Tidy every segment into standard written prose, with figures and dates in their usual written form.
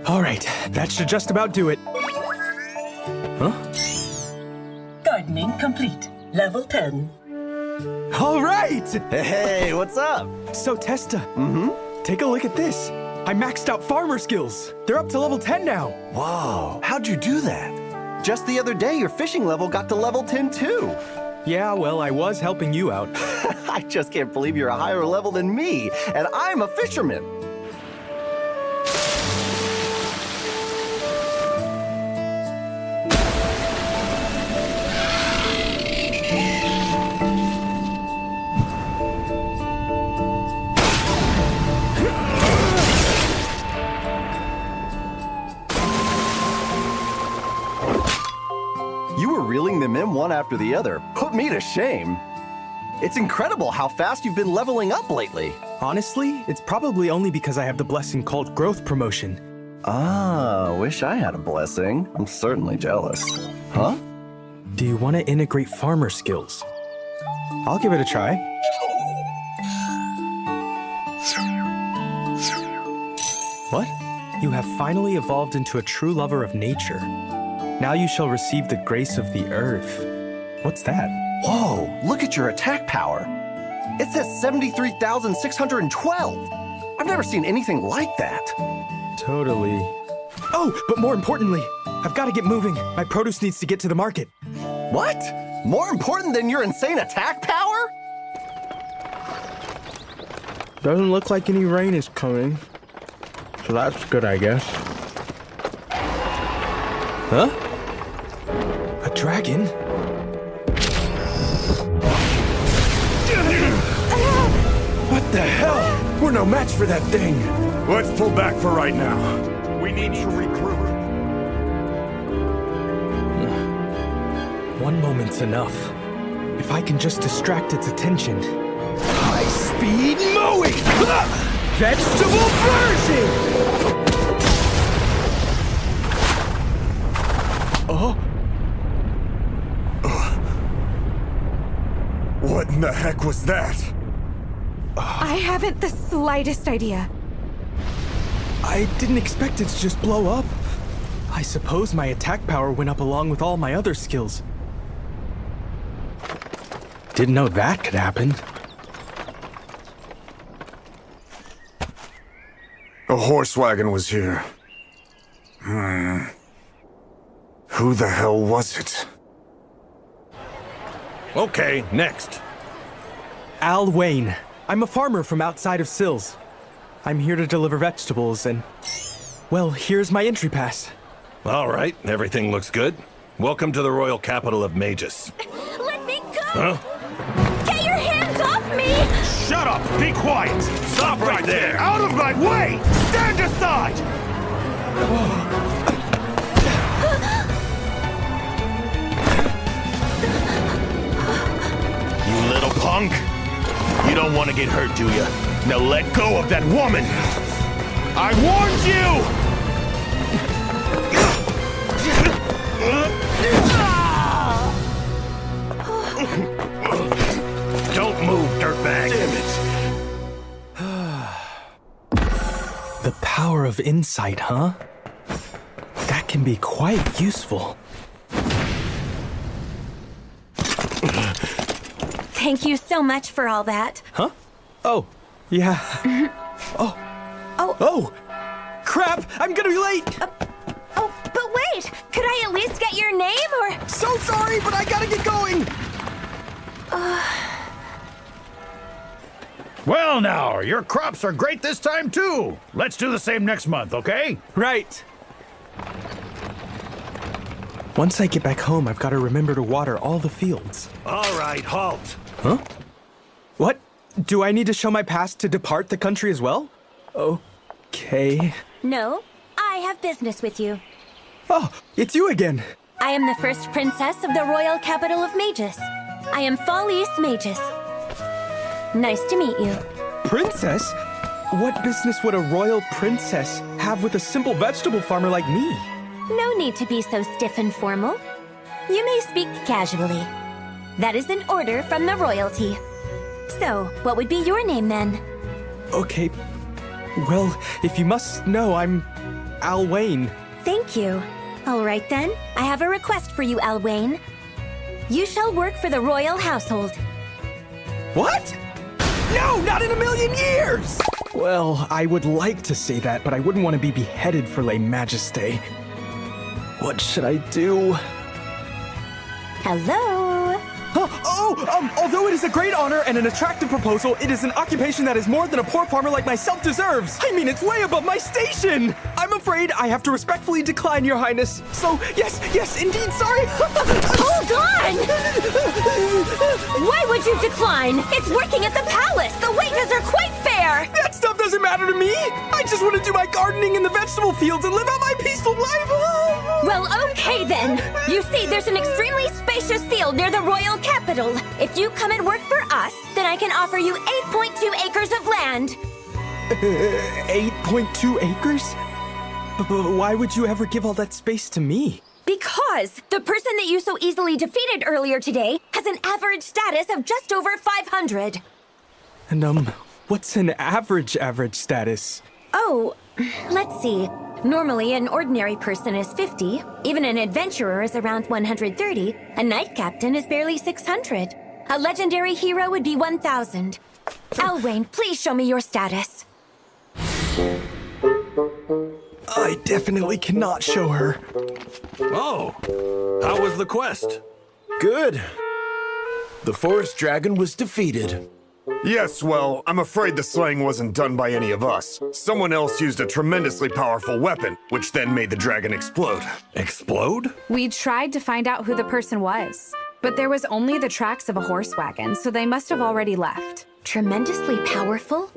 All right, that should just about do it. Huh? Gardening complete. Level 10. All right! Hey, what's up? So, Testa, take a look at this. I maxed out farmer skills. They're up to level 10 now. Whoa, how'd you do that? Just the other day, your fishing level got to level 10 too. Yeah, well, I was helping you out. I just can't believe you're a higher level than me, and I'm a fisherman. You were reeling them in one after the other. Put me to shame. It's incredible how fast you've been leveling up lately. Honestly, it's probably only because I have the blessing called growth promotion. Ah, wish I had a blessing. I'm certainly jealous. Huh? Do you want to integrate farmer skills? I'll give it a try. What? You have finally evolved into a true lover of nature. Now you shall receive the grace of the earth. What's that? Whoa, look at your attack power. It says 73,612. I've never seen anything like that. Totally. Oh, but more importantly, I've got to get moving. My produce needs to get to the market. What? More important than your insane attack power? Doesn't look like any rain is coming. So that's good, I guess. Huh? A dragon? What the hell? We're no match for that thing. Let's pull back for right now. We need to regroup. One moment's enough. If I can just distract its attention. High-speed mowing! Vegetable version! Oh? What in the heck was that? I haven't the slightest idea. I didn't expect it to just blow up. I suppose my attack power went up along with all my other skills. Didn't know that could happen. A horse wagon was here. Who the hell was it? Okay, next. Al Wayne. I'm a farmer from outside of Sills. I'm here to deliver vegetables and... well, here's my entry pass. All right, everything looks good. Welcome to the royal capital of Magus. Let me go! Huh? Get your hands off me! Shut up! Be quiet! Stop right there! Out of my way! Stand aside! You little punk! You don't want to get hurt, do you? Now let go of that woman! I warned you! Don't move, dirtbag! Damn it! The power of insight, huh? That can be quite useful. Thank you so much for all that. Huh? Oh, yeah. Oh! Crap! I'm gonna be late! Oh, but wait! Could I at least get your name, or...? So sorry, but I gotta get going! Well now, your crops are great this time too. Let's do the same next month, okay? Right. Once I get back home, I've got to remember to water all the fields. All right, halt! Huh? What? Do I need to show my pass to depart the country as well? Okay. No, I have business with you. Oh, it's you again. I am the first princess of the royal capital of Magus. I am Follies Magus. Nice to meet you. Princess? What business would a royal princess have with a simple vegetable farmer like me? No need to be so stiff and formal. You may speak casually. That is an order from the royalty. So, what would be your name then? Okay. Well, if you must know, I'm Alwayne. Thank you. All right then, I have a request for you, Alwayne. You shall work for the royal household. What? No, not in a million years! Well, I would like to say that, but I wouldn't want to be beheaded for lay majesty. What should I do? Hello? Although it is a great honor and an attractive proposal, it is an occupation that is more than a poor farmer like myself deserves. I mean, it's way above my station. I'm afraid I have to respectfully decline, Your Highness. So, yes, indeed, sorry. Hold on! Why would you decline? It's working at the palace. The wages are quite fair. That stuff doesn't matter to me. I just want to do my gardening in the vegetable fields and live out my peaceful life. Well, okay then. You see, there's an extremely spacious field near the royal capital. If you come and work for us, then I can offer you 8.2 acres of land. 8.2 acres? Why would you ever give all that space to me? Because the person that you so easily defeated earlier today has an average status of just over 500. And, what's an average status? Oh, let's see. Normally, an ordinary person is 50. Even an adventurer is around 130. A knight captain is barely 600. A legendary hero would be 1,000. Alwayne, please show me your status. I definitely cannot show her. Oh, how was the quest? Good. The forest dragon was defeated. Yes, well, I'm afraid the slaying wasn't done by any of us. Someone else used a tremendously powerful weapon, which then made the dragon explode. Explode? We tried to find out who the person was, but there was only the tracks of a horse wagon, so they must have already left. Tremendously powerful?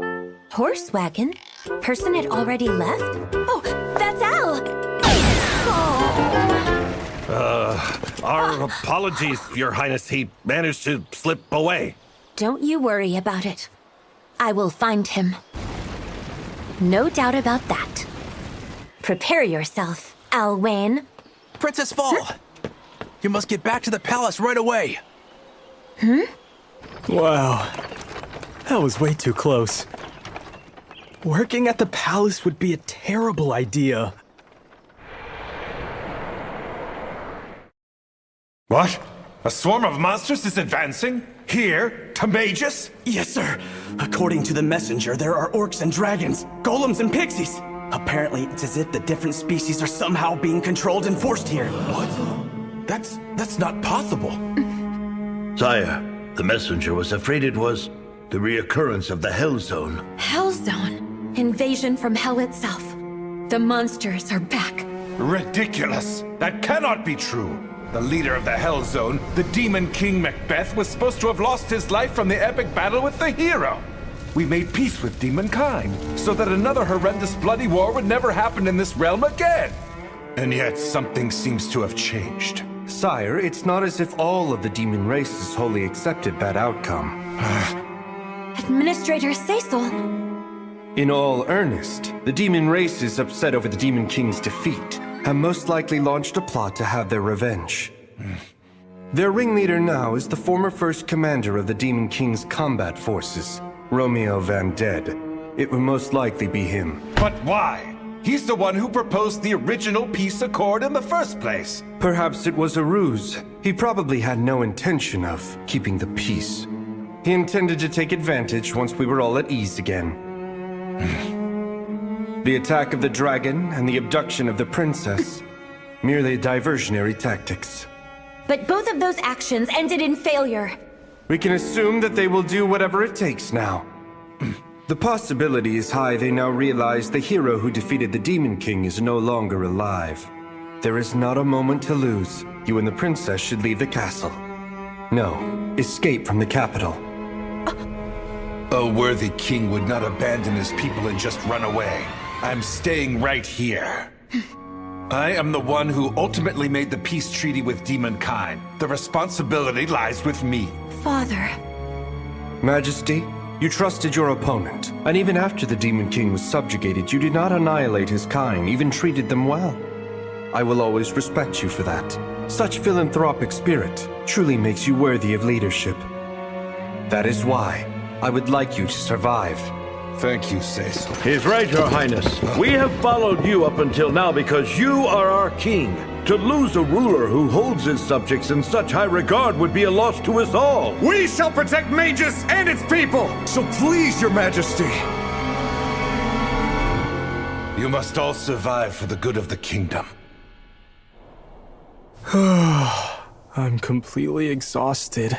Horse wagon? Person had already left? Oh, that's Al! Oh. Our apologies, Your Highness. He managed to slip away. Don't you worry about it. I will find him. No doubt about that. Prepare yourself, Alwayne. Princess Fall! You must get back to the palace right away. Wow. That was way too close. Working at the palace would be a terrible idea. What? A swarm of monsters is advancing? Here? To Magus? Yes, sir. According to the messenger, there are orcs and dragons, golems and pixies. Apparently, it's as if the different species are somehow being controlled and forced here. What? That's not possible. Sire, the messenger was afraid it was the reoccurrence of the Hell Zone. Hell Zone. Invasion from hell itself. The monsters are back. Ridiculous. That cannot be true. The leader of the Hell Zone, the Demon King Macbeth, was supposed to have lost his life from the epic battle with the hero. We made peace with demonkind, so that another horrendous bloody war would never happen in this realm again. And yet something seems to have changed. Sire, it's not as if all of the demon races wholly accepted that outcome. Administrator Cecil. In all earnest, the demon races upset over the Demon King's defeat have most likely launched a plot to have their revenge. Their ringleader now is the former first commander of the Demon King's combat forces, Romeo van Dead. It would most likely be him. But why? He's the one who proposed the original peace accord in the first place. Perhaps it was a ruse. He probably had no intention of keeping the peace. He intended to take advantage once we were all at ease again. The attack of the dragon and the abduction of the princess, merely diversionary tactics. But both of those actions ended in failure. We can assume that they will do whatever it takes now. The possibility is high they now realize the hero who defeated the Demon King is no longer alive. There is not a moment to lose. You and the princess should leave the castle. No, escape from the capital. A worthy king would not abandon his people and just run away. I'm staying right here. I am the one who ultimately made the peace treaty with demonkind. The responsibility lies with me. Father. Majesty, you trusted your opponent, and even after the Demon King was subjugated, you did not annihilate his kind, even treated them well. I will always respect you for that. Such philanthropic spirit truly makes you worthy of leadership. That is why I would like you to survive. Thank you, Cecil. He's right, Your Highness. We have followed you up until now because you are our king. To lose a ruler who holds his subjects in such high regard would be a loss to us all. We shall protect Magus and its people! So please, Your Majesty. You must all survive for the good of the kingdom. I'm completely exhausted.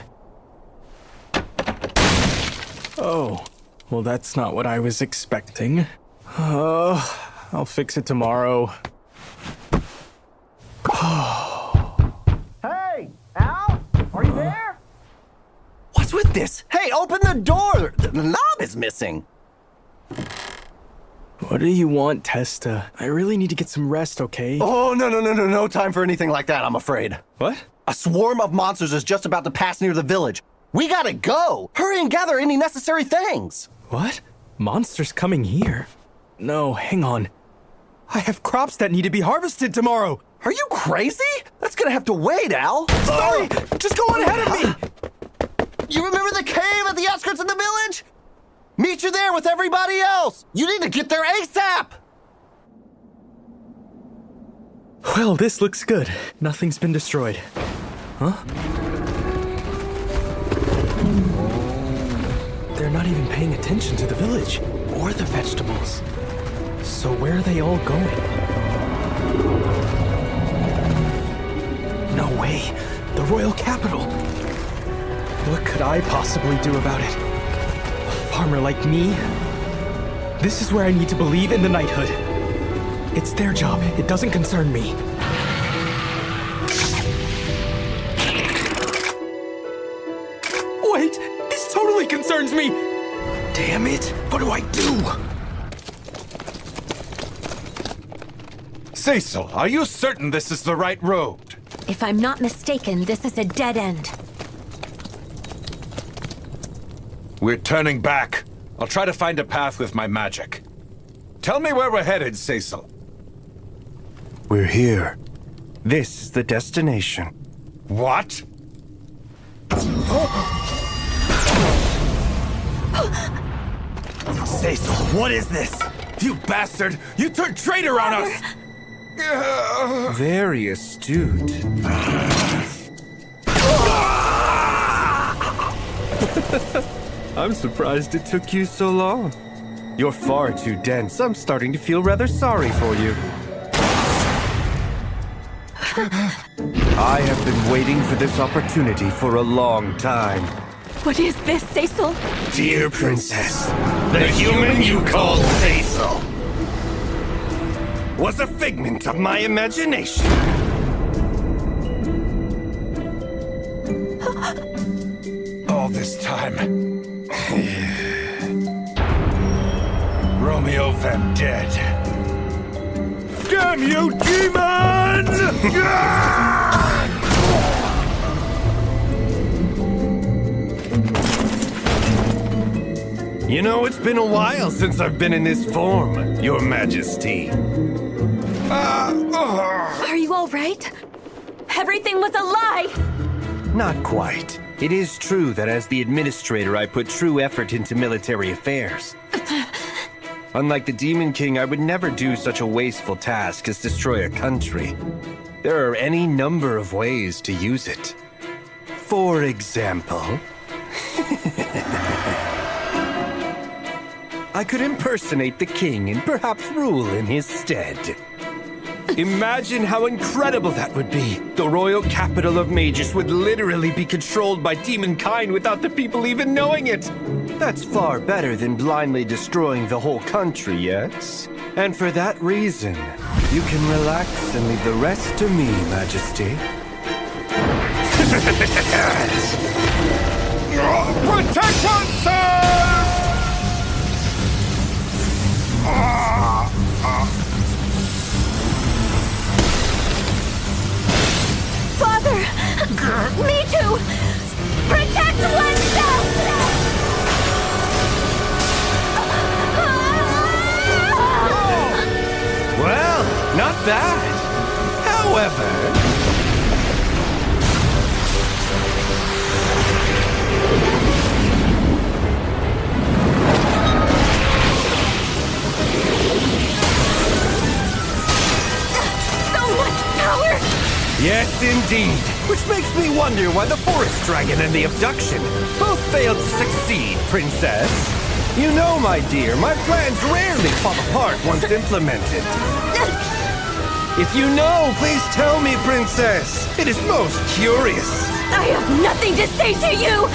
Oh, well, that's not what I was expecting. I'll fix it tomorrow. Hey, Al? Are you there? What's with this? Hey, open the door! The knob is missing. What do you want, Testa? I really need to get some rest, okay? Oh, no time for anything like that, I'm afraid. What? A swarm of monsters is just about to pass near the village. We gotta go! Hurry and gather any necessary things! What? Monsters coming here? No, hang on. I have crops that need to be harvested tomorrow! Are you crazy? That's gonna have to wait, Al. Sorry! Just go on ahead of me! You remember the cave at the outskirts of the village? Meet you there with everybody else! You need to get there ASAP! Well, this looks good. Nothing's been destroyed. Huh? They're not even paying attention to the village or the vegetables. So where are they all going? No way. The royal capital. What could I possibly do about it? A farmer like me? This is where I need to believe in the knighthood. It's their job. It doesn't concern me. Wait! This totally concerns me! Damn it! What do I do? Cecil, are you certain this is the right road? If I'm not mistaken, this is a dead end. We're turning back. I'll try to find a path with my magic. Tell me where we're headed, Cecil. We're here. This is the destination. What? Cecil, what is this? You bastard! You turned traitor on us! Very astute. I'm surprised it took you so long. You're far too dense. I'm starting to feel rather sorry for you. I have been waiting for this opportunity for a long time. What is this, Cecil? Dear Princess, the human you call Cecil Was a figment of my imagination. All this time. Romeo van dead. Damn you, demon! You know, it's been a while since I've been in this form, Your Majesty. Are you all right? Everything was a lie! Not quite. It is true that as the administrator, I put true effort into military affairs. Unlike the Demon King, I would never do such a wasteful task as destroy a country. There are any number of ways to use it. For example... I could impersonate the king and perhaps rule in his stead. Imagine how incredible that would be. The royal capital of Magus would literally be controlled by demonkind without the people even knowing it. That's far better than blindly destroying the whole country, yes? And for that reason, you can relax and leave the rest to me, Majesty. Protect ourselves! Father! Me too! Protect oneself! Well, not bad. However... Yes, indeed. Which makes me wonder why the forest dragon and the abduction both failed to succeed, Princess. You know, my dear, my plans rarely fall apart once implemented. If you know, please tell me, Princess. It is most curious. I have nothing to say to you!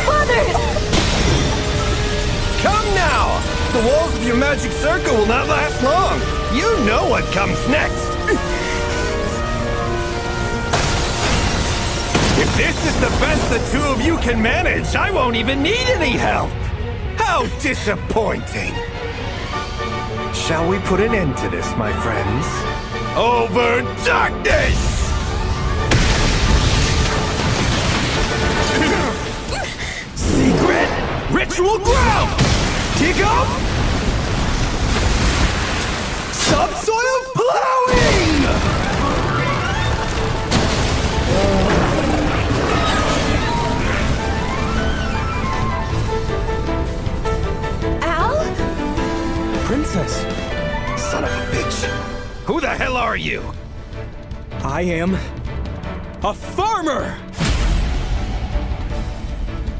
Father! Come now! The walls of your magic circle will not last long. You know what comes next. If this is the best the two of you can manage, I won't even need any help. How disappointing. Shall we put an end to this, my friends? Over darkness! Secret ritual ground! Dig up! Subsoil plowing! Al? Princess. Son of a bitch. Who the hell are you? I am a farmer!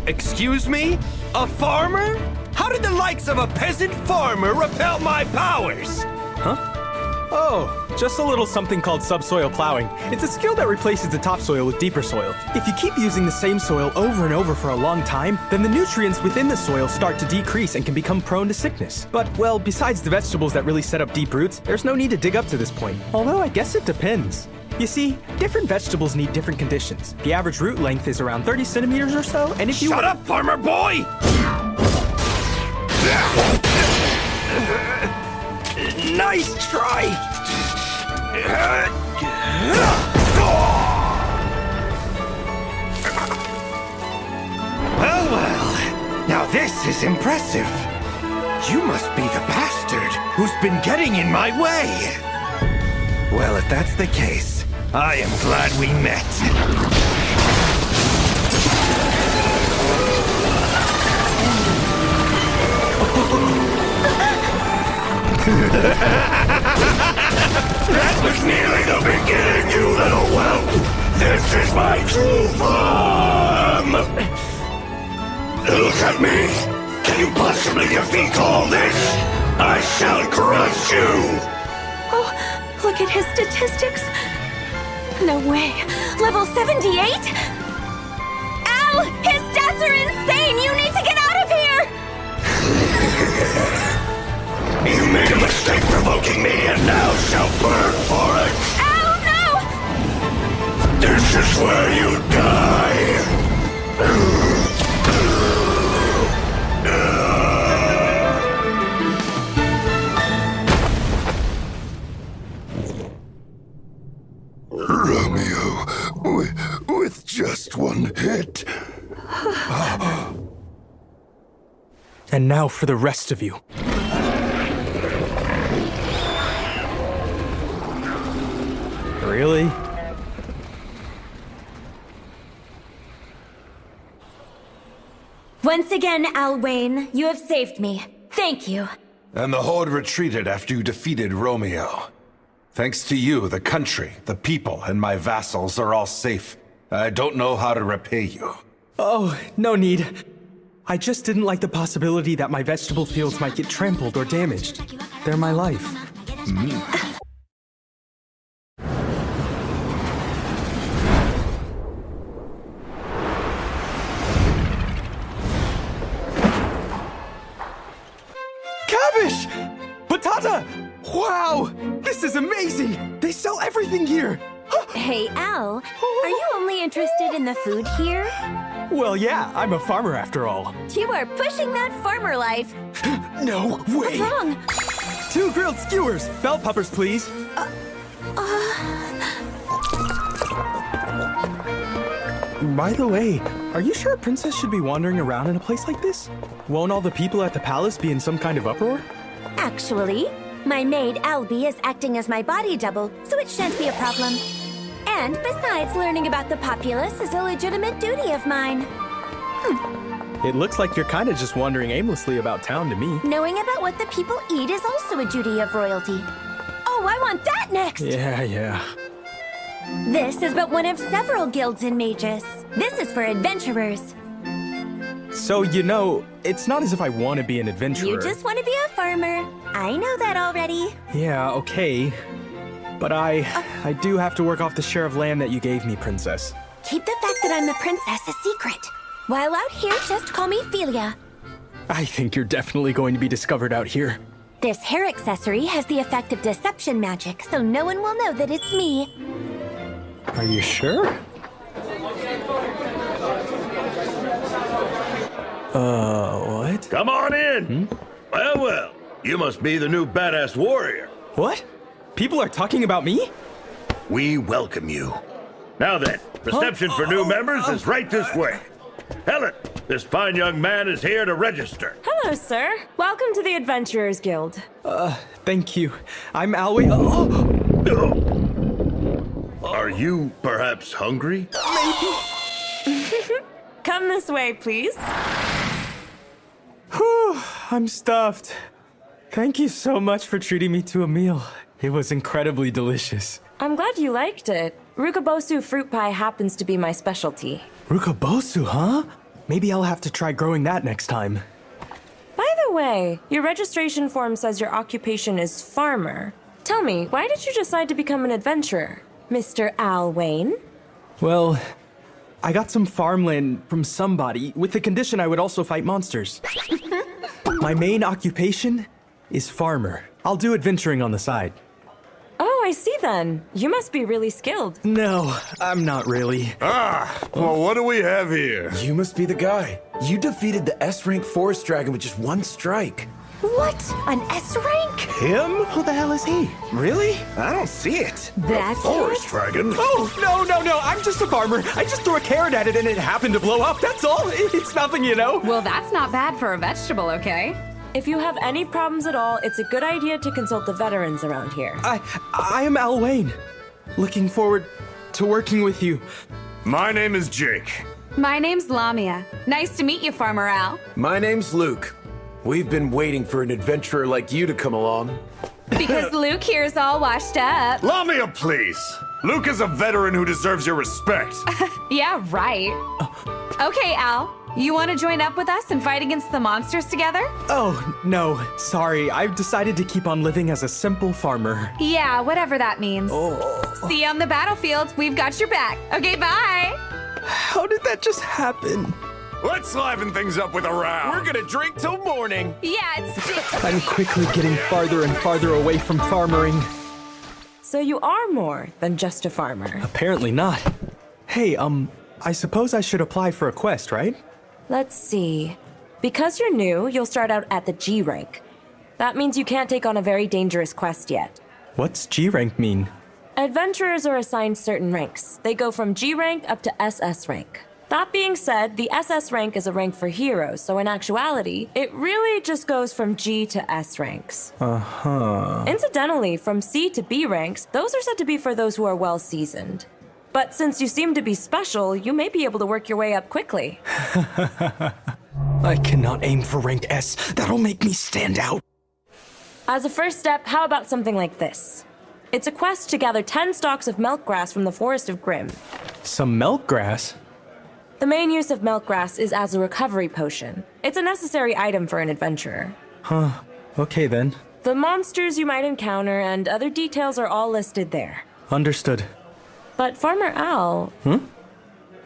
Excuse me? A farmer? How did the likes of a peasant farmer repel my powers? Huh? Oh, just a little something called subsoil plowing. It's a skill that replaces the topsoil with deeper soil. If you keep using the same soil over and over for a long time, then the nutrients within the soil start to decrease and can become prone to sickness. But, well, besides the vegetables that really set up deep roots, there's no need to dig up to this point. Although I guess it depends. You see, different vegetables need different conditions. The average root length is around 30 centimeters or so, and if you— Shut up, farmer boy! Nice try! Well, now this is impressive. You must be the bastard who's been getting in my way. Well, if that's the case, I am glad we met. That was nearly the beginning, you little whelp! This is my true form! Look at me! Can you possibly defeat all this? I shall crush you! Oh, look at his statistics. No way. Level 78? Al, his stats are insane! You need to get out of here! You made a mistake provoking me and now shall burn for it! Al, no! This is where you die! Romeo, with just one hit. And now for the rest of you. Really? Once again, Alwyn, you have saved me. Thank you. And the Horde retreated after you defeated Romeo. Thanks to you, the country, the people, and my vassals are all safe. I don't know how to repay you. Oh, no need. I just didn't like the possibility that my vegetable fields might get trampled or damaged. They're my life. Cabbage! Patata! Wow! This is amazing! They sell everything here! Hey, Al, are you only interested in the food here? Well, yeah, I'm a farmer after all. You are pushing that farmer life. No way! What's wrong? 2 grilled skewers! Bell peppers, please. By the way, are you sure a princess should be wandering around in a place like this? Won't all the people at the palace be in some kind of uproar? Actually, my maid Albie is acting as my body double, so it shan't be a problem. And besides, learning about the populace is a legitimate duty of mine. It looks like you're kind of just wandering aimlessly about town to me. Knowing about what the people eat is also a duty of royalty. Oh, I want that next! Yeah. This is but one of several guilds in Magus. This is for adventurers. So, it's not as if I want to be an adventurer. You just want to be a farmer. I know that already. Yeah, okay. But I do have to work off the share of land that you gave me, Princess. Keep the fact that I'm the princess a secret. While out here, just call me Philia. I think you're definitely going to be discovered out here. This hair accessory has the effect of deception magic, so no one will know that it's me. Are you sure? What? Come on in! Well, you must be the new badass warrior. What? People are talking about me? We welcome you. Now then, reception for new members is right this way. Helen, this fine young man is here to register. Hello, sir. Welcome to the Adventurers Guild. Thank you. I'm Alwyn. Are you perhaps hungry? Maybe. Come this way, please. Whew, I'm stuffed. Thank you so much for treating me to a meal. It was incredibly delicious. I'm glad you liked it. Rukabosu fruit pie happens to be my specialty. Rukabosu, huh? Maybe I'll have to try growing that next time. By the way, your registration form says your occupation is farmer. Tell me, why did you decide to become an adventurer, Mr. Al Wayne? Well, I got some farmland from somebody with the condition I would also fight monsters. My main occupation is farmer. I'll do adventuring on the side. Oh, I see then. You must be really skilled. No, I'm not really. Well, what do we have here? You must be the guy. You defeated the S-rank forest dragon with just one strike. What? An S rank? Him? Who the hell is he? Really? I don't see it. That's Forest dragon? Oh, no. I'm just a farmer. I just threw a carrot at it and it happened to blow up. That's all. It's nothing, Well, that's not bad for a vegetable, okay? If you have any problems at all, it's a good idea to consult the veterans around here. I am Al Wayne. Looking forward to working with you. My name is Jake. My name's Lamia. Nice to meet you, Farmer Al. My name's Luke. We've been waiting for an adventurer like you to come along. Because Luke here's all washed up. Lamia, please. Luke is a veteran who deserves your respect. Yeah, right. Okay, Al. You want to join up with us and fight against the monsters together? Oh, no. Sorry. I've decided to keep on living as a simple farmer. Yeah, whatever that means. See you on the battlefield. We've got your back. Okay, bye. How did that just happen? Let's liven things up with a round. We're gonna drink till morning. Yeah, it's... I'm quickly getting farther and farther away from farmering. So you are more than just a farmer. Apparently not. Hey, I suppose I should apply for a quest, right? Let's see. Because you're new, you'll start out at the G rank. That means you can't take on a very dangerous quest yet. What's G rank mean? Adventurers are assigned certain ranks. They go from G rank up to SS rank. That being said, the SS rank is a rank for heroes, so in actuality, it really just goes from G to S ranks. Incidentally, from C to B ranks, those are said to be for those who are well seasoned. But since you seem to be special, you may be able to work your way up quickly. I cannot aim for rank S. That'll make me stand out. As a first step, how about something like this? It's a quest to gather 10 stalks of milk grass from the Forest of Grimm. Some milk grass? The main use of milk grass is as a recovery potion. It's a necessary item for an adventurer. Huh. Okay then. The monsters you might encounter and other details are all listed there. Understood. But Farmer Al...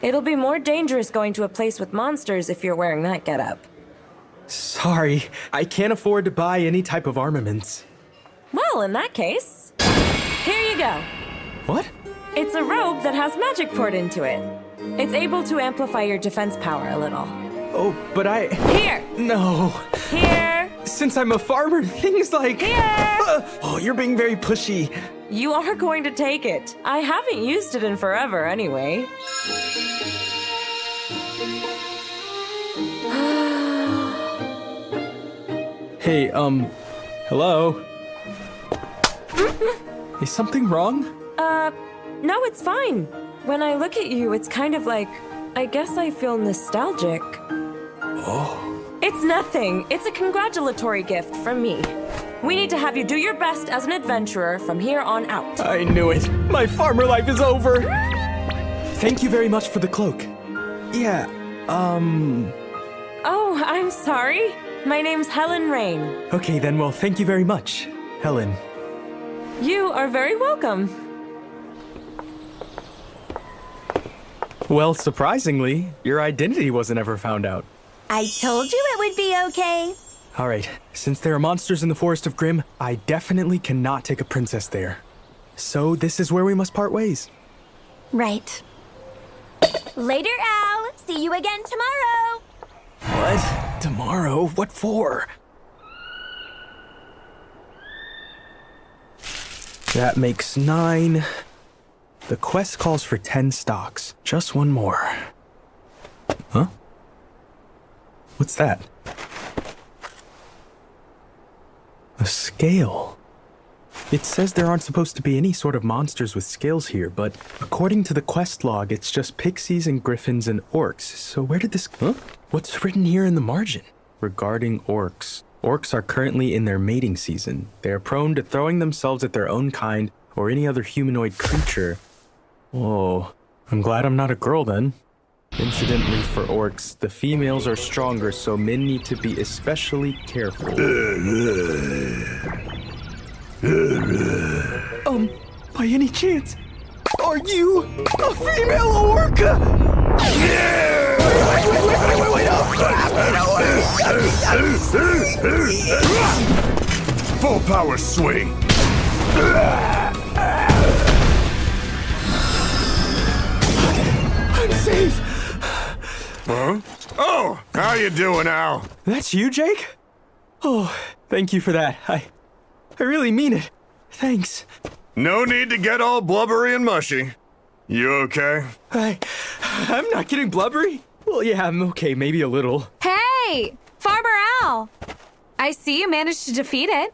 It'll be more dangerous going to a place with monsters if you're wearing that getup. Sorry, I can't afford to buy any type of armaments. Well, in that case, here you go. What? It's a robe that has magic poured into it. It's able to amplify your defense power a little. Oh, but I... Here! No. Here! Since I'm a farmer, things like... Here! Oh, you're being very pushy. You are going to take it. I haven't used it in forever anyway. Hey, hello? Is something wrong? No, it's fine. When I look at you, it's kind of like, I guess I feel nostalgic. It's nothing. It's a congratulatory gift from me. We need to have you do your best as an adventurer from here on out. I knew it. My farmer life is over. Thank you very much for the cloak. Yeah, Oh, I'm sorry. My name's Helen Rain. Okay then, well, thank you very much, Helen. You are very welcome. Well, surprisingly, your identity wasn't ever found out. I told you it would be okay. All right, since there are monsters in the Forest of Grimm, I definitely cannot take a princess there. So this is where we must part ways. Right. Later, Al. See you again tomorrow. What? Tomorrow? What for? That makes 9. The quest calls for 10 stocks. Just one more. Huh? What's that? A scale. It says there aren't supposed to be any sort of monsters with scales here, but according to the quest log, it's just pixies and griffins and orcs. So where did this... Huh? What's written here in the margin? Regarding orcs. Orcs are currently in their mating season. They are prone to throwing themselves at their own kind or any other humanoid creature. Oh, I'm glad I'm not a girl then. Incidentally, for orcs, the females are stronger, so men need to be especially careful. By any chance, are you a female orca? Wait. Full power swing. I'm safe. Huh? Oh, how you doing, Al? That's you, Jake? Oh, thank you for that. I really mean it. Thanks. No need to get all blubbery and mushy. You okay? I'm not getting blubbery. Well, yeah, I'm okay, maybe a little. Hey! Farmer Al! I see you managed to defeat it.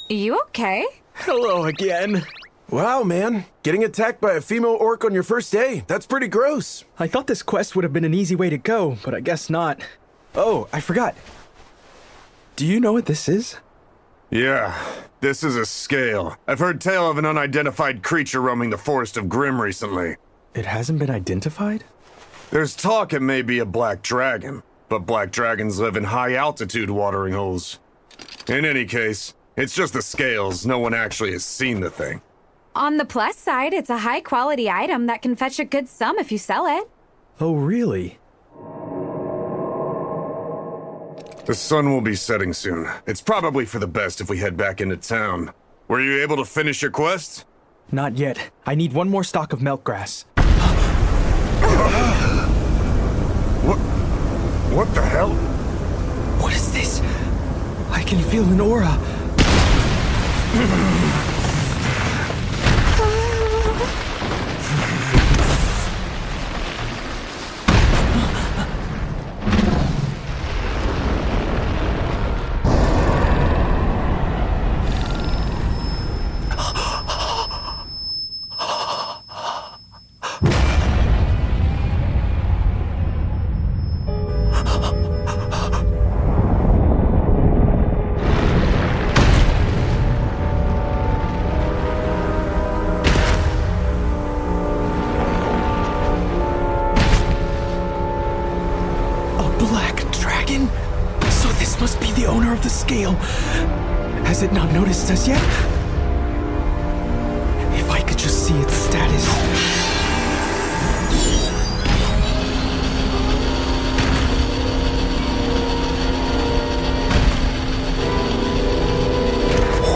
You okay? Hello again. Wow, man. Getting attacked by a female orc on your first day. That's pretty gross. I thought this quest would have been an easy way to go, but I guess not. Oh, I forgot. Do you know what this is? Yeah, this is a scale. I've heard tale of an unidentified creature roaming the Forest of Grimm recently. It hasn't been identified? There's talk it may be a black dragon, but black dragons live in high-altitude watering holes. In any case, it's just the scales. No one actually has seen the thing. On the plus side, it's a high-quality item that can fetch a good sum if you sell it. Oh, really? The sun will be setting soon. It's probably for the best if we head back into town. Were you able to finish your quest? Not yet. I need one more stalk of milk grass. What the hell? What is this? I can feel an aura. Has it not noticed us yet? If I could just see its status.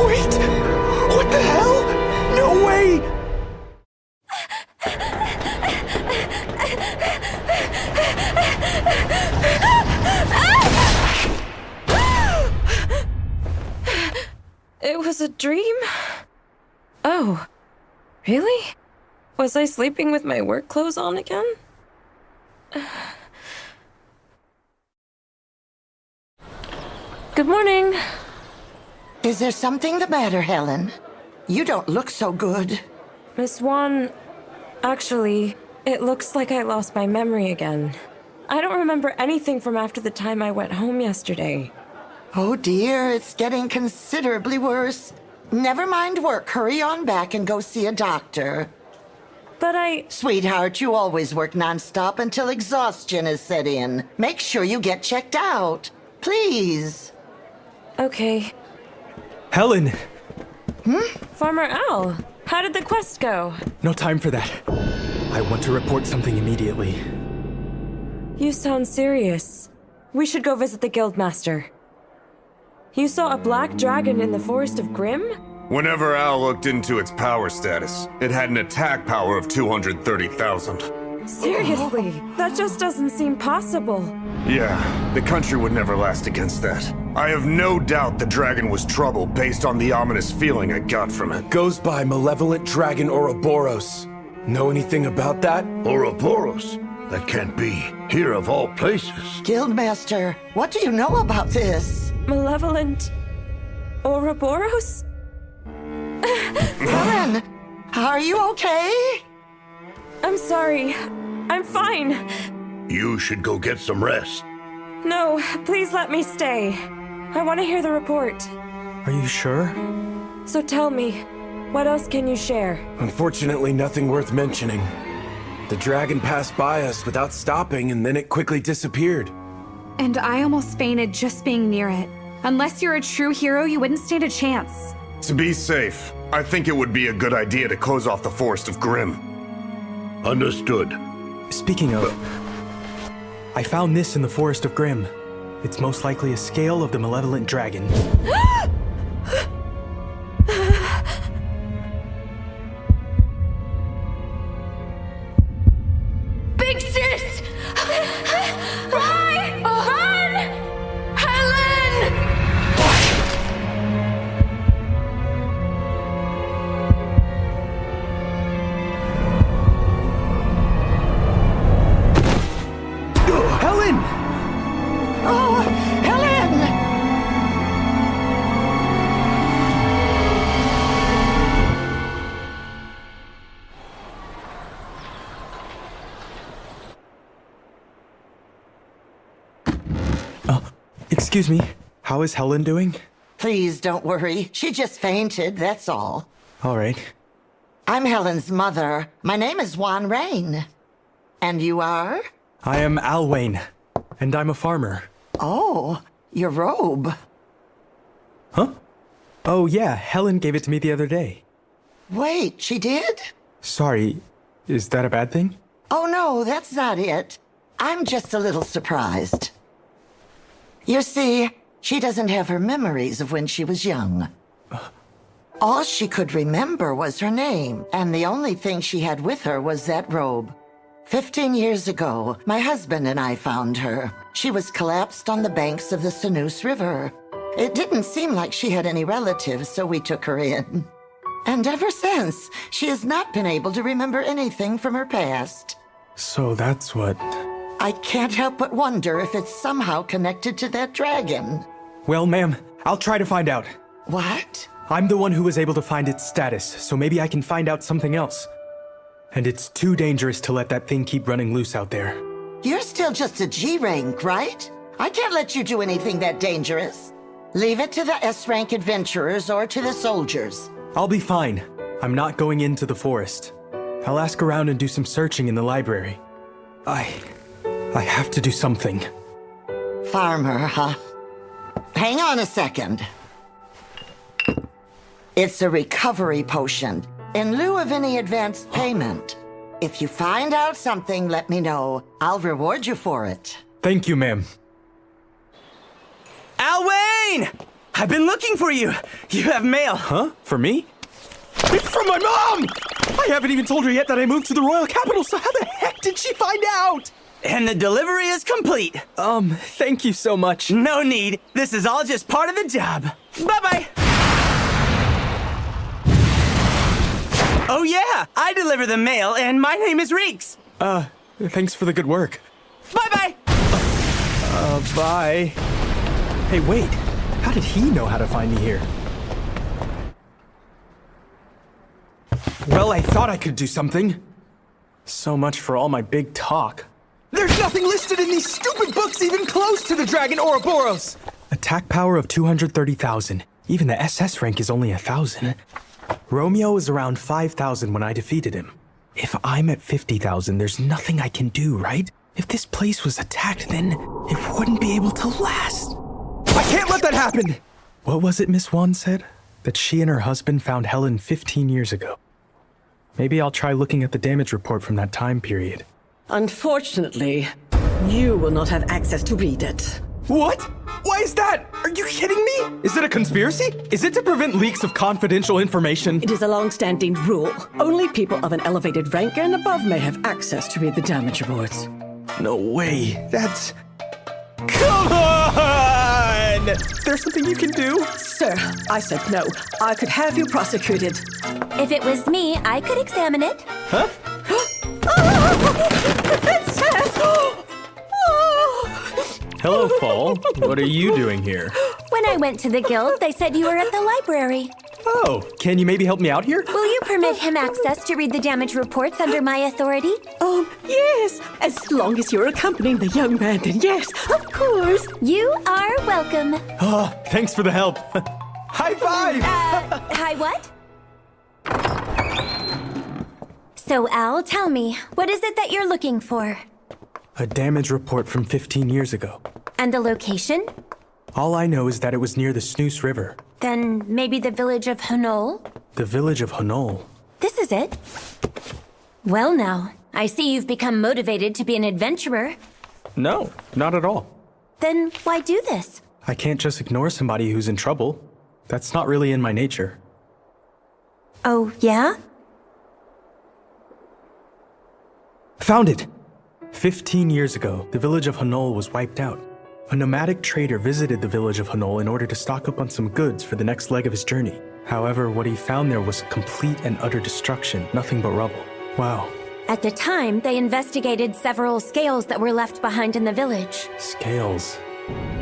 Wait! What the hell? No way! It was a dream? Oh, really? Was I sleeping with my work clothes on again? Good morning. Is there something the matter, Helen? You don't look so good. Miss Wan, actually, it looks like I lost my memory again. I don't remember anything from after the time I went home yesterday. Oh dear, it's getting considerably worse. Never mind work, hurry on back and go see a doctor. But Sweetheart, you always work nonstop until exhaustion is set in. Make sure you get checked out. Please. Okay. Helen! Farmer Al, how did the quest go? No time for that. I want to report something immediately. You sound serious. We should go visit the Guildmaster. You saw a black dragon in the Forest of Grimm? Whenever Al looked into its power status, it had an attack power of 230,000. Seriously, that just doesn't seem possible. Yeah, the country would never last against that. I have no doubt the dragon was trouble based on the ominous feeling I got from it. Goes by malevolent dragon Ouroboros. Know anything about that? Ouroboros? That can't be. Here of all places. Guildmaster, what do you know about this? Malevolent Ouroboros? Helen, are you okay? I'm sorry. I'm fine. You should go get some rest. No, please let me stay. I want to hear the report. Are you sure? So tell me, what else can you share? Unfortunately, nothing worth mentioning. The dragon passed by us without stopping, and then it quickly disappeared. And I almost fainted just being near it. Unless you're a true hero, you wouldn't stand a chance. To be safe, I think it would be a good idea to close off the Forest of Grimm. Understood. Speaking of, I found this in the Forest of Grimm. It's most likely a scale of the malevolent dragon. Big sis! Run! Run! Helen! Helen! Oh, Helen! Excuse me, how is Helen doing? Please don't worry. She just fainted, that's all. All right. I'm Helen's mother. My name is Juan Rain. And you are? I am Al Wayne, and I'm a farmer. Oh, your robe. Huh? Oh yeah, Helen gave it to me the other day. Wait, she did? Sorry, is that a bad thing? Oh no, that's not it. I'm just a little surprised. You see, she doesn't have her memories of when she was young. All she could remember was her name, and the only thing she had with her was that robe. 15 years ago, my husband and I found her. She was collapsed on the banks of the Sinus River. It didn't seem like she had any relatives, so we took her in. And ever since, she has not been able to remember anything from her past. So that's what... I can't help but wonder if it's somehow connected to that dragon. Well, ma'am, I'll try to find out. What? I'm the one who was able to find its status, so maybe I can find out something else. And it's too dangerous to let that thing keep running loose out there. You're still just a G rank, right? I can't let you do anything that dangerous. Leave it to the S rank adventurers or to the soldiers. I'll be fine. I'm not going into the forest. I'll ask around and do some searching in the library. I have to do something. Farmer, huh? Hang on a second. It's a recovery potion, in lieu of any advanced payment. If you find out something, let me know. I'll reward you for it. Thank you, ma'am. Al Wayne! I've been looking for you. You have mail. Huh? For me? It's from my mom! I haven't even told her yet that I moved to the royal capital, so how the heck did she find out? And the delivery is complete. Thank you so much. No need. This is all just part of the job. Bye-bye. Oh yeah, I deliver the mail, and my name is Reeks. Thanks for the good work. Bye-bye. Bye. Hey, wait. How did he know how to find me here? Well, I thought I could do something. So much for all my big talk. There's nothing listed in these stupid books even close to the dragon Ouroboros! Attack power of 230,000. Even the SS rank is only 1,000. Romeo is around 5,000 when I defeated him. If I'm at 50,000, there's nothing I can do, right? If this place was attacked, then it wouldn't be able to last. I can't let that happen! What was it Miss Wan said? That she and her husband found Helen 15 years ago. Maybe I'll try looking at the damage report from that time period. Unfortunately, you will not have access to read it. What? Why is that? Are you kidding me? Is it a conspiracy? Is it to prevent leaks of confidential information? It is a long-standing rule. Only people of an elevated rank and above may have access to read the damage reports. No way. That's... Come on! There's something you can do? Sir, I said no. I could have you prosecuted. If it was me, I could examine it. Huh? Hello, Fall. What are you doing here? When I went to the guild, they said you were at the library. Oh, can you maybe help me out here? Will you permit him access to read the damage reports under my authority? Yes. As long as you're accompanying the young man, then yes, of course. You are welcome. Oh, thanks for the help. High five! Hi what? So, Al, tell me, what is it that you're looking for? A damage report from 15 years ago. And the location? All I know is that it was near the Snooze River. Then maybe the village of Honol? The village of Honol? This is it. Well now, I see you've become motivated to be an adventurer. No, not at all. Then why do this? I can't just ignore somebody who's in trouble. That's not really in my nature. Oh, yeah? Found it! 15 years ago, the village of Honol was wiped out. A nomadic trader visited the village of Honol in order to stock up on some goods for the next leg of his journey. However, what he found there was complete and utter destruction, nothing but rubble. Wow. At the time, they investigated several scales that were left behind in the village. Scales?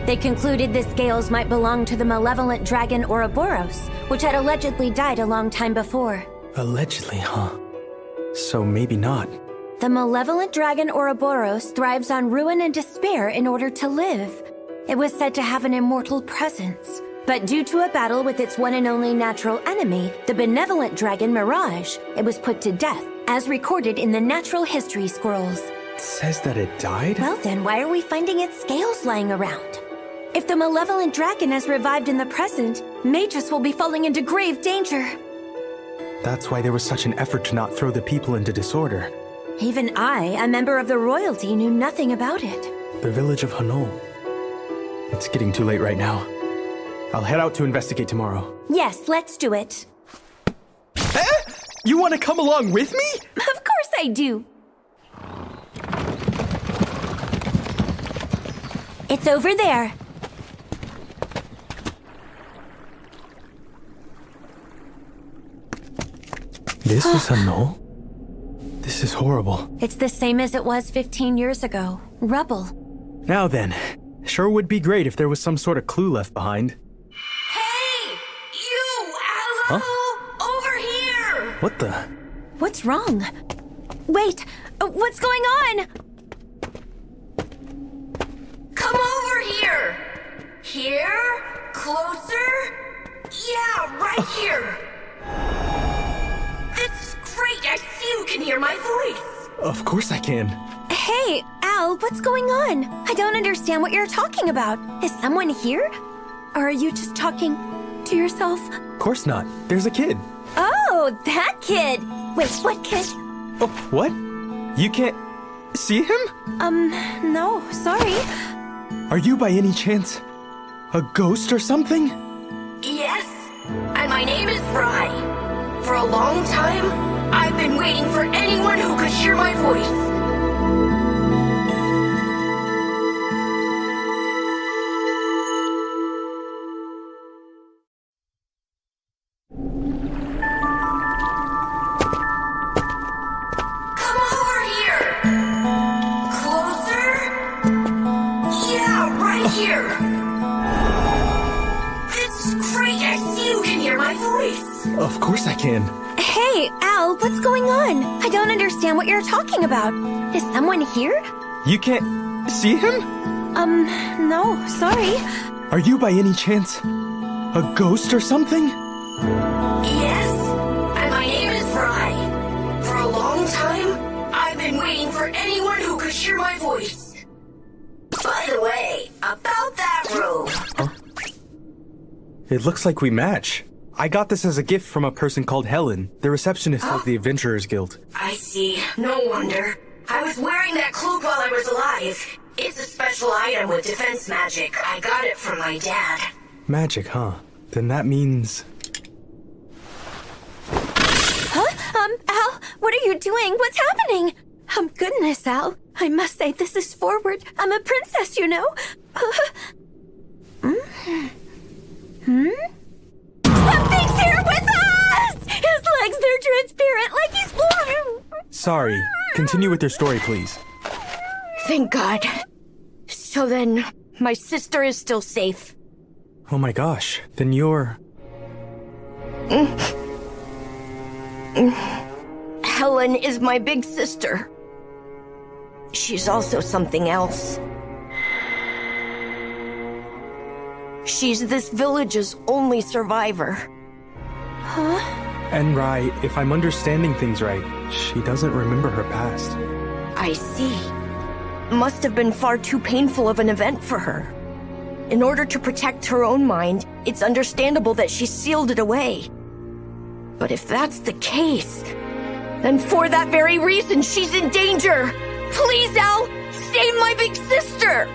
They concluded the scales might belong to the malevolent dragon Ouroboros, which had allegedly died a long time before. Allegedly, huh? So maybe not. The malevolent dragon Ouroboros thrives on ruin and despair in order to live. It was said to have an immortal presence. But due to a battle with its one and only natural enemy, the benevolent dragon Mirage, it was put to death, as recorded in the natural history scrolls. It says that it died? Well then, why are we finding its scales lying around? If the malevolent dragon has revived in the present, Magus will be falling into grave danger. That's why there was such an effort to not throw the people into disorder. Even I, a member of the royalty, knew nothing about it. The village of Honol. It's getting too late right now. I'll head out to investigate tomorrow. Yes, let's do it. You want to come along with me? Of course I do. It's over there. This is Honol? This is horrible. It's the same as it was 15 years ago. Rubble. Now then, sure would be great if there was some sort of clue left behind. Hey! You, Aloe! Huh? Over here! What the? What's wrong? Wait, what's going on? Come over here! Here? Closer? Yeah, right here! This is great! I see you can hear my voice! Of course I can. Hey, Al, what's going on? I don't understand what you're talking about. Is someone here? Or are you just talking to yourself? Of course not. There's a kid. Oh, that kid! Wait, what kid? Oh, what? You can't see him? No, sorry. Are you by any chance a ghost or something? Yes, and my name is Fry. For a long time, I've been waiting for anyone who could hear my voice. Come over here! Closer? Yeah, right here! This is great! I see you can hear my voice! Of course I can. Hey, Al, what's going on? I don't understand what you're talking about. Is someone here? You can't see him? No, sorry. Are you by any chance a ghost or something? Yes, and my name is Fry. For a long time, I've been waiting for anyone who could hear my voice. By the way, about that robe. It looks like we match. I got this as a gift from a person called Helen, the receptionist of the Adventurers Guild. I see. No wonder. I was wearing that cloak while I was alive. It's a special item with defense magic. I got it from my dad. Magic, huh? Then that means... Huh? Al, what are you doing? What's happening? Goodness, Al. I must say, this is forward. I'm a princess, you know. Something's here with us! His legs, they're transparent, like he's flying. Sorry. Continue with your story, please. Thank God. So then, my sister is still safe. Oh my gosh. Then you're... Helen is my big sister. She's also something else. She's this village's only survivor. Huh? And Rai, if I'm understanding things right, she doesn't remember her past. I see. Must have been far too painful of an event for her. In order to protect her own mind, it's understandable that she sealed it away. But if that's the case, then for that very reason, she's in danger! Please, Al! Save my big sister!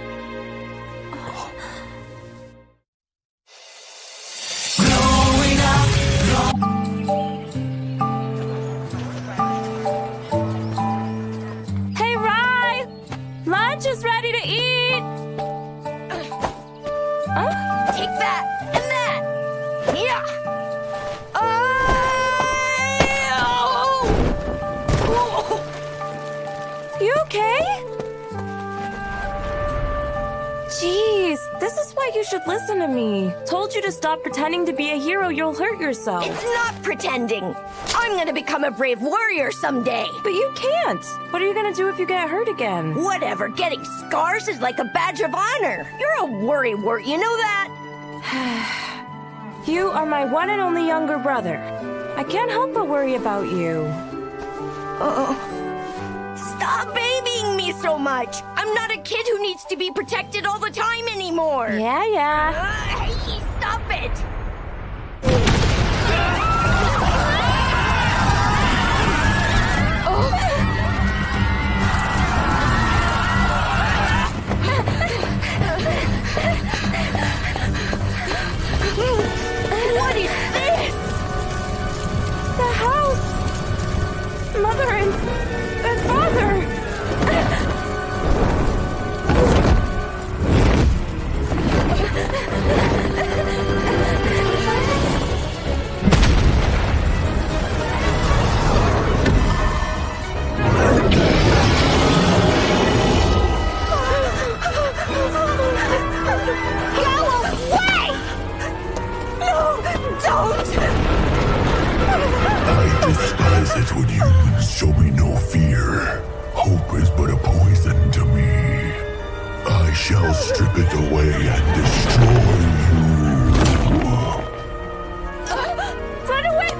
Hey, Rai! Lunch is ready to eat! Take that, and that! Yeah! You okay? Jeez, this is why you should listen to me. Told you to stop pretending to be a hero, you'll hurt yourself. It's not pretending. I'm gonna become a brave warrior someday. But you can't. What are you gonna do if you get hurt again? Whatever, getting scars is like a badge of honor. You're a worrywart, you know that? You are my one and only younger brother. I can't help but worry about you. Stop babying me so much! I'm not a kid who needs to be protected all the time anymore! Yeah. Hey, stop it! What is this? The house! Mother and father! Despise it when humans show me no fear. Hope is but a poison to me. I shall strip it away and destroy you. Run away!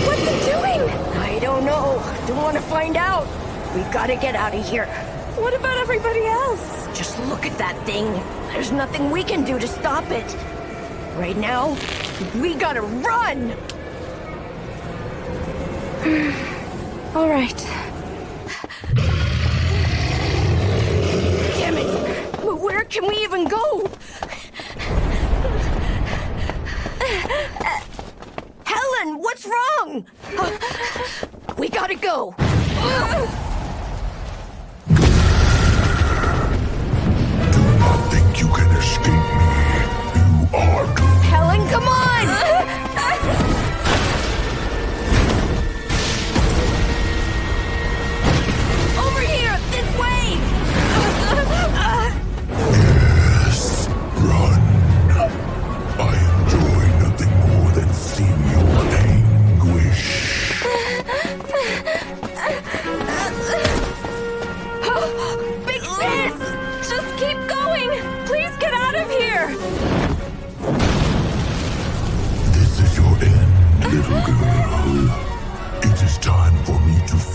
What's it doing? I don't know. Don't want to find out. We gotta get out of here. What about everybody else? Just look at that thing. There's nothing we can do to stop it. Right now, we gotta run! All right. Damn it! But where can we even go? Helen, what's wrong? We gotta go. Think you can escape me. You are doomed. Helen, come on! Over here, this way!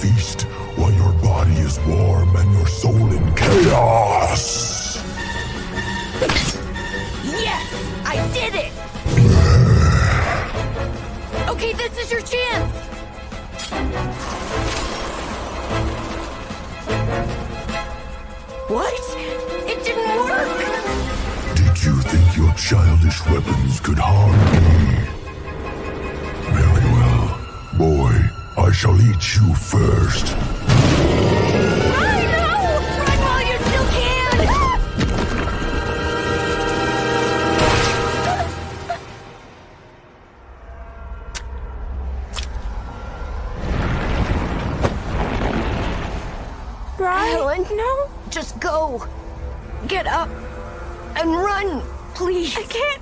feast while your body is warm and your soul in chaos. Yes! I did it! Okay, this is your chance! What? It didn't work! Did you think your childish weapons could harm me? Very well. Boy, I shall eat you first. Run! No! Run while you still can! Helen, no. Just go. Get up and run, please. I can't.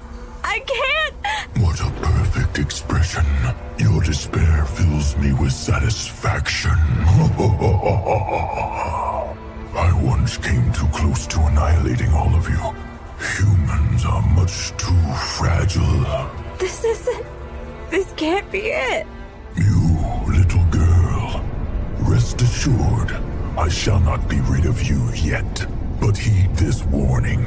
What a perfect expression. Your despair fills me with satisfaction. I once came too close to annihilating all of you. Humans are much too fragile. This can't be it. You, little girl, rest assured, I shall not be rid of you yet. But heed this warning.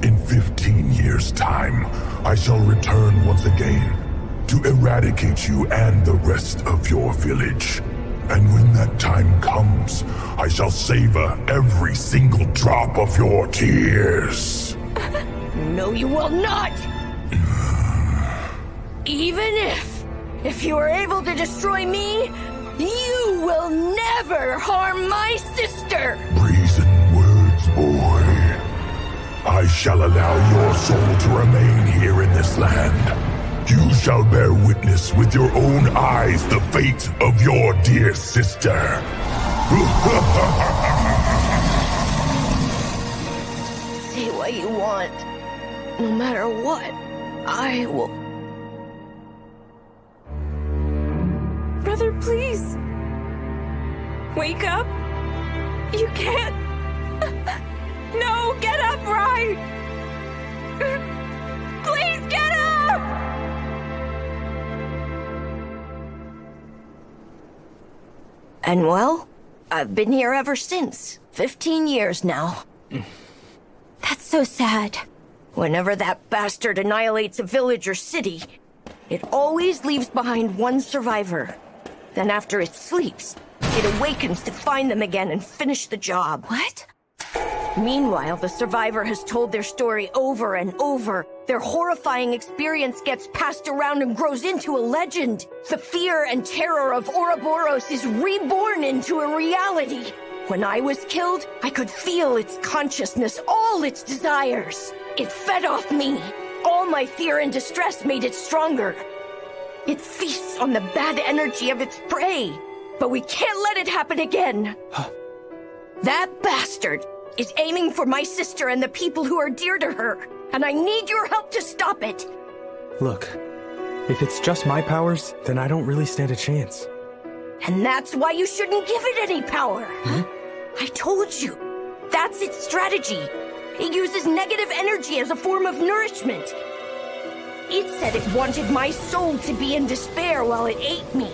In 15 years' time, I shall return once again to eradicate you and the rest of your village. And when that time comes, I shall savor every single drop of your tears. No, you will not! Even if you are able to destroy me, you will never harm my sister! Brazen words, boy. I shall allow your soul to remain here in this land. You shall bear witness with your own eyes the fate of your dear sister. Say what you want. No matter what, I will... Brother, please. Wake up. You can't. No, get up, right? Please get up! And well, I've been here ever since. 15 years now. That's so sad. Whenever that bastard annihilates a village or city, it always leaves behind one survivor. Then after it sleeps, it awakens to find them again and finish the job. What? Meanwhile, the survivor has told their story over and over. Their horrifying experience gets passed around and grows into a legend. The fear and terror of Ouroboros is reborn into a reality. When I was killed, I could feel its consciousness, all its desires. It fed off me. All my fear and distress made it stronger. It feasts on the bad energy of its prey. But we can't let it happen again. That bastard is aiming for my sister and the people who are dear to her, and I need your help to stop it. Look, if it's just my powers, then I don't really stand a chance. And that's why you shouldn't give it any power. I told you, that's its strategy. It uses negative energy as a form of nourishment. It said it wanted my soul to be in despair while it ate me.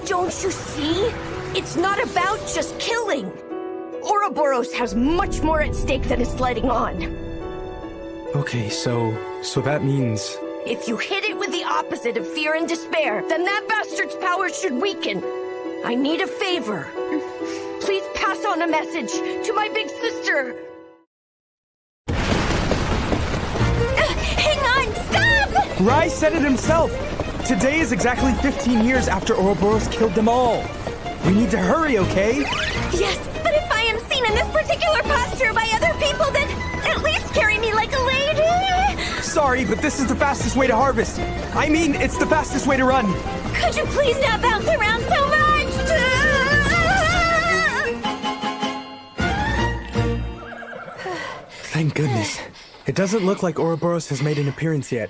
Don't you see? It's not about just killing. Ouroboros has much more at stake than it's letting on. Okay, so that means... If you hit it with the opposite of fear and despair, then that bastard's power should weaken. I need a favor. Please pass on a message to my big sister. Hang on, stop! Rai said it himself. Today is exactly 15 years after Ouroboros killed them all. We need to hurry, okay? Yes, but if I am seen in this particular posture by other people, then at least carry me like a lady. Sorry, but this is the fastest way to harvest. I mean, it's the fastest way to run. Could you please not bounce around so much? Thank goodness. It doesn't look like Ouroboros has made an appearance yet.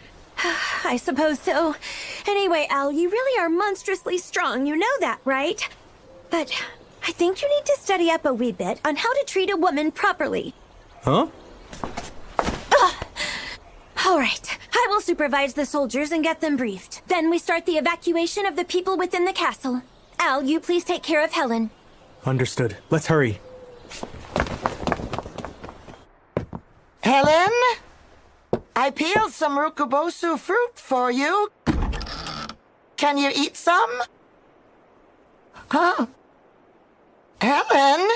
I suppose so. Anyway, Al, you really are monstrously strong. You know that, right? But I think you need to study up a wee bit on how to treat a woman properly. Huh? All right. I will supervise the soldiers and get them briefed. Then we start the evacuation of the people within the castle. Al, you please take care of Helen. Understood. Let's hurry. Helen? I peeled some rukubosu fruit for you. Can you eat some? Huh? Helen?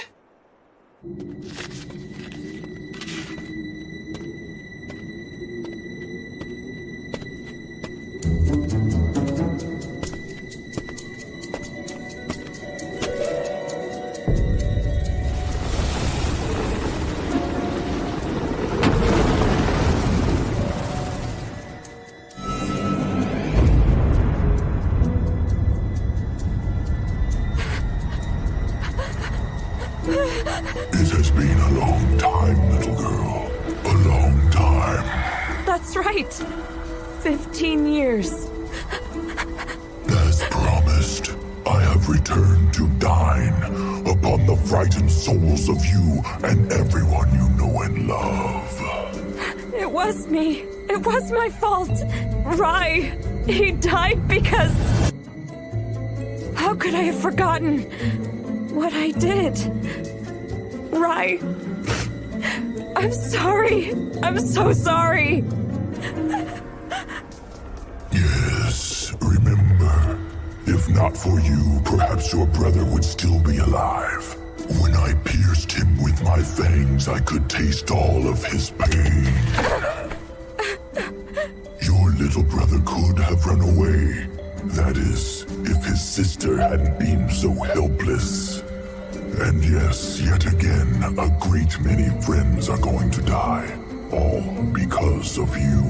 It has been a long time, little girl. A long time. That's right. 15 years. As promised, I have returned to dine upon the frightened souls of you and everyone you know and love. It was me. It was my fault. Rai, he died because... How could I have forgotten what I did? Rai, I'm sorry. I'm so sorry. Yes, remember, if not for you, perhaps your brother would still be alive. When I pierced him with my fangs, I could taste all of his pain. Your little brother could have run away. That is, if his sister hadn't been so helpless. And yes, yet again, a great many friends are going to die. All because of you.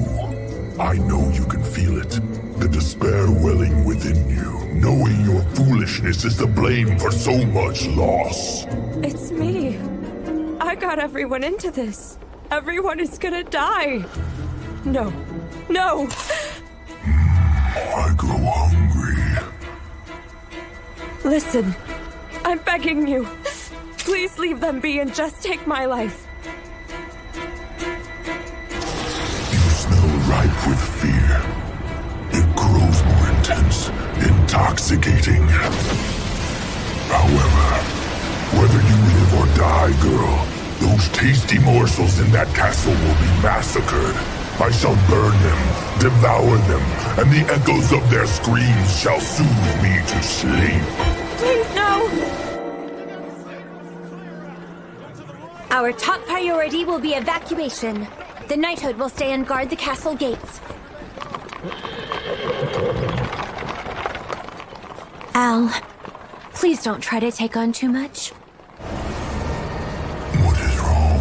I know you can feel it. The despair welling within you, knowing your foolishness is the blame for so much loss. It's me. I got everyone into this. Everyone is gonna die. No. No! I grow hungry. Listen, I'm begging you. Please leave them be and just take my life. You smell ripe with fear. It grows more intense, intoxicating. However, whether you live or die, girl, those tasty morsels in that castle will be massacred. I shall burn them, devour them, and the echoes of their screams shall soothe me to sleep. Please, no! Our top priority will be evacuation. The Knighthood will stay and guard the castle gates. Al, please don't try to take on too much. What is wrong?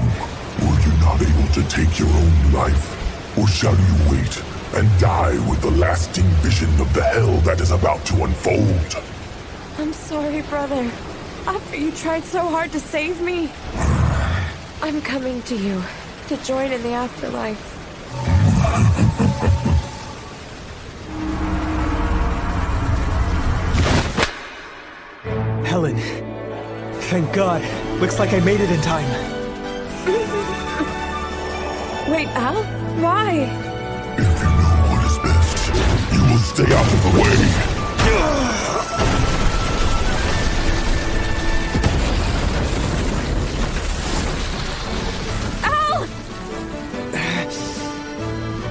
Were you not able to take your own life? Or shall you wait and die with the lasting vision of the hell that is about to unfold? I'm sorry, brother. After you tried so hard to save me, I'm coming to you to join in the afterlife. Helen. Thank God. Looks like I made it in time. Wait, Al? Why? If you know what is best, you will stay out of the way. Al!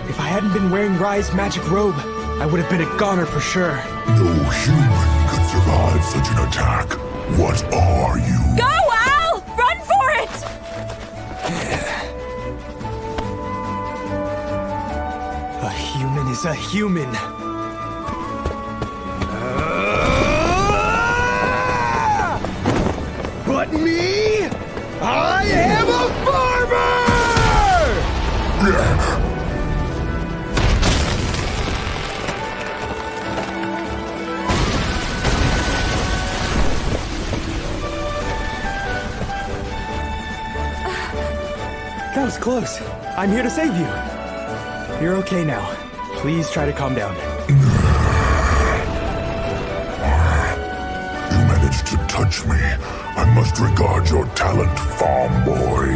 If I hadn't been wearing Rai's magic robe, I would have been a goner for sure. No human could survive such an attack. What are you? Go, Al! Run for it! A human is a human. But me? I am a farmer! That was close. I'm here to save you. You're okay now. Please try to calm down. You managed to touch me. I must regard your talent, farm boy.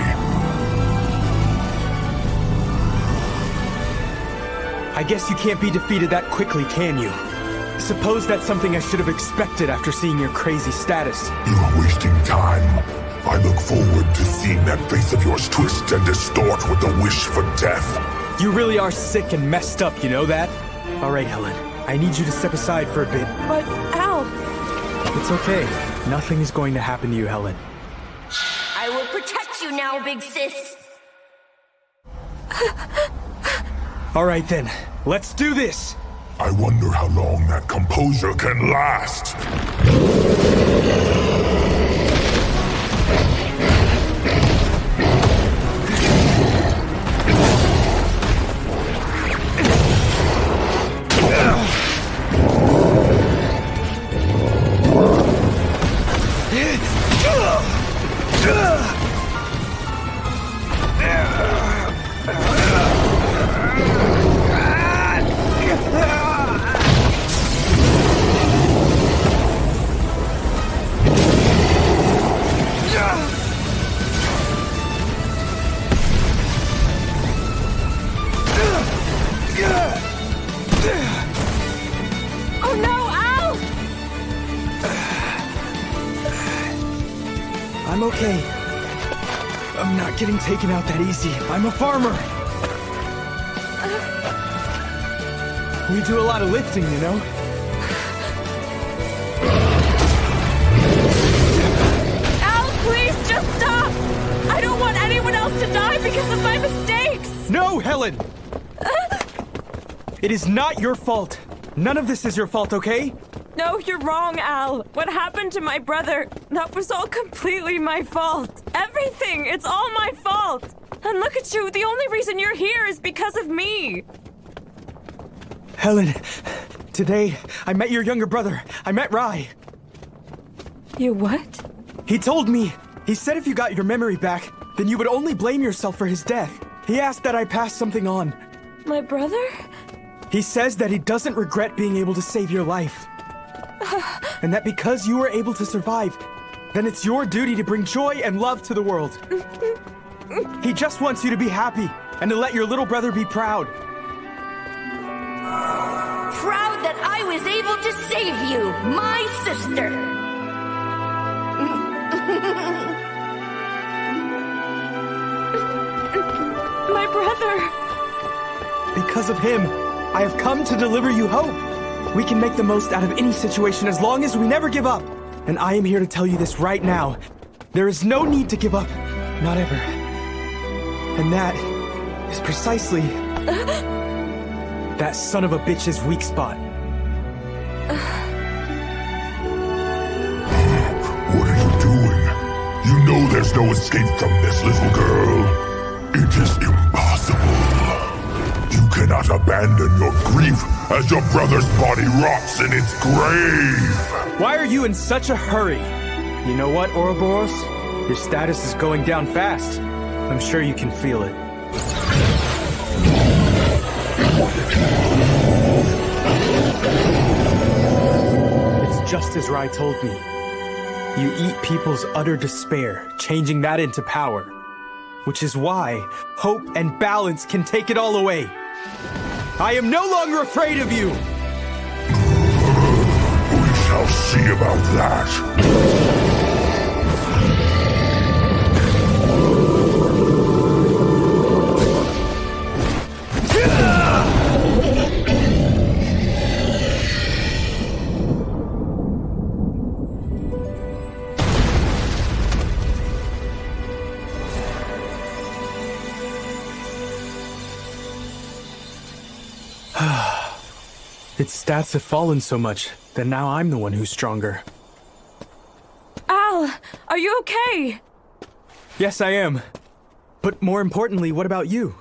I guess you can't be defeated that quickly, can you? Suppose that's something I should have expected after seeing your crazy status. You are wasting time. I look forward to seeing that face of yours twist and distort with the wish for death. You really are sick and messed up, you know that? All right, Helen. I need you to step aside for a bit. But, Al... It's okay. Nothing is going to happen to you, Helen. I will protect you now, big sis. All right, then. Let's do this! I wonder how long that composure can last. Oh no, Al! I'm okay. I'm not getting taken out that easy. I'm a farmer. We do a lot of lifting, you know? Al, please just stop! I don't want anyone else to die because of my mistakes! No, Helen! It is not your fault. None of this is your fault, okay? No, you're wrong, Al. What happened to my brother, that was all completely my fault. Everything, it's all my fault. And look at you, the only reason you're here is because of me. Helen, today I met your younger brother. I met Rai. You what? He told me. He said if you got your memory back, then you would only blame yourself for his death. He asked that I pass something on. My brother? He says that he doesn't regret being able to save your life. And that because you were able to survive, then it's your duty to bring joy and love to the world. He just wants you to be happy and to let your little brother be proud. Proud that I was able to save you, my sister. My brother. Because of him, I have come to deliver you hope. We can make the most out of any situation as long as we never give up. And I am here to tell you this right now. There is no need to give up. Not ever. And that is precisely that son of a bitch's weak spot. What are you doing? You know there's no escape from this, little girl. It is impossible. You cannot abandon your grief as your brother's body rots in its grave. Why are you in such a hurry? You know what, Ouroboros? Your status is going down fast. I'm sure you can feel it. It's just as Rai told me. You eat people's utter despair, changing that into power. Which is why hope and balance can take it all away. I am no longer afraid of you! We shall see about that. Its stats have fallen so much that now I'm the one who's stronger. Al, are you okay? Yes, I am. But more importantly, what about you?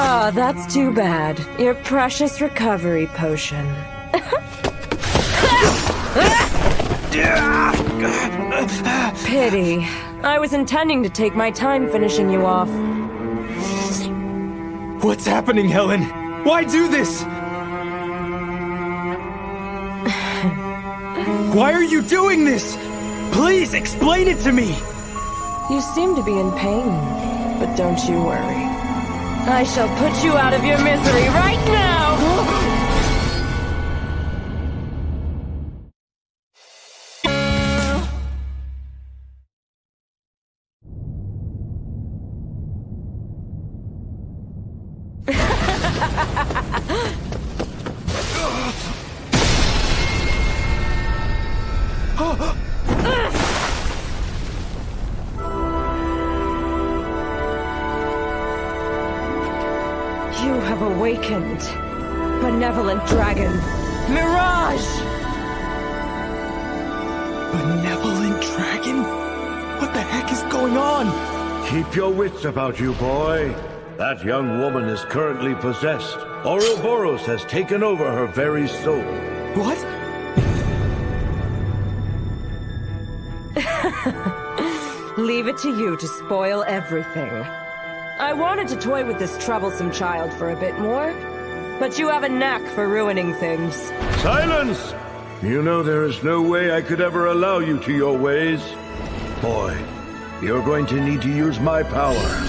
Ah, that's too bad. Your precious recovery potion. Pity. I was intending to take my time finishing you off. What's happening, Helen? Why do this? Why are you doing this? Please explain it to me! You seem to be in pain, but don't you worry. I shall put you out of your misery right now! You have awakened, benevolent dragon, Mirage! Benevolent dragon? What the heck is going on? Keep your wits about you, boy. That young woman is currently possessed. Ouroboros has taken over her very soul. What? Leave it to you to spoil everything. I wanted to toy with this troublesome child for a bit more, but you have a knack for ruining things. Silence! You know there is no way I could ever allow you to your ways. Boy, you're going to need to use my power.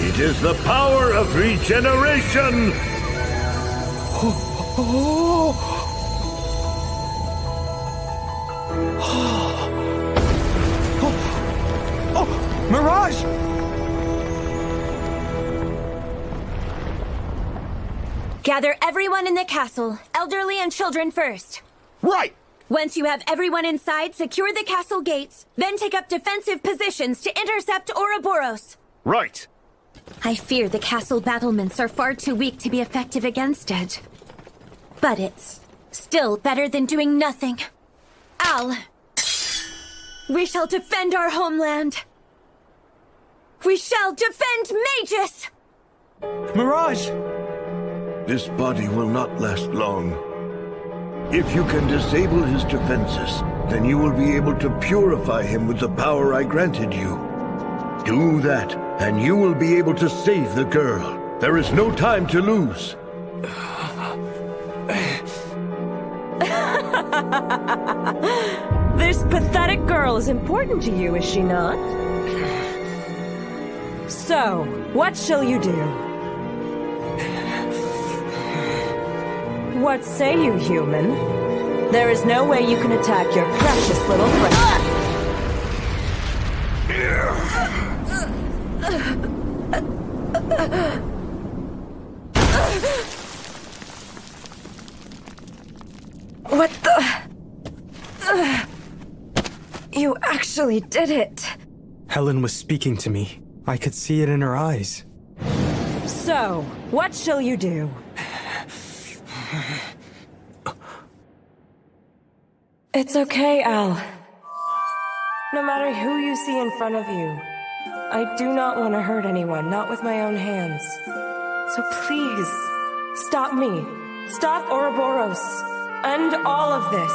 It is the power of regeneration! Mirage! Gather everyone in the castle, elderly and children first. Right! Once you have everyone inside, secure the castle gates, then take up defensive positions to intercept Ouroboros. Right! I fear the castle battlements are far too weak to be effective against it. But it's still better than doing nothing. Al, we shall defend our homeland. We shall defend Magus! Mirage! This body will not last long. If you can disable his defenses, then you will be able to purify him with the power I granted you. Do that, and you will be able to save the girl. There is no time to lose. This pathetic girl is important to you, is she not? So, what shall you do? What say you, human? There is no way you can attack your precious little friend. What the? You actually did it. Helen was speaking to me. I could see it in her eyes. So, what shall you do? It's okay, Al. No matter who you see in front of you, I do not want to hurt anyone, not with my own hands. So please, stop me. Stop Ouroboros. End all of this.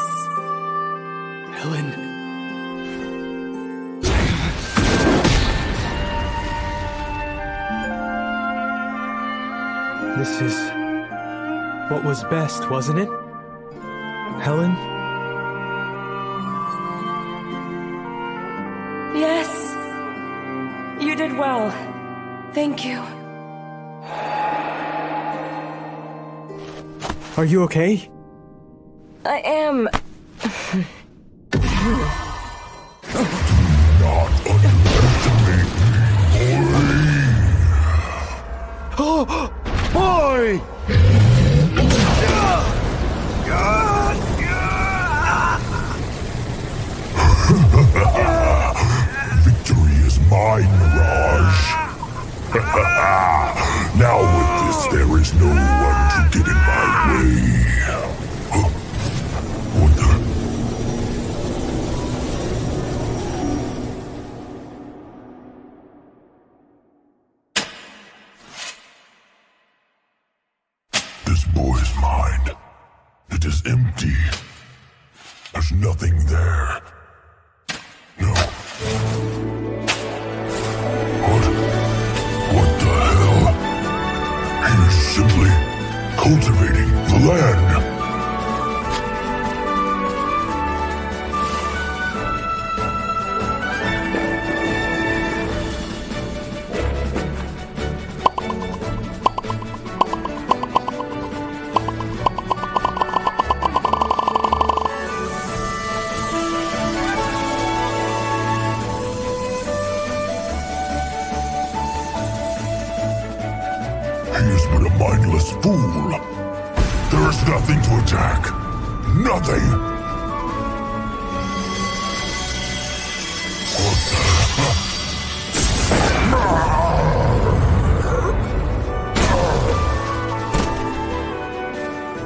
Helen. This is what was best, wasn't it? Helen? Yes. You did well. Thank you. Are you okay? I am. Oh, boy! Victory is mine, Mirage. Now with this, there is no one to get in my way. this boy's mind. It is empty. There's nothing there. No. What the hell? He is simply cultivating the land. Fool! There is nothing to attack. Nothing! What the...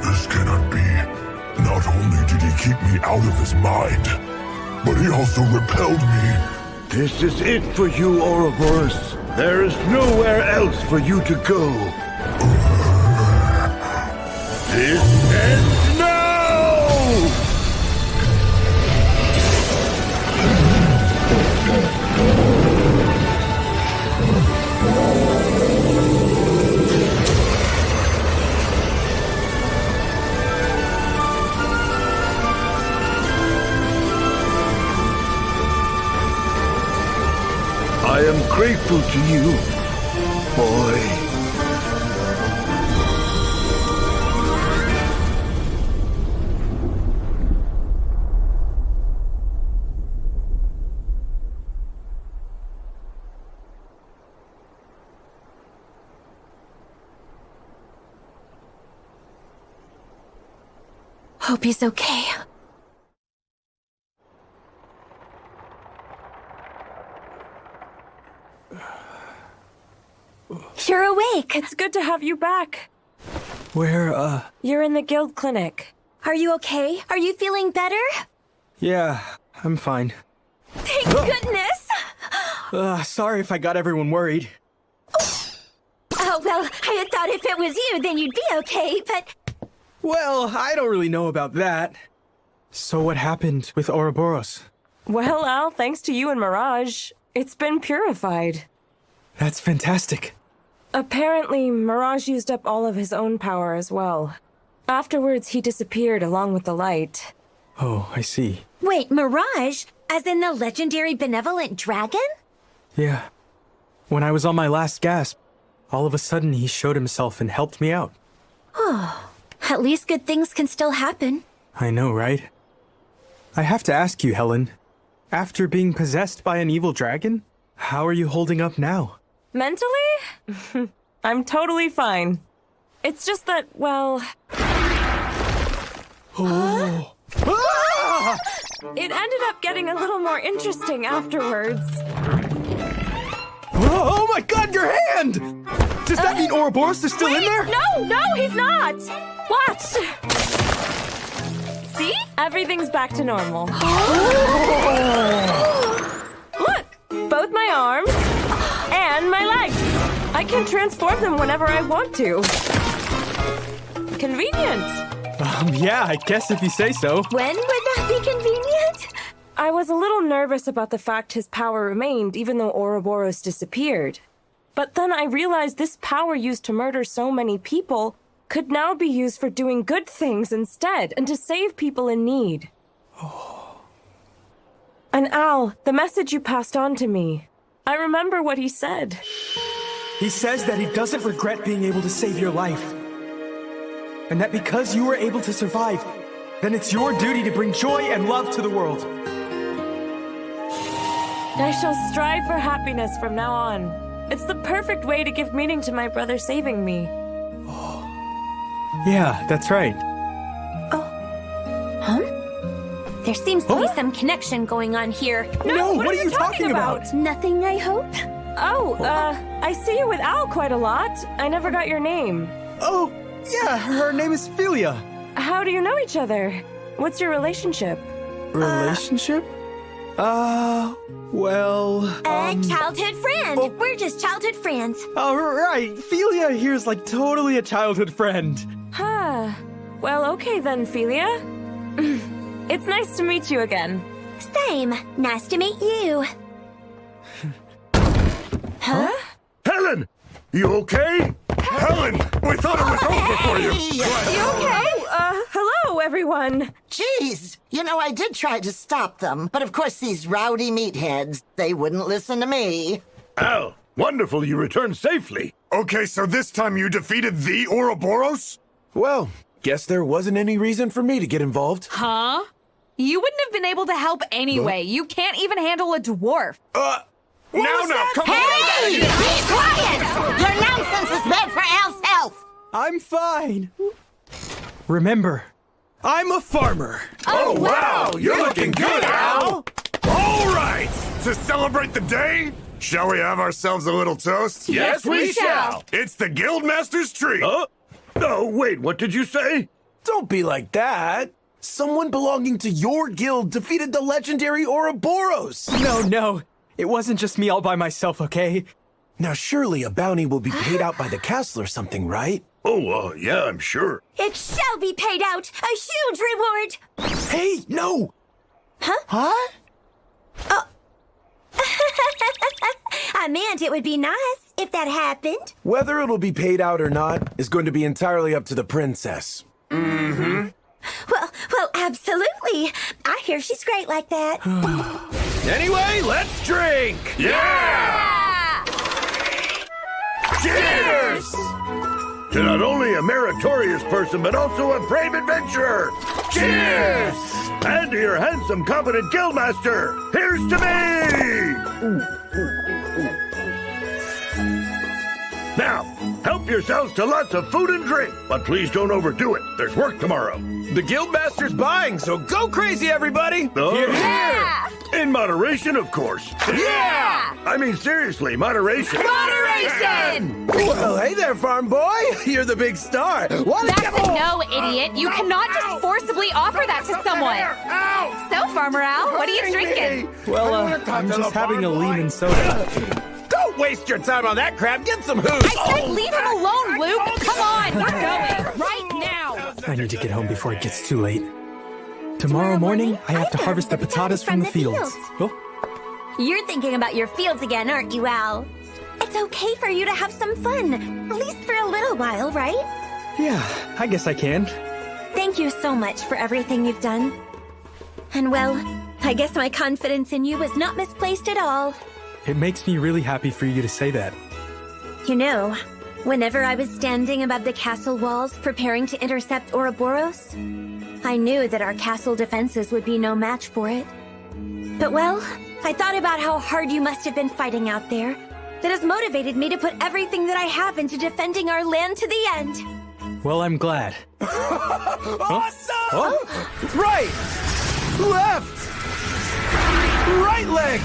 This cannot be. Not only did he keep me out of his mind, but he also repelled me. This is it for you, Ouroboros. There is nowhere else for you to go. This ends now! I am grateful to you, boy. Hope he's okay. You're awake. It's good to have you back. Where, You're in the guild clinic. Are you okay? Are you feeling better? Yeah, I'm fine. Thank goodness! Sorry if I got everyone worried. Oh, well, I had thought if it was you, then you'd be okay, but... Well, I don't really know about that. So what happened with Ouroboros? Well, Al, thanks to you and Mirage, it's been purified. That's fantastic. Apparently, Mirage used up all of his own power as well. Afterwards, he disappeared along with the light. Oh, I see. Wait, Mirage? As in the legendary benevolent dragon? Yeah. When I was on my last gasp, all of a sudden he showed himself and helped me out. Oh, at least good things can still happen. I know, right? I have to ask you, Helen. After being possessed by an evil dragon, how are you holding up now? Mentally? I'm totally fine. It's just that, well... Oh. It ended up getting a little more interesting afterwards. Oh my god, your hand! Does that mean Ouroboros is still in there? No, he's not! Watch! See? Everything's back to normal. Look! Both my arms and my legs. I can transform them whenever I want to. Convenient. Yeah, I guess if you say so. When would that be convenient? I was a little nervous about the fact his power remained even though Ouroboros disappeared. But then I realized this power used to murder so many people could now be used for doing good things instead and to save people in need. Oh. And Al, the message you passed on to me, I remember what he said. He says that he doesn't regret being able to save your life. And that because you were able to survive, then it's your duty to bring joy and love to the world. I shall strive for happiness from now on. It's the perfect way to give meaning to my brother saving me. Yeah, that's right. There seems to be some connection going on here. No, what are you talking about? Nothing, I hope? Oh, I see you with Al quite a lot. I never got your name. Oh, yeah, her name is Philia. How do you know each other? What's your relationship? Relationship? Well... childhood friend. We're just childhood friends. Oh, right. Philia here's like totally a childhood friend. Huh. Well, okay then, Philia. It's nice to meet you again. Same. Nice to meet you. Huh? Helen! You okay? Helen! We thought it was over for you! You okay? Hello, everyone. Jeez, I did try to stop them, but of course these rowdy meatheads, they wouldn't listen to me. Oh, wonderful you returned safely. Okay, so this time you defeated the Ouroboros? Well, guess there wasn't any reason for me to get involved. Huh? You wouldn't have been able to help anyway. You can't even handle a dwarf. Come on! Hey! Be quiet! Your nonsense is bad for Al's health! I'm fine. Remember, I'm a farmer. Oh, wow! You're looking good, Al! All right! To celebrate the day, shall we have ourselves a little toast? Yes, we shall! It's the Guildmaster's treat! Oh, wait, what did you say? Don't be like that. Someone belonging to your guild defeated the legendary Ouroboros. No. It wasn't just me all by myself, okay? Now, surely a bounty will be paid out by the castle or something, right? Oh, yeah, I'm sure. It shall be paid out. A huge reward. Hey, no! Huh? Oh. I meant it would be nice if that happened. Whether it'll be paid out or not is going to be entirely up to the princess. Mm-hmm. Well, absolutely. I hear she's great like that. Anyway, let's drink! Yeah! Cheers! To not only a meritorious person, but also a brave adventurer! Cheers! And to your handsome, competent guildmaster! Here's to me! Now, help yourselves to lots of food and drink, but please don't overdo it. There's work tomorrow. The Guildmaster's buying, so go crazy, everybody! Yeah! In moderation, of course. Yeah! I mean, seriously, moderation. Moderation! Well, hey there, farm boy. You're the big star. That's a no, idiot. You cannot just forcibly offer that to someone. So, Farmer Al, what are you drinking? Well, I'm just having a lean soda. Don't waste your time on that crap. Get some hooch. I said leave him alone, Luke. Come on, we're going right now. I need to get home before it gets too late. Tomorrow morning, I have to harvest the potatoes from the fields. Oh. You're thinking about your fields again, aren't you, Al? It's okay for you to have some fun. At least for a little while, right? Yeah, I guess I can. Thank you so much for everything you've done. And well, I guess my confidence in you was not misplaced at all. It makes me really happy for you to say that. You know, whenever I was standing above the castle walls preparing to intercept Ouroboros, I knew that our castle defenses would be no match for it. But well, I thought about how hard you must have been fighting out there. That has motivated me to put everything that I have into defending our land to the end. Well, I'm glad. Awesome! Oh. Right! Left! Right leg!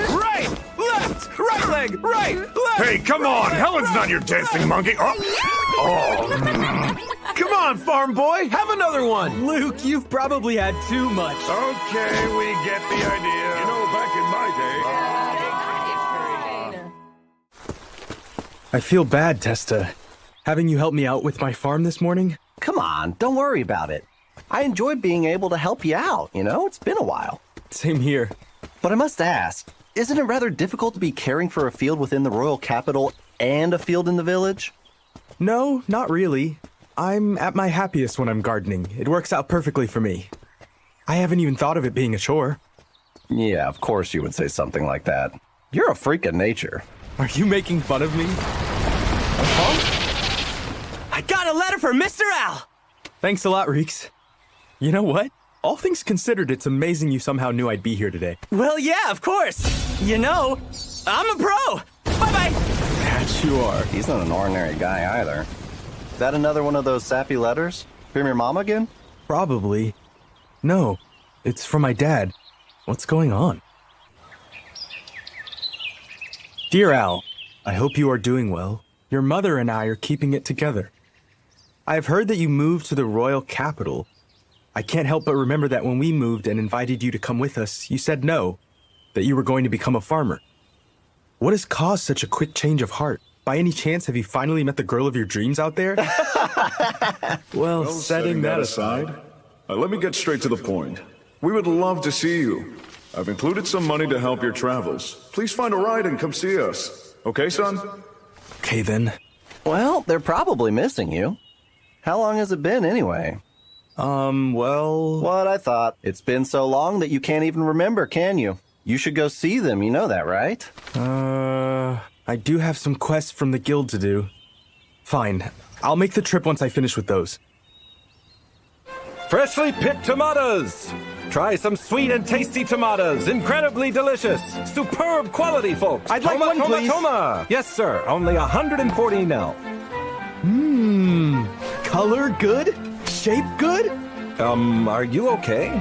Right! Left! Right leg! Right! Left! Hey, come on! Helen's not your dancing monkey! Oh! Come on, farm boy! Have another one! Luke, you've probably had too much. Okay, we get the idea. You know, back in my day... I feel bad, Testa. Having you help me out with my farm this morning? Come on, don't worry about it. I enjoyed being able to help you out, It's been a while. Same here. But I must ask, isn't it rather difficult to be caring for a field within the royal capital and a field in the village? No, not really. I'm at my happiest when I'm gardening. It works out perfectly for me. I haven't even thought of it being a chore. Yeah, of course you would say something like that. You're a freak of nature. Are you making fun of me? I got a letter for Mr. Al! Thanks a lot, Reeks. You know what? All things considered, it's amazing you somehow knew I'd be here today. Well, yeah, of course. I'm a pro. Bye-bye. That you are. He's not an ordinary guy either. Is that another one of those sappy letters? From your mom again? Probably. No, it's from my dad. What's going on? Dear Al, I hope you are doing well. Your mother and I are keeping it together. I have heard that you moved to the royal capital. I can't help but remember that when we moved and invited you to come with us, you said no, that you were going to become a farmer. What has caused such a quick change of heart? By any chance, have you finally met the girl of your dreams out there? Well, setting that aside, let me get straight to the point. We would love to see you. I've included some money to help your travels. Please find a ride and come see us. Okay, son? Okay, then. Well, they're probably missing you. How long has it been, anyway? Well... What I thought. It's been so long that you can't even remember, can you? You should go see them, you know that, right? I do have some quests from the guild to do. Fine. I'll make the trip once I finish with those. Freshly picked tomatoes! Try some sweet and tasty tomatoes. Incredibly delicious. Superb quality, folks. I'd like one, please. Toma. Yes, sir. Only 140 now. Color good? Shape good? Are you okay?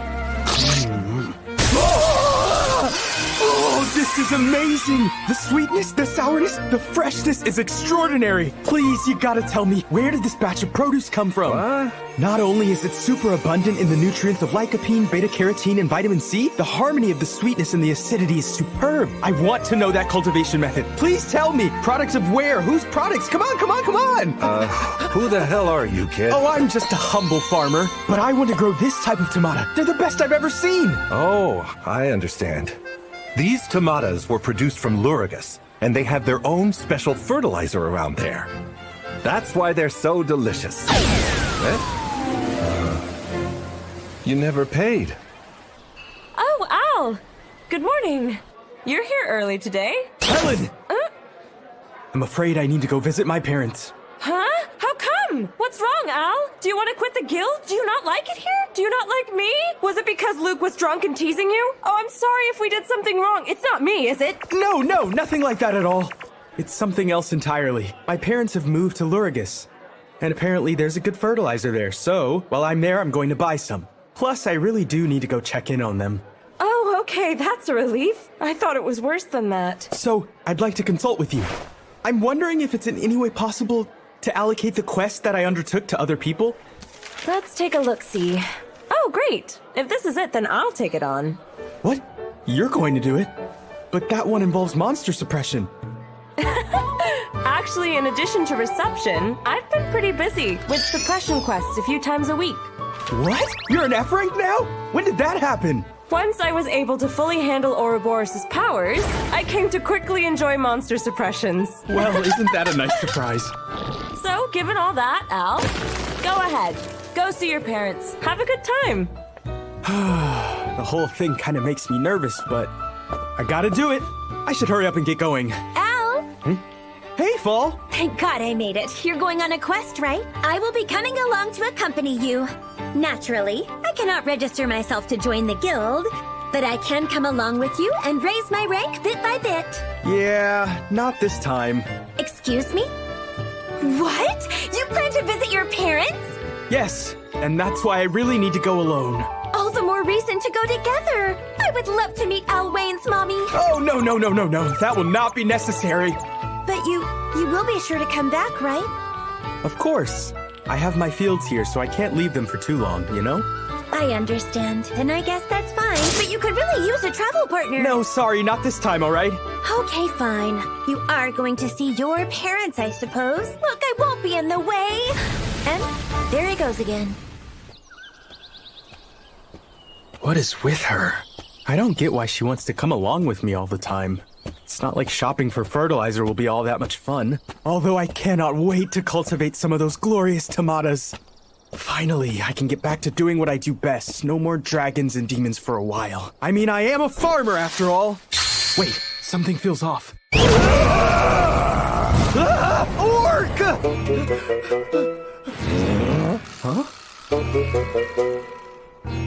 Oh, this is amazing! The sweetness, the sourness, the freshness is extraordinary! Please, you gotta tell me, where did this batch of produce come from? Not only is it super abundant in the nutrients of lycopene, beta-carotene, and vitamin C, the harmony of the sweetness and the acidity is superb. I want to know that cultivation method. Please tell me, products of where? Whose products? Come on, come on, come on! Who the hell are you, kid? Oh, I'm just a humble farmer, but I want to grow this type of tomato. They're the best I've ever seen! Oh, I understand. These tomatoes were produced from Lurigus, and they have their own special fertilizer around there. That's why they're so delicious. You never paid. Oh, Al! Good morning. You're here early today. Helen! I'm afraid I need to go visit my parents. Huh? How come? What's wrong, Al? Do you want to quit the guild? Do you not like it here? Do you not like me? Was it because Luke was drunk and teasing you? Oh, I'm sorry if we did something wrong. It's not me, is it? No, nothing like that at all. It's something else entirely. My parents have moved to Lurigus, and apparently there's a good fertilizer there, so while I'm there, I'm going to buy some. Plus, I really do need to go check in on them. Oh, okay, that's a relief. I thought it was worse than that. So, I'd like to consult with you. I'm wondering if it's in any way possible to allocate the quest that I undertook to other people? Let's take a look-see. Oh, great. If this is it, then I'll take it on. What? You're going to do it? But that one involves monster suppression. Actually, in addition to reception, I've been pretty busy with suppression quests a few times a week. What? You're an F rank now? When did that happen? Once I was able to fully handle Ouroboros' powers, I came to quickly enjoy monster suppressions. Well, isn't that a nice surprise? So, given all that, Al, go ahead. Go see your parents. Have a good time. The whole thing kind of makes me nervous, but I gotta do it. I should hurry up and get going. Al! Hey, Fall! Thank God I made it. You're going on a quest, right? I will be coming along to accompany you. Naturally, I cannot register myself to join the guild, but I can come along with you and raise my rank bit by bit. Yeah, not this time. Excuse me? What? You plan to visit your parents? Yes, and that's why I really need to go alone. All the more reason to go together. I would love to meet Al Wayne's mommy. Oh, no. That will not be necessary. But you will be sure to come back, right? Of course. I have my fields here, so I can't leave them for too long, you know? I understand, and I guess that's fine. But you could really use a travel partner. No, sorry, not this time, all right? Okay, fine. You are going to see your parents, I suppose. Look, I won't be in the way. And there he goes again. What is with her? I don't get why she wants to come along with me all the time. It's not like shopping for fertilizer will be all that much fun. Although I cannot wait to cultivate some of those glorious tomatoes. Finally, I can get back to doing what I do best. No more dragons and demons for a while. I mean, I am a farmer after all. Wait, something feels off. Orc! Huh?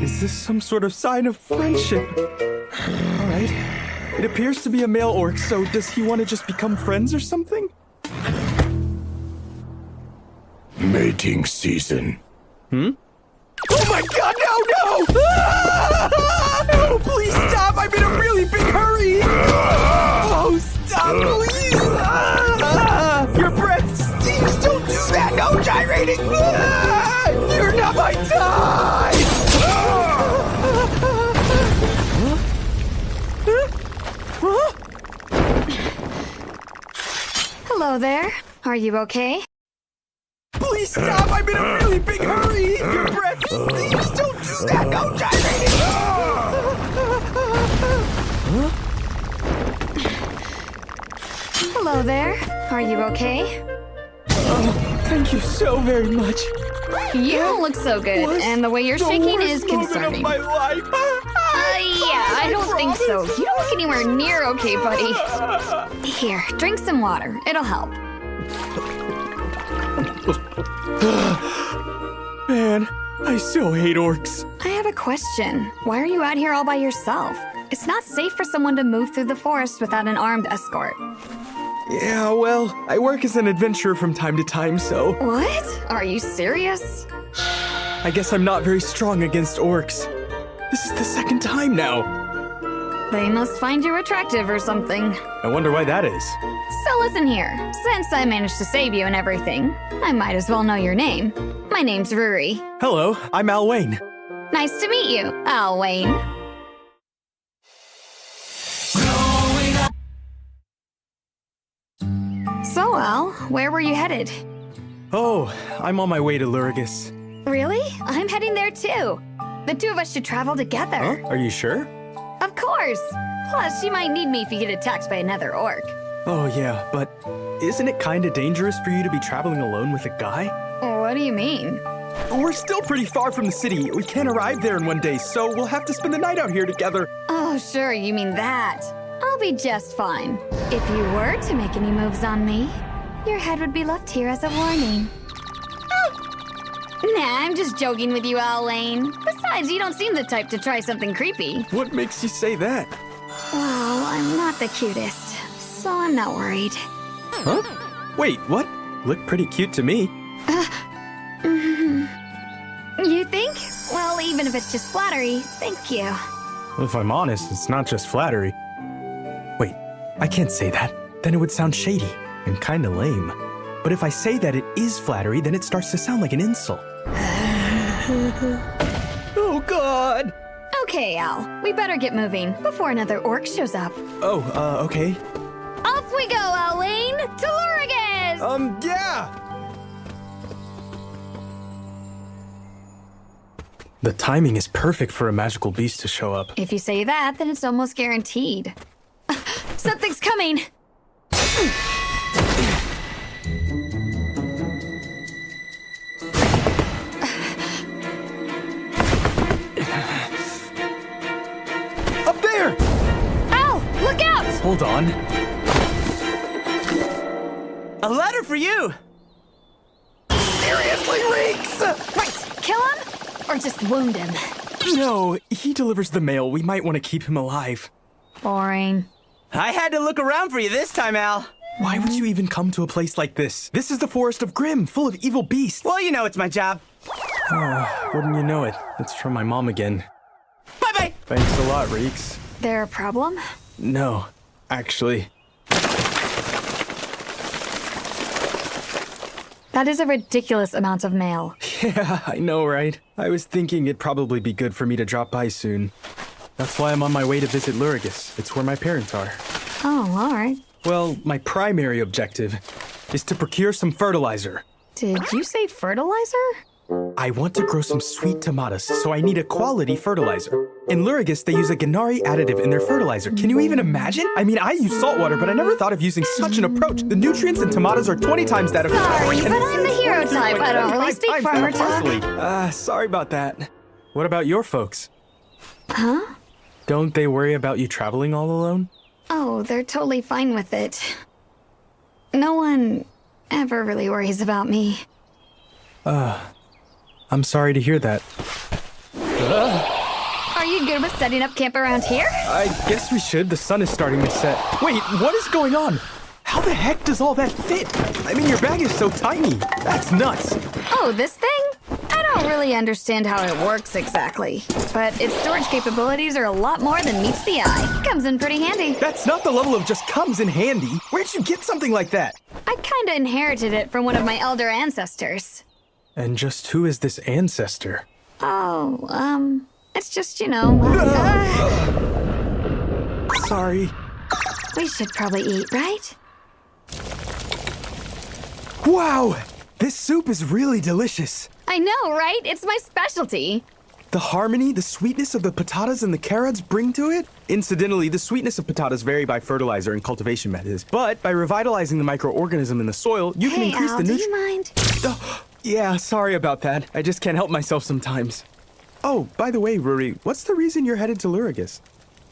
Is this some sort of sign of friendship? All right. It appears to be a male orc, so does he want to just become friends or something? Mating season. Oh my god, no! Oh, please stop! I'm in a really big hurry! Oh, stop, please! Your breath stinks! Don't do that! No gyrating! You're not my type! Hello, Hello there. Are you okay? Please stop! I'm in a really big hurry! Your breath stinks! Don't do that! Go gyrating! Hello there. Are you okay? Oh, thank you so very much. You don't look so good, and the way you're shaking is concerning. Of my life. Yeah, I don't think so. You don't look anywhere near okay, buddy. Here, drink some water. It'll help. Man, I so hate orcs. I have a question. Why are you out here all by yourself? It's not safe for someone to move through the forest without an armed escort. Yeah, well, I work as an adventurer from time to time, so... What? Are you serious? I guess I'm not very strong against orcs. This is the second time now. They must find you attractive or something. I wonder why that is. So listen here. Since I managed to save you and everything, I might as well know your name. My name's Ruri. Hello, I'm Al Wayne. Nice to meet you, Al Wayne. So, Al, where were you headed? Oh, I'm on my way to Lurigus. Really? I'm heading there too. The two of us should travel together. Huh? Are you sure? Of course. Plus, you might need me if you get attacked by another orc. Oh yeah, but isn't it kinda dangerous for you to be traveling alone with a guy? What do you mean? We're still pretty far from the city. We can't arrive there in one day, so we'll have to spend the night out here together. Oh, sure, you mean that. I'll be just fine. If you were to make any moves on me, your head would be left here as a warning. Nah, I'm just joking with you, Al Wayne. Besides, you don't seem the type to try something creepy. What makes you say that? Well, I'm not the cutest, so I'm not worried. Huh? Wait, what? Look pretty cute to me. You think? Well, even if it's just flattery, thank you. If I'm honest, it's not just flattery. Wait, I can't say that. Then it would sound shady and kinda lame. But if I say that it is flattery, then it starts to sound like an insult. Oh, God! Okay, Al. We better get moving before another orc shows up. Oh, okay. Off we go, Al Wayne! To Lurigus! Yeah! The timing is perfect for a magical beast to show up. If you say that, then it's almost guaranteed. Something's coming! Up there! Al, look out! Hold on. A letter for you! Seriously, Reeks! Right, kill him? Or just wound him? No, he delivers the mail. We might want to keep him alive. Boring. I had to look around for you this time, Al. Why would you even come to a place like this? This is the Forest of Grimm, full of evil beasts. Well, you know it's my job. Wouldn't you know it? It's from my mom again. Bye-bye! Thanks a lot, Reeks. There a problem? No, actually. That is a ridiculous amount of mail. Yeah, I know, right? I was thinking it'd probably be good for me to drop by soon. That's why I'm on my way to visit Lurigus. It's where my parents are. Oh, all right. Well, my primary objective is to procure some fertilizer. Did you say fertilizer? I want to grow some sweet tomatoes, so I need a quality fertilizer. In Lurigus, they use a Gennari additive in their fertilizer. Can you even imagine? I mean, I use salt water, but I never thought of using such an approach. The nutrients in tomatoes are 20 times that of... Sorry, but I'm the hero type. I don't really speak farmer talk. Sorry about that. What about your folks? Huh? Don't they worry about you traveling all alone? Oh, they're totally fine with it. No one ever really worries about me. I'm sorry to hear that. Are you good with setting up camp around here? I guess we should. The sun is starting to set. Wait, what is going on? How the heck does all that fit? I mean, your bag is so tiny. That's nuts. Oh, this thing? I don't really understand how it works exactly, but its storage capabilities are a lot more than meets the eye. Comes in pretty handy. That's not the level of just comes in handy. Where'd you get something like that? I kinda inherited it from one of my elder ancestors. And just who is this ancestor? Oh, it's just, you know... Sorry. We should probably eat, right? Wow! This soup is really delicious. I know, right? It's my specialty. The harmony, the sweetness of the patatas and the carrots bring to it? Incidentally, the sweetness of patatas vary by fertilizer and cultivation methods, but by revitalizing the microorganism in the soil, you can increase Al, the do you mind? Yeah, sorry about that. I just can't help myself sometimes. Oh, by the way, Rory, what's the reason you're headed to Lurigus?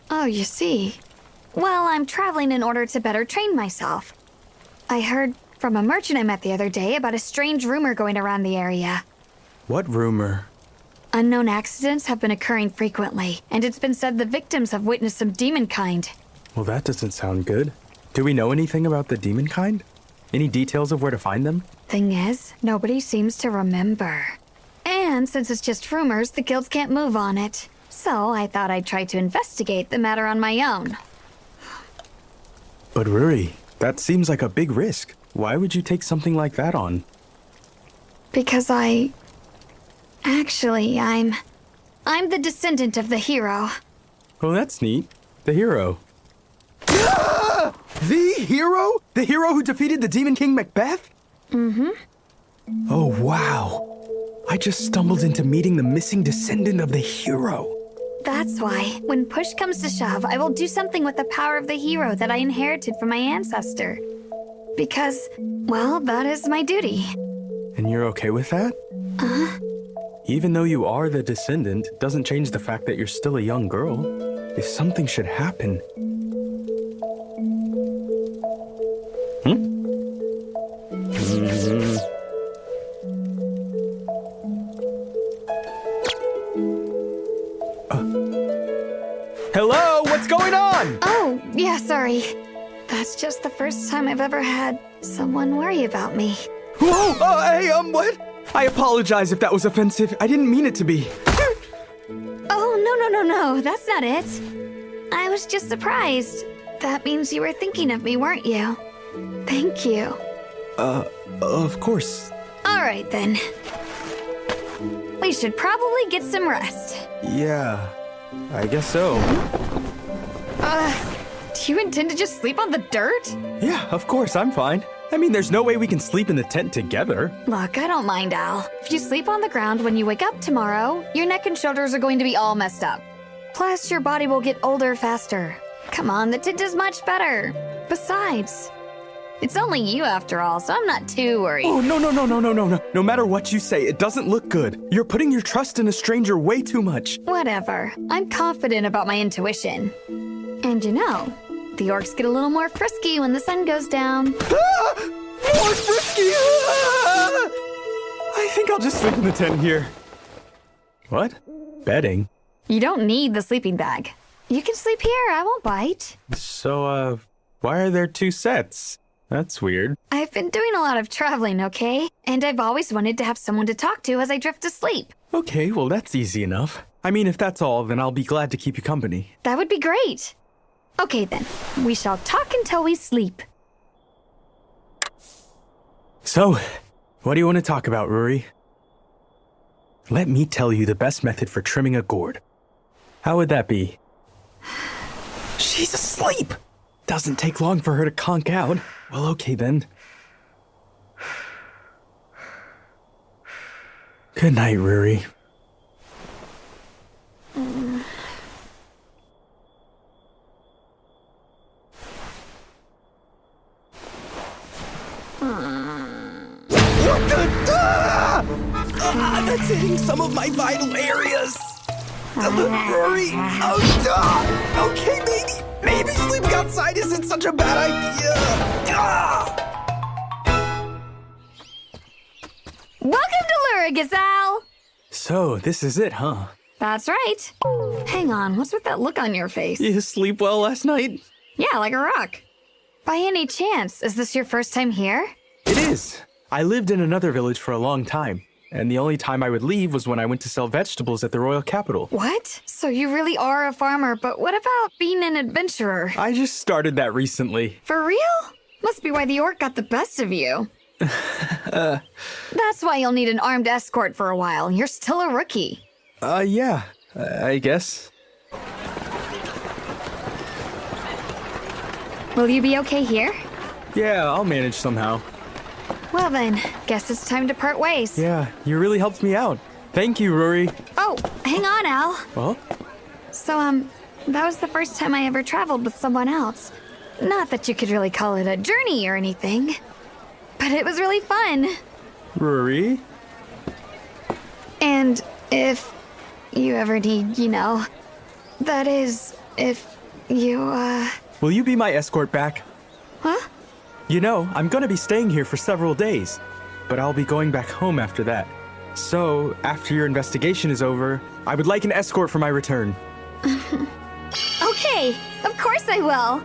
Oh, you see. Well, I'm traveling in order to better train myself. I heard from a merchant I met the other day about a strange rumor going around the area. What rumor? Unknown accidents have been occurring frequently, and it's been said the victims have witnessed some demon kind. Well, that doesn't sound good. Do we know anything about the demon kind? Any details of where to find them? Thing is, nobody seems to remember. And since it's just rumors, the guilds can't move on it. So I thought I'd try to investigate the matter on my own. But Rory, that seems like a big risk. Why would you take something like that on? Because Actually, I'm the descendant of the hero. Oh, that's neat. The hero. The hero? The hero who defeated the Demon King Macbeth? Mm-hmm. Oh, wow. I just stumbled into meeting the missing descendant of the hero. That's why, when push comes to shove, I will do something with the power of the hero that I inherited from my ancestor. Because, well, that is my duty. And you're okay with that? Uh-huh. Even though you are the descendant, doesn't change the fact that you're still a young girl. If something should happen... Hello? What's going on? Oh, yeah, sorry. That's just the first time I've ever had someone worry about me. Whoa! Hey, what? I apologize if that was offensive. I didn't mean it to be. Oh, no, that's not it. I was just surprised. That means you were thinking of me, weren't you? Thank you. Of course. All right, then. We should probably get some rest. Yeah, I guess so. Do you intend to just sleep on the dirt? Yeah, of course, I'm fine. I mean, there's no way we can sleep in the tent together. Look, I don't mind, Al. If you sleep on the ground when you wake up tomorrow, your neck and shoulders are going to be all messed up. Plus, your body will get older faster. Come on, the tent is much better. Besides, it's only you after all, so I'm not too worried. Oh, no. No matter what you say, it doesn't look good. You're putting your trust in a stranger way too much. Whatever. I'm confident about my intuition. And you know, the orcs get a little more frisky when the sun goes down. More frisky! I think I'll just sleep in the tent here. What? Bedding? You don't need the sleeping bag. You can sleep here, I won't bite. So, why are there two sets? That's weird. I've been doing a lot of traveling, okay? And I've always wanted to have someone to talk to as I drift to sleep. Okay, well that's easy enough. I mean, if that's all, then I'll be glad to keep you company. That would be great. Okay then, we shall talk until we sleep. So, what do you want to talk about, Rory? Let me tell you the best method for trimming a gourd. How would that be? She's asleep! Doesn't take long for her to conk out. Well, okay then. Good night, Rory. What the? That's hitting some of my vital areas. Rory, okay, maybe sleeping outside isn't such a bad idea. Welcome to Lurigus, Al. So, this is it, huh? That's right. Hang on, what's with that look on your face? You sleep well last night? Yeah, like a rock. By any chance, is this your first time here? It is. I lived in another village for a long time, and the only time I would leave was when I went to sell vegetables at the royal capital. What? So you really are a farmer, but what about being an adventurer? I just started that recently. For real? Must be why the orc got the best of you. That's why you'll need an armed escort for a while. You're still a rookie. Yeah, I guess. Will you be okay here? Yeah, I'll manage somehow. Well then, guess it's time to part ways. Yeah, you really helped me out. Thank you, Rory. Oh, hang on, Al. Well? So, that was the first time I ever traveled with someone else. Not that you could really call it a journey or anything, but it was really fun. Rory? And if you ever need, that is, if you, Will you be my escort back? Huh? I'm gonna be staying here for several days, but I'll be going back home after that. So, after your investigation is over, I would like an escort for my return. Okay, of course I will.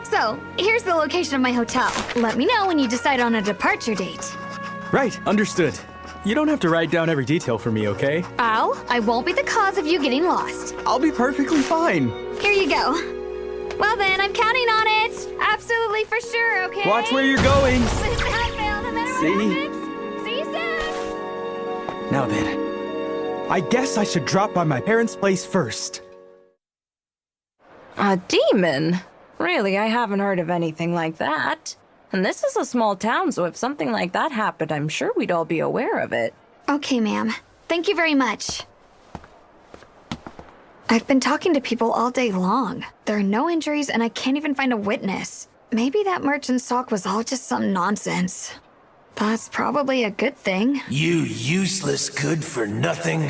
So, here's the location of my hotel. Let me know when you decide on a departure date. Right, understood. You don't have to write down every detail for me, okay? Al, I won't be the cause of you getting lost. I'll be perfectly fine. Here you go. Well then, I'm counting on it. Absolutely for sure, okay? Watch where you're going. Without fail, no matter what See? happens. See you soon. Now then, I guess I should drop by my parents' place first. A demon? Really, I haven't heard of anything like that. And this is a small town, so if something like that happened, I'm sure we'd all be aware of it. Okay, ma'am. Thank you very much. I've been talking to people all day long. There are no injuries, and I can't even find a witness. Maybe that merchant's talk was all just some nonsense. That's probably a good thing. You useless good-for-nothing.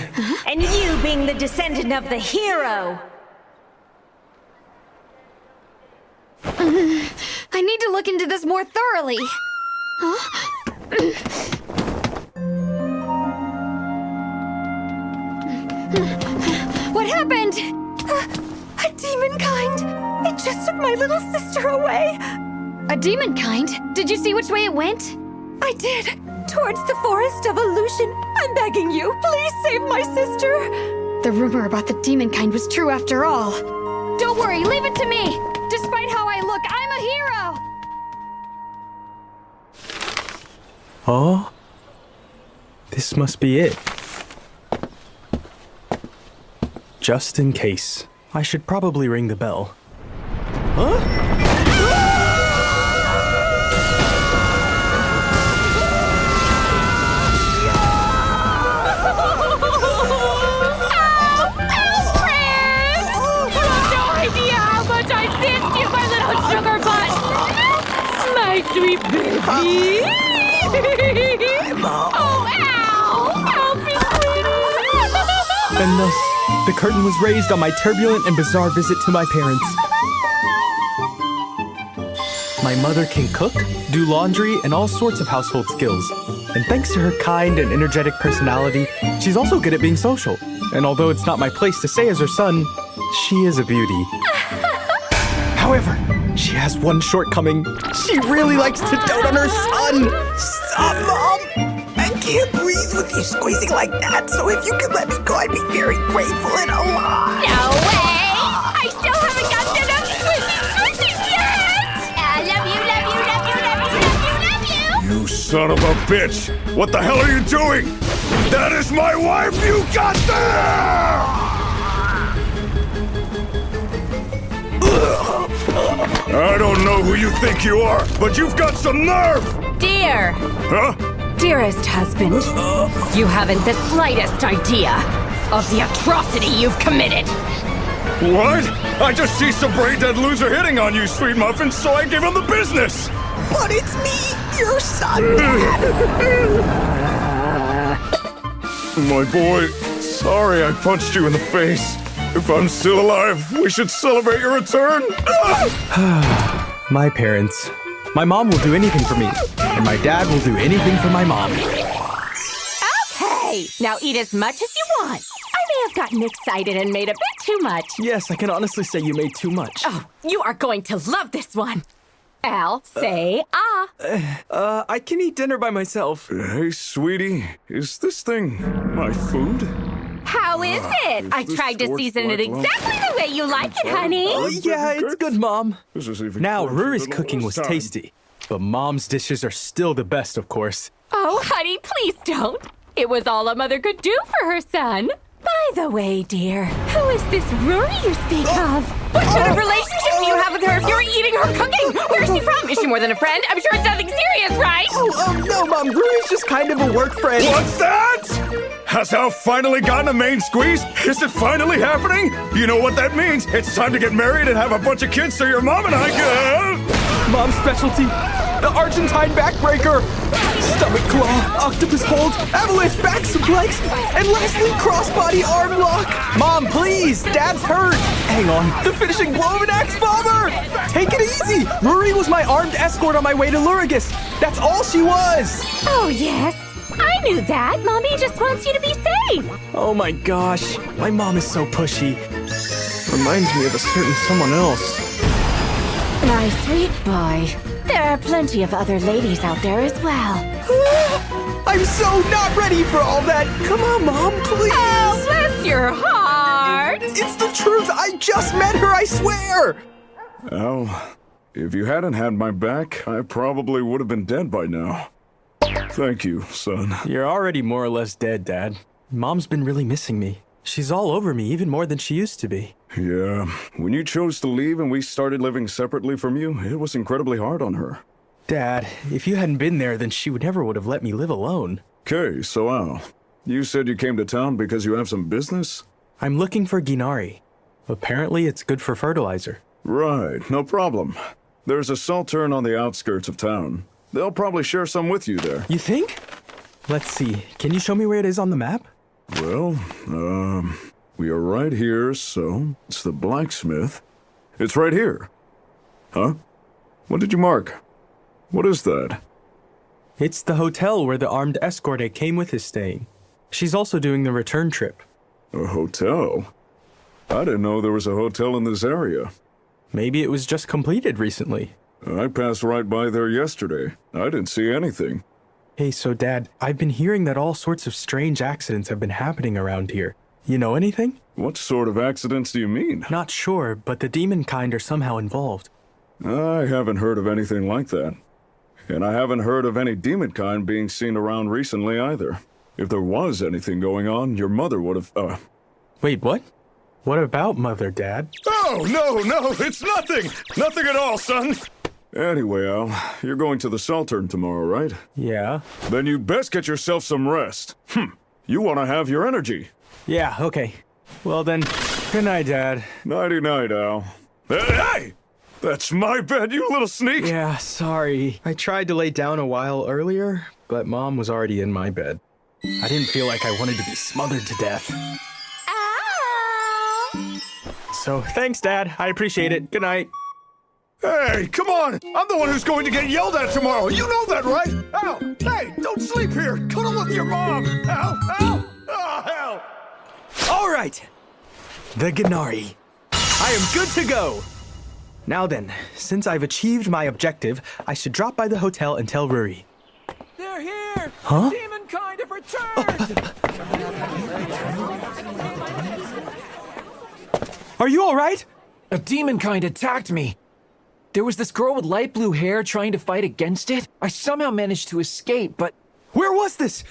And you being the descendant of the hero. I need to look into this more thoroughly. What happened? A demon kind. It just took my little sister away. A demon kind? Did you see which way it went? I did. Towards the Forest of Illusion. I'm begging you, please save my sister. The rumor about the demon kind was true after all. Don't worry, leave it to me. Despite how I look, I'm a hero. Oh? This must be it. Just in case. I should probably ring the bell. Huh? Sweet baby! Oh, ow! Help me, sweetie! And thus, the curtain was raised on my turbulent and bizarre visit to my parents. My mother can cook, do laundry, and all sorts of household skills. And thanks to her kind and energetic personality, she's also good at being social. And although it's not my place to say as her son, she is a beauty. However, she has one shortcoming. She really likes to dote on her son. Stop, Mom! I can't breathe with you squeezing like that, so if you could let me go, I'd be very grateful and alive. No way! I still haven't gotten enough squishies yet! I love you, love you, love you, love you, love you, love you! You son of a bitch! What the hell are you doing? That is my wife you got there! I don't know who you think you are, but you've got some nerve! Dear! Huh? Dearest husband, you haven't the slightest idea of the atrocity you've committed. What? I just see some brain-dead loser hitting on you, sweet muffin, so I gave him the business! But it's me, your son, My boy, sorry I punched you in the face. If I'm still alive, we should celebrate your return. My parents. My mom will do anything for me, and my dad will do anything for my mom. Okay, now eat as much as you want. I may have gotten excited and made a bit too much. Yes, I can honestly say you made too much. Oh, you are going to love this one. Al, say ah. I can eat dinner by myself. Hey, sweetie, is this thing my food? How is it? I tried to season it exactly the way you like it, honey. Yeah, it's good, Mom. Now, Rory's cooking was tasty, but Mom's dishes are still the best, of course. Oh, honey, please don't. It was all a mother could do for her son. By the way, dear, who is this Rory you speak of? What sort of relationship do do you have with her if you're eating her cooking? Where is she from? Is she more than a friend? I'm sure it's nothing serious, right? No, Mom. Ruri's just kind of a work friend. What's that? Has Al finally gotten a main squeeze? Is it finally happening? You know what that means. It's time to get married and have a bunch of kids so your mom and I can... Mom's specialty. The Argentine backbreaker. Stomach claw, octopus hold, avalanche back suplex, and lastly, crossbody arm lock. Mom, please. Dad's hurt. Hang on. The finishing blow of an axe bomber. Take it easy. Ruri was my armed escort on my way to Lurigus. That's all she was. Oh, yes. I knew that. Mommy just wants you to be safe. Oh my gosh. My mom is so pushy. Reminds me of a certain someone else. My sweet boy. There are plenty of other ladies out there as well. I'm so not ready for all that. Come on, Mom, please. Oh, bless your heart. It's the truth. I just met her, I swear. Al, if you hadn't had my back, I probably would have been dead by now. Thank you, son. You're already more or less dead, Dad. Mom's been really missing me. She's all over me, even more than she used to be. Yeah, when you chose to leave and we started living separately from you, it was incredibly hard on her. Dad, if you hadn't been there, then she never would have let me live alone. Okay, so Al, you said you came to town because you have some business? I'm looking for Ginari. Apparently it's good for fertilizer. Right, no problem. There's a salt turn on the outskirts of town. They'll probably share some with you there. You think? Let's see. Can you show me where it is on the map? Well, we are right here, so it's the blacksmith. It's right here. Huh? What did you mark? What is that? It's the hotel where the armed escort I came with is staying. She's also doing the return trip. A hotel? I didn't know there was a hotel in this area. Maybe it was just completed recently. I passed right by there yesterday. I didn't see anything. Hey, so Dad, I've been hearing that all sorts of strange accidents have been happening around here. You know anything? What sort of accidents do you mean? Not sure, but the demon kind are somehow involved. I haven't heard of anything like that. And I haven't heard of any demon kind being seen around recently either. If there was anything going on, your mother would have, Wait, what? What about Mother, Dad? Oh, no, it's nothing! Nothing at all, son! Anyway, Al, you're going to the salt turn tomorrow, right? Yeah. Then you best get yourself some rest. You want to have your energy. Yeah, okay. Well then, good night, Dad. Nighty-night, Al. Hey! That's my bed, you little sneak! Yeah, sorry. I tried to lay down a while earlier, but Mom was already in my bed. I didn't feel like I wanted to be smothered to death. So, thanks, Dad. I appreciate it. Good night. Hey, come on! I'm the one who's going to get yelled at tomorrow. You know that, right? Al, hey, don't sleep here. Cuddle with your mom. Al. Oh, hell. All right. The Ginari. I am good to go. Now then, since I've achieved my objective, I should drop by the hotel and tell Ruri. They're here! Huh? Demon kind have returned! Are you all right? A demon kind attacked me. There was this girl with light blue hair trying to fight against it. I somehow managed to escape, but... Where was this?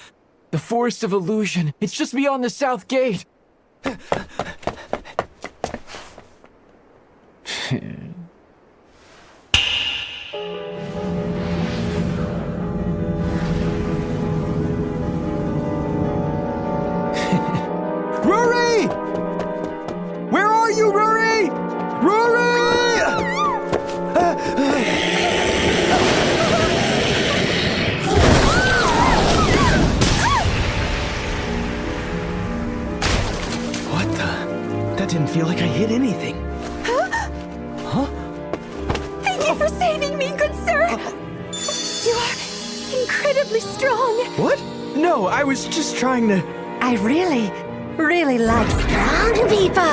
The Forest of Illusion. It's just beyond the south gate. Ruri! Where are you, Ruri? Ruri! What the? That didn't feel like I hit anything. Huh? Thank you for saving me, good sir. You are incredibly strong. What? No, I was just trying to... I really like strong people.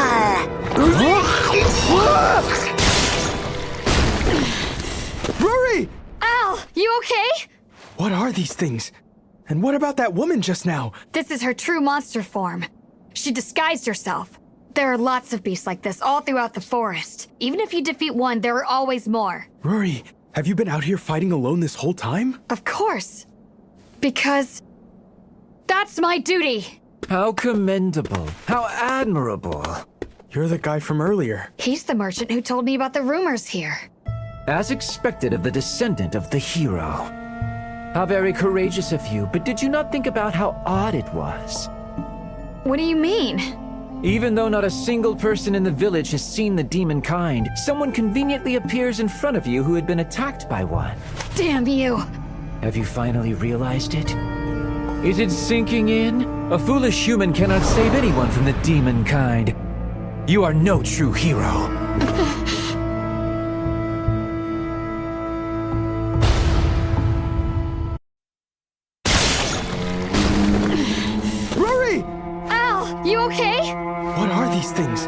Ruri! Al, you okay? What are these things? And what about that woman just now? This is her true monster form. She disguised herself. There are lots of beasts like this all throughout the forest. Even if you defeat one, there are always more. Ruri, have you been out here fighting alone this whole time? Of course. Because that's my duty. How commendable. How admirable. You're the guy from earlier. He's the merchant who told me about the rumors here. As expected of the descendant of the hero. How very courageous of you, but did you not think about how odd it was? What do you mean? Even though not a single person in the village has seen the demon kind, someone conveniently appears in front of you who had been attacked by one. Damn you! Have you finally realized it? Is it sinking in? A foolish human cannot save anyone from the demon kind. You are no true hero. Rory! Al, you okay? What are these things?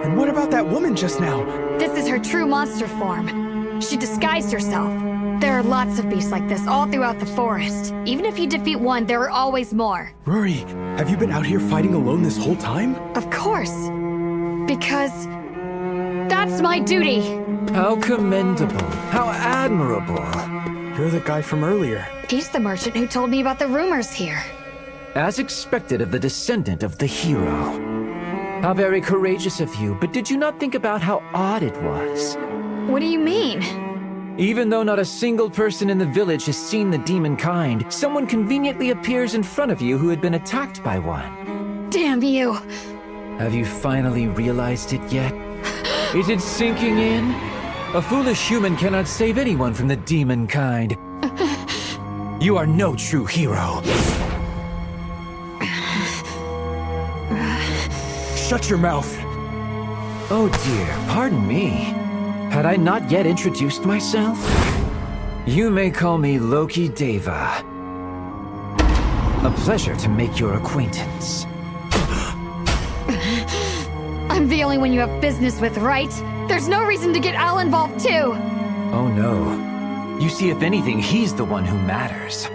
And what about that woman just now? This is her true monster form. She disguised herself. There are lots of beasts like this all throughout the forest. Even if you defeat one, there are always more. Rory, have you been out here fighting alone this whole time? Of course. Because that's my duty. How commendable. How admirable. You're the guy from earlier. He's the merchant who told me about the rumors here. As expected of the descendant of the hero. How very courageous of you, but did you not think about how odd it was? What do you mean? Even though not a single person in the village has seen the demon kind, someone conveniently appears in front of you who had been attacked by one. Damn you! Have you finally realized it yet? Is it sinking in? A foolish human cannot save anyone from the demon kind. You are no true hero. Shut your mouth. Oh dear, pardon me. Had I not yet introduced myself? You may call me Loki Deva. A pleasure to make your acquaintance. I'm the only one you have business with, right? There's no reason to get Al involved too! Oh no. You see, if anything, he's the one who matters.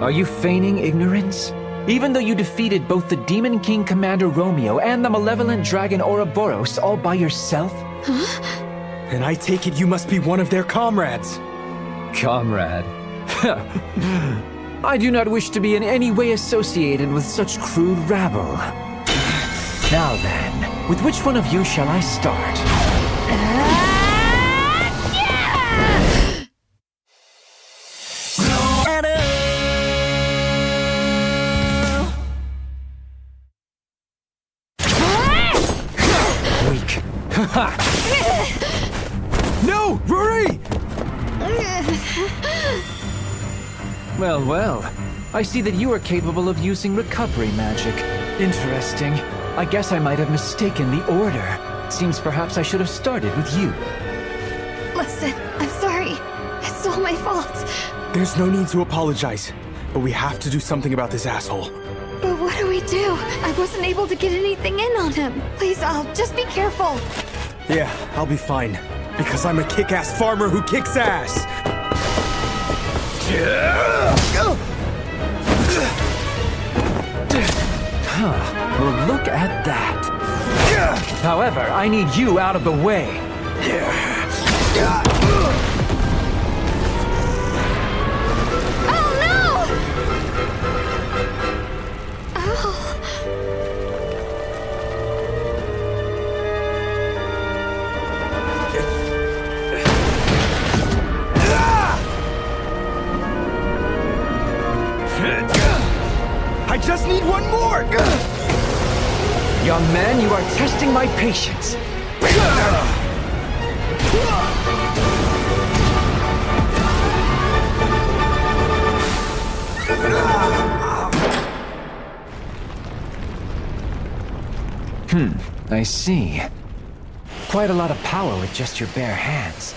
Are you feigning ignorance? Even though you defeated both the Demon King Commander Romeo and the malevolent dragon Ouroboros all by yourself? Huh? And I take it you must be one of their comrades. Comrade? I do not wish to be in any way associated with such crude rabble. Now then, with which one of you shall I start? No, Rory! Well, well. I see that you are capable of using recovery magic. Interesting. I guess I might have mistaken the order. Seems perhaps I should have started with you. Listen, I'm sorry. It's all my fault. There's no need to apologize, but we have to do something about this asshole. But what do we do? I wasn't able to get anything in on him. Please, Al, just be careful. Yeah, I'll be fine. Because I'm a kick-ass farmer who kicks ass! Well, look at that. However, I need you out of the way. Oh, no! Oh. I just need one more! Young man, you are testing my patience. I see. Quite a lot of power with just your bare hands.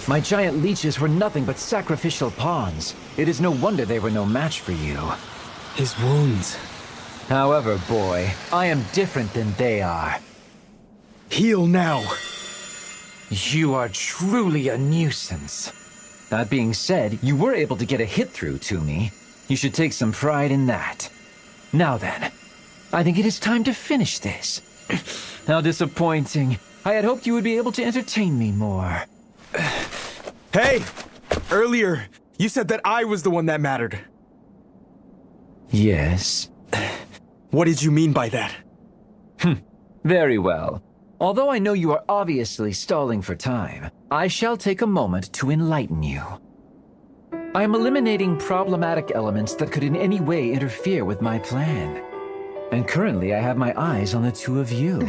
My giant leeches were nothing but sacrificial pawns. It is no wonder they were no match for you. His wounds. However, boy, I am different than they are. Heal now. You are truly a nuisance. That being said, you were able to get a hit through to me. You should take some pride in that. Now then, I think it is time to finish this. How disappointing. I had hoped you would be able to entertain me more. Hey! Earlier, you said that I was the one that mattered. Yes. What did you mean by that? Very well. Although I know you are obviously stalling for time, I shall take a moment to enlighten you. I am eliminating problematic elements that could in any way interfere with my plan. And currently I have my eyes on the two of you.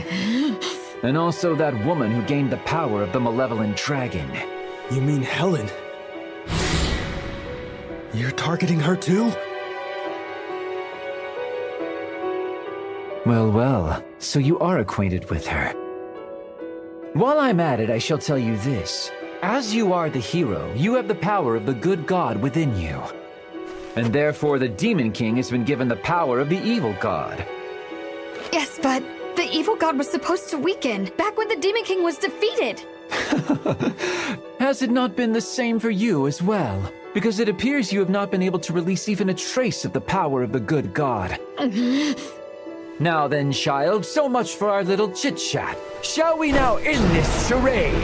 And also that woman who gained the power of the malevolent dragon. You mean Helen? You're targeting her too? Well, so you are acquainted with her. While I'm at it, I shall tell you this. As you are the hero, you have the power of the good god within you. And therefore the Demon King has been given the power of the evil god. Yes, but the evil god was supposed to weaken back when the Demon King was defeated. Has it not been the same for you as well? Because it appears you have not been able to release even a trace of the power of the good god. Now then, child, so much for our little chit-chat. Shall we now end this charade?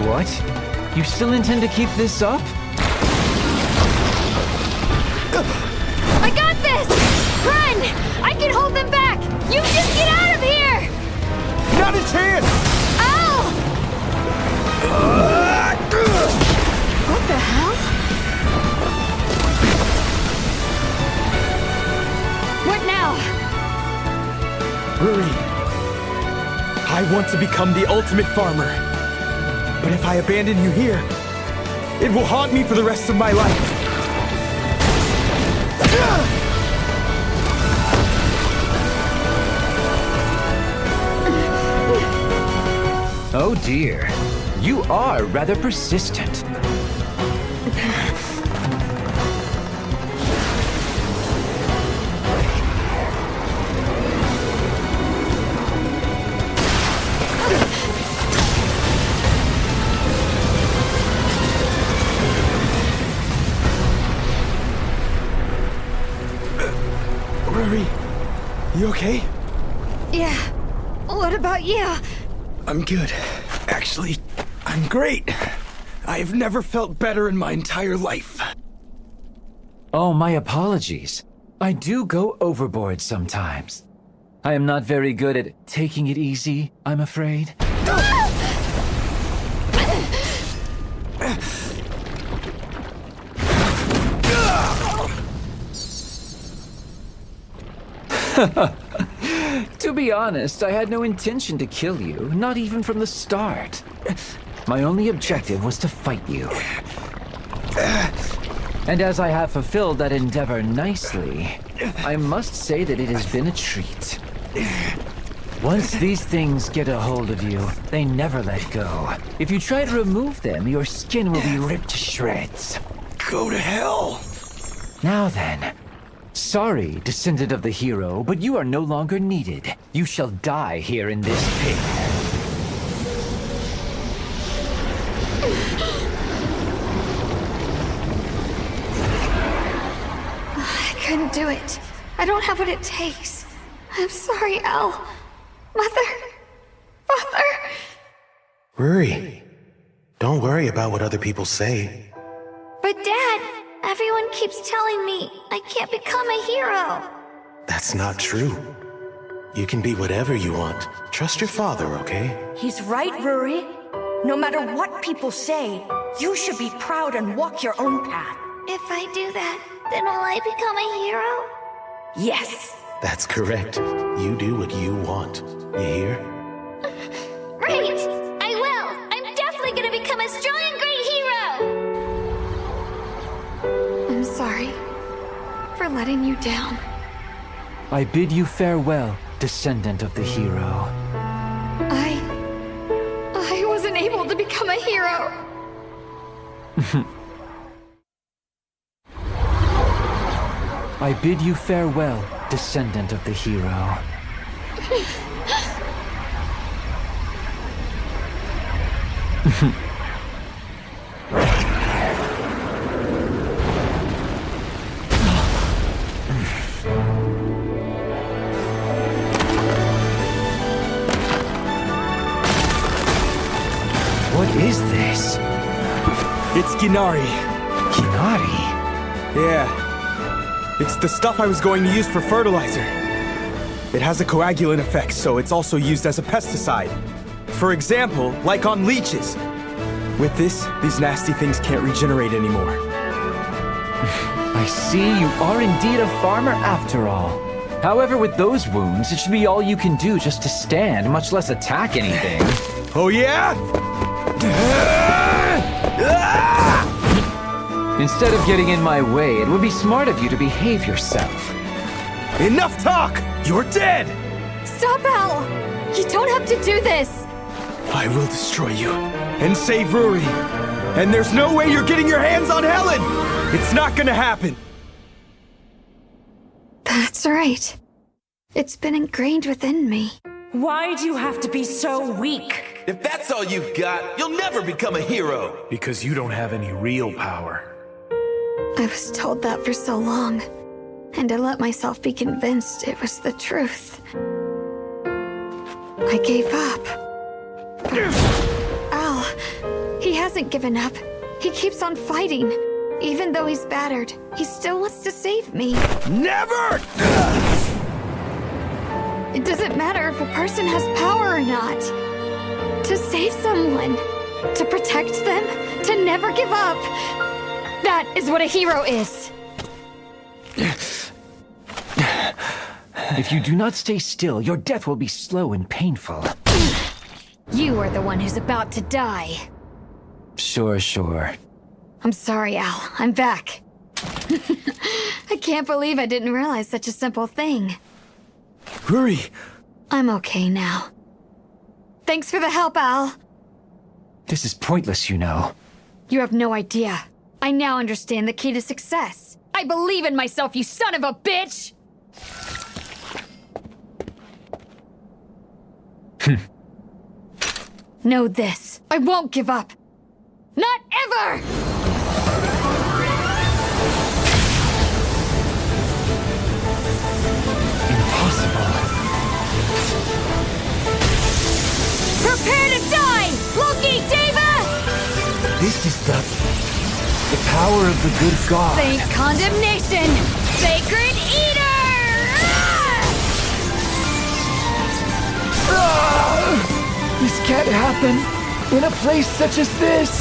What? You still intend to keep this up? I got this! Run! I can hold them back! You just get out of here! Not a chance! Ow! What the hell? What now? Ruri, I want to become the ultimate farmer. But if I abandon you here, it will haunt me for the rest of my life. Oh dear, you are rather persistent. Ruri, you okay? Yeah. What about you? I'm good. Actually, I'm great. I've never felt better in my entire life. Oh, my apologies. I do go overboard sometimes. I am not very good at taking it easy, I'm afraid. To be honest, I had no intention to kill you, not even from the start. My only objective was to fight you. And as I have fulfilled that endeavor nicely, I must say that it has been a treat. Once these things get a hold of you, they never let go. If you try to remove them, your skin will be ripped to shreds. Go to hell. Now then. Sorry, descendant of the hero, but you are no longer needed. You shall die here in this pit. I couldn't do it. I don't have what it takes. I'm sorry, Al. Mother. Father. Ruri, don't worry about what other people say. But Dad, everyone keeps telling me I can't become a hero. That's not true. You can be whatever you want. Trust your father, okay? He's right, Ruri. No matter what people say, you should be proud and walk your own path. If I do that, then will I become a hero? Yes. That's correct. You do what you want. You hear? Right! I will! I'm definitely gonna become a strong and great hero! I'm sorry for letting you down. I bid you farewell, descendant of the hero. I wasn't able to become a hero. I bid you farewell, descendant of the hero. It's Ginari. Ginari? Yeah. It's the stuff I was going to use for fertilizer. It has a coagulant effect, so it's also used as a pesticide. For example, like on leeches. With this, these nasty things can't regenerate anymore. I see you are indeed a farmer after all. However, with those wounds, it should be all you can do just to stand, much less attack anything. Oh yeah? Instead of getting in my way, it would be smart of you to behave yourself. Enough talk! You're dead! Stop, Al! You don't have to do this! I will destroy you and save Ruri. And there's no way you're getting your hands on Helen! It's not gonna happen! That's right. It's been ingrained within me. Why do you have to be so weak? If that's all you've got, you'll never become a hero. Because you don't have any real power. I was told that for so long, and I let myself be convinced it was the truth. I gave up. But Al, he hasn't given up. He keeps on fighting. Even though he's battered, he still wants to save me. Never! It doesn't matter if a person has power or not. To save someone, to protect them, to never give up. That is what a hero is. If you do not stay still, your death will be slow and painful. You are the one who's about to die. Sure. I'm sorry, Al. I'm back. I can't believe I didn't realize such a simple thing. Ruri! I'm okay now. Thanks for the help, Al. This is pointless, you know. You have no idea. I now understand the key to success. I believe in myself, you son of a bitch! Know this. I won't give up. Not ever! Impossible. Prepare to die! Loki, Deva! This is the power of the good god. Saint Condemnation! Sacred Eater! This can't happen in a place such as this.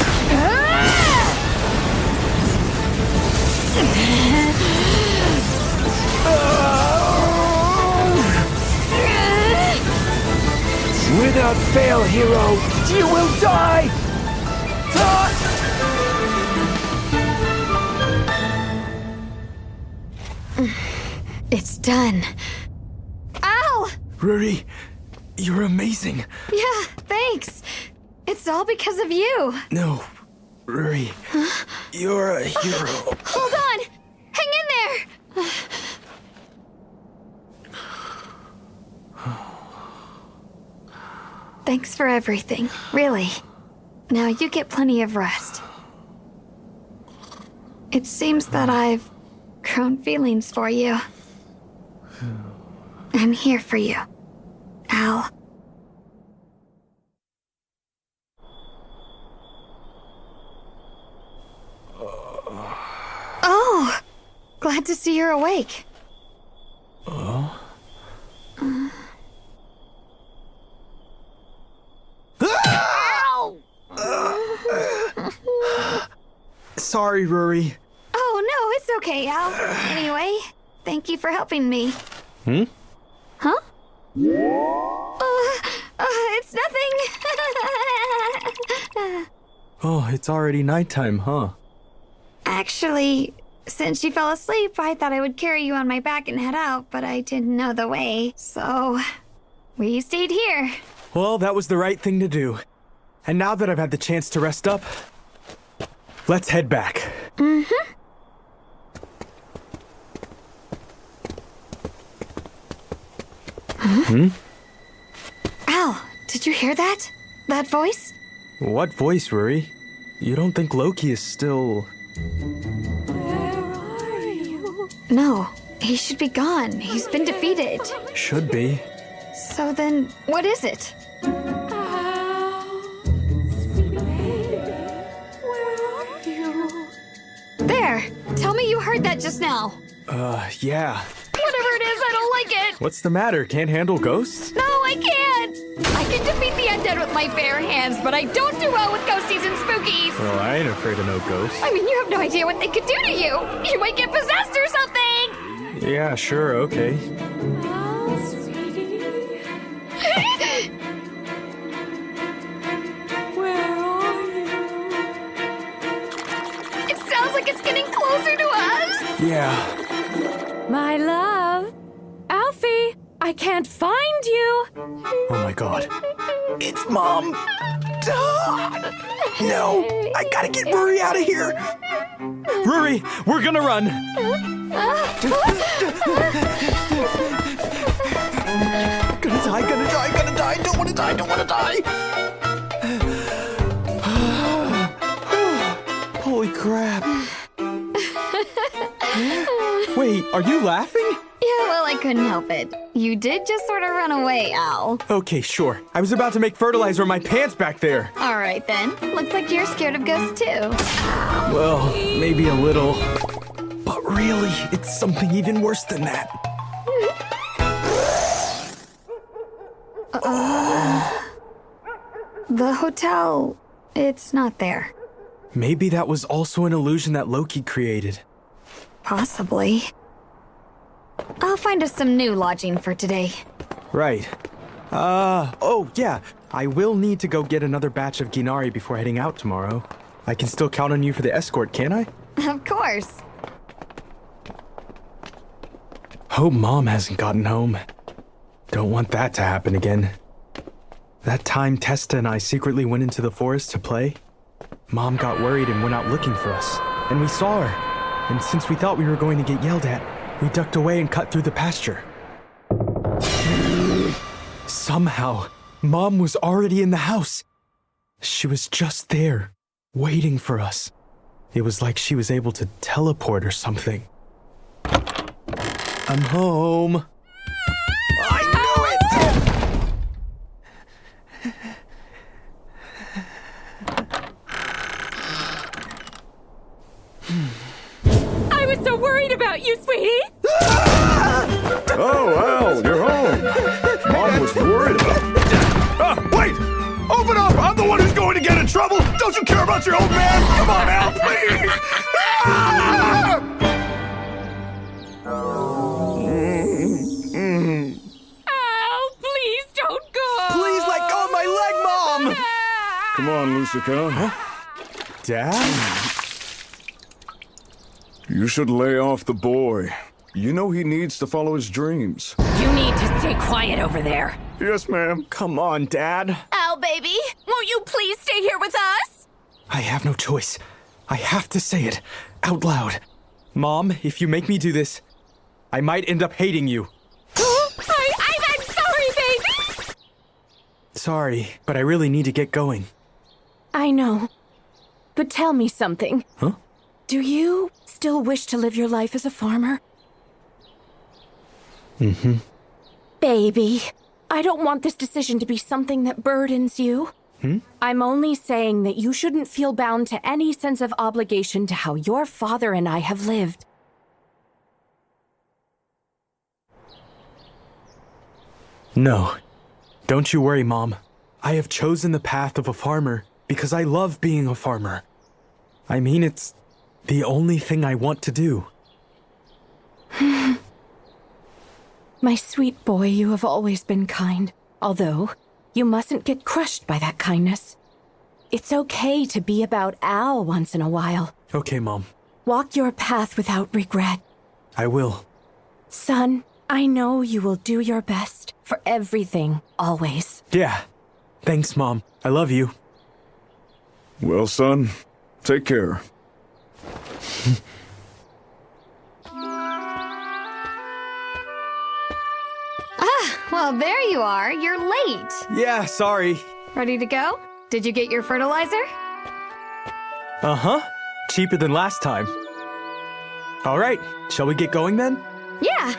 Without fail, hero, you will die! It's done. Ow! Ruri, you're amazing. Yeah, thanks. It's all because of you. No, Ruri, you're a hero. Hold on! Hang in there! Thanks for everything, really. Now you get plenty of rest. It seems that I've grown feelings for you. I'm here for you, Al. Oh! Glad to see you're awake. Oh? Sorry, Ruri. Oh, no, it's okay, Al. Anyway, thank you for helping me. Hmm? Huh? It's nothing. Oh, it's already nighttime, huh? Actually, since you fell asleep, I thought I would carry you on my back and head out, but I didn't know the way, so we stayed here. Well, that was the right thing to do. And now that I've had the chance to rest up, let's head back. Mm-hmm. Hmm? Al, did you hear that? That voice? What voice, Ruri? You don't think Loki is still... Where are you? No, he should be gone. He's been defeated. Should be. So then, what is it? Sweet baby, where are you? that just now? Yeah. Whatever it is, I don't like it. What's the matter? Can't handle ghosts? No, I can't. I can defeat the undead with my bare hands, but I don't do well with ghosties and spookies. Well, I ain't afraid of no ghosts. I mean, you have no idea what they could do to you. You might get possessed or something. Yeah, sure, okay. Oh, sweetie. Where are you? It sounds like it's getting closer to us. Yeah. My love. Alfie, I can't find you. Oh my god. It's Mom. No, I gotta get Rory out of here. Rory, we're gonna run. Gonna die, don't wanna die. Holy crap. Wait, are you laughing? Yeah, well, I couldn't help it. You did just sort of run away, Al. Okay, sure. I was about to make fertilizer in my pants back there. All right, then. Looks like you're scared of ghosts, too. Well, maybe a little. But really, it's something even worse than that. The hotel, it's not there. Maybe that was also an illusion that Loki created. Possibly. I'll find us some new lodging for today. Right. Oh, yeah. I will need to go get another batch of Ginari before heading out tomorrow. I can still count on you for the escort, can't I? Of course. Hope Mom hasn't gotten home. Don't want that to happen again. That time Testa and I secretly went into the forest to play, Mom got worried and went out looking for us. And we saw her. And since we thought we were going to get yelled at, we ducked away and cut through the pasture. Somehow, Mom was already in the house. She was just there, waiting for us. It was like she was able to teleport or something. I'm home. I knew it! I was so worried about you, sweetie. Oh, Al, you're home. Mom was worried about... Wait! Open up! I'm the one who's going to get in trouble! Don't you care about your old man? Come on, Al, please! Al, please don't go. Please let go of my leg, Mom! Come on, Lucica. Huh? Dad? You should lay off the boy. You know he needs to follow his dreams. You need to stay quiet over there. Yes, ma'am. Come on, Dad. Al, baby, won't you please stay here with us? I have no choice. I have to say it out loud. Mom, if you make me do this, I might end up hating you. I'm sorry, baby. Sorry, but I really need to get going. I know. But tell me something. Huh? Do you still wish to live your life as a farmer? Mm-hmm. Baby, I don't want this decision to be something that burdens you. I'm only saying that you shouldn't feel bound to any sense of obligation to how your father and I have lived. No. Don't you worry, Mom. I have chosen the path of a farmer because I love being a farmer. I mean, it's the only thing I want to do. My sweet boy, you have always been kind. Although, you mustn't get crushed by that kindness. It's okay to be about Al once in a while. Okay, Mom. Walk your path without regret. I will. Son, I know you will do your best for everything, always. Yeah. Thanks, Mom. I love you. Well, son, take care. Well, there you are. You're late. Yeah, sorry. Ready to go? Did you get your fertilizer? Uh-huh. Cheaper than last time. All right, shall we get going then? Yeah.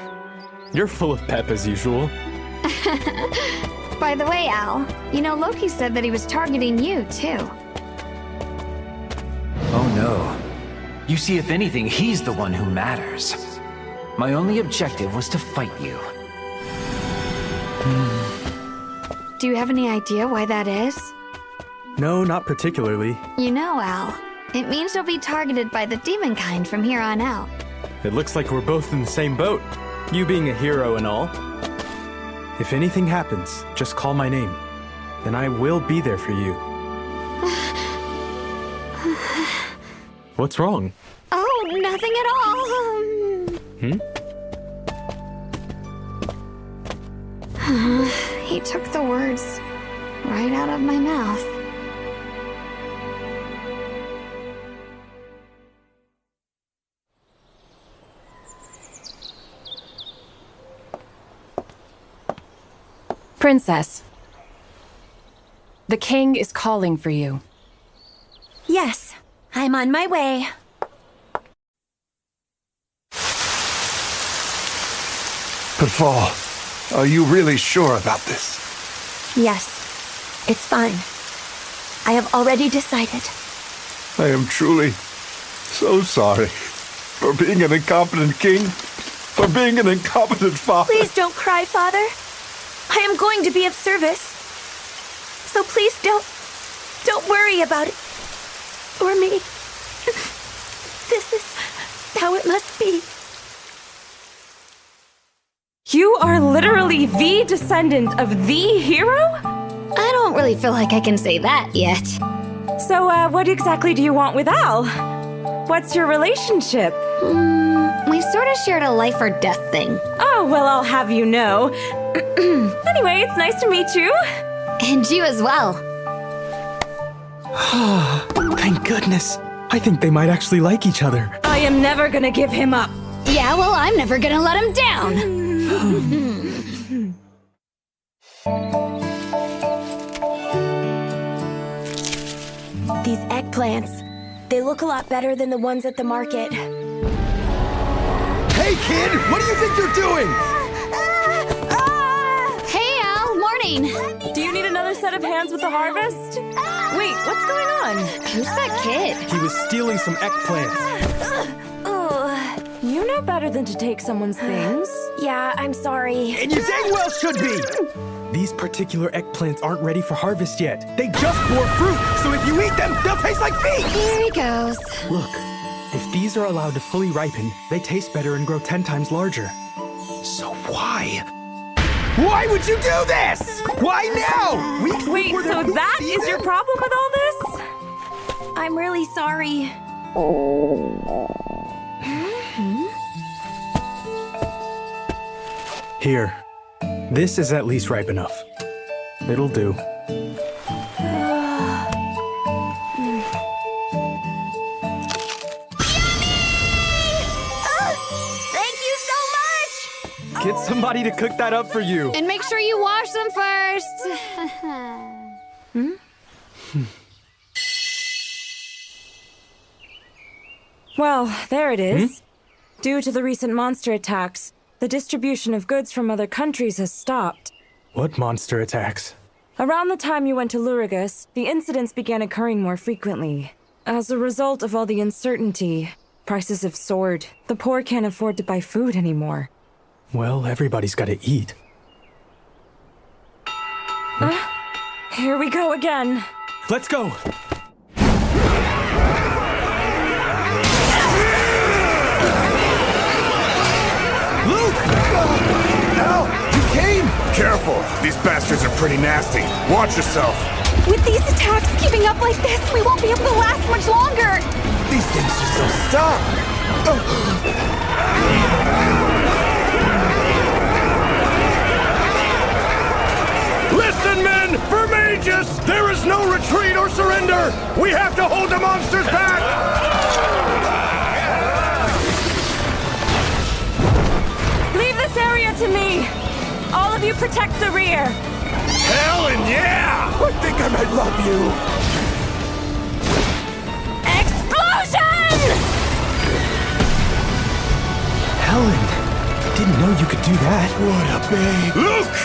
You're full of pep as usual. By the way, Al, you know Loki said that he was targeting you, too. Oh no. You see, if anything, he's the one who matters. My only objective was to fight you. Do you have any idea why that is? No, not particularly. You know, Al, it means you'll be targeted by the demon kind from here on out. It looks like we're both in the same boat. You being a hero and all. If anything happens, just call my name. Then I will be there for you. What's wrong? Oh, nothing at all. He took the words right out of my mouth. Princess, the king is calling for you. Yes, I'm on my way. But Fall, are you really sure about this? Yes, it's fine. I have already decided. I am truly so sorry for being an incompetent king, for being an incompetent father. Please don't cry, Father. I am going to be of service. So please don't worry about it. Or me. This is how it must be. You are literally the descendant of the hero? I don't really feel like I can say that yet. So, what exactly do you want with Al? What's your relationship? We sort of shared a life or death thing. Oh, well, I'll have you know. Anyway, it's nice to meet you. And you as well. Thank goodness. I think they might actually like each other. I am never gonna give him up. Yeah, well, I'm never gonna let him down. These eggplants, they look a lot better than the ones at the market. Hey, kid! What do you think you're doing? Hey, Al, morning. Do you need another set of hands with the harvest? Wait, what's going on? Who's that kid? He was stealing some eggplants. You know better than to take someone's things. Yeah, I'm sorry. And you dang well should be! These particular eggplants aren't ready for harvest yet. They just bore fruit, so if you eat them, they'll taste like feet! Here he goes. Look, if these are allowed to fully ripen, they taste better and grow 10 times larger. So why? Why would you do this? Why now? Wait, so that is your problem with all this? I'm really sorry. Here. This is at least ripe enough. It'll do. Thank you so much! Get somebody to cook that up for you. And make sure you wash them first. Well, there it is. Due to the recent monster attacks, the distribution of goods from other countries has stopped. What monster attacks? Around the time you went to Lourdes, the incidents began occurring more frequently. As a result of all the uncertainty, prices have soared. The poor can't afford to buy food anymore. Well, everybody's gotta eat. Here we go again. Let's go! Al, you came! Careful, these bastards are pretty nasty. Watch yourself. With these attacks keeping up like this, we won't be able to last much longer! These things just don't stop! Listen, men! For mages, there is no retreat or surrender! We have to hold the monsters back! Leave this area to me! All of you protect the rear! Helen, yeah! I think I might love you! Explosion! Helen! Didn't know you could do that. What a babe! Luke!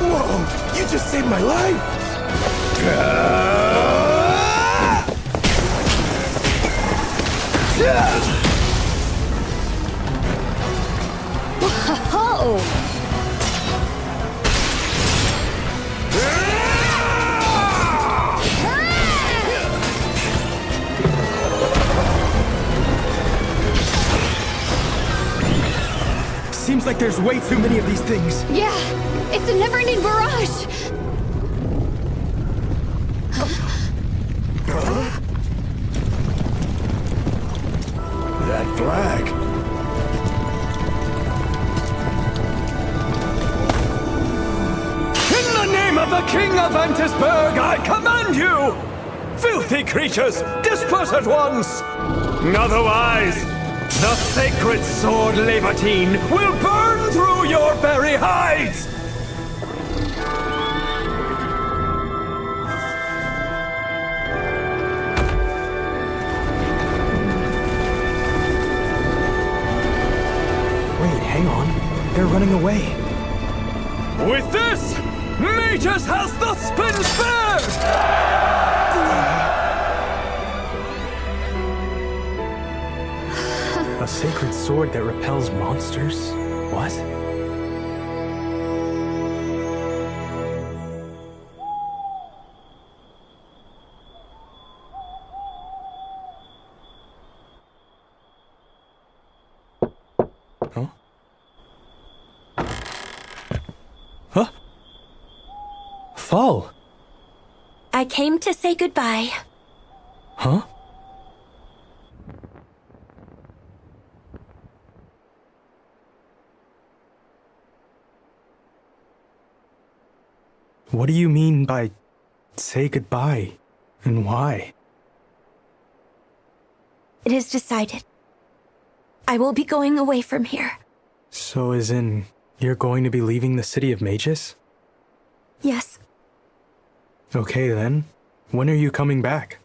Whoa! You just saved my life! Whoa! Seems like there's way too many of these things. Yeah, it's a never-ending barrage. That flag. In the name of the King of Antisburg, I command you! Filthy creatures, disperse at once! Otherwise, the sacred sword Levatine will burn through your very hides! Wait, hang on. They're running away. With this, Magus has the spin spared! A sacred sword that repels monsters? What? Huh? Huh? Fall! I came to say goodbye. Huh? What do you mean by say goodbye? And why? It is decided. I will be going away from here. So as in, you're going to be leaving the city of Magus? Yes. Okay then. When are you coming back?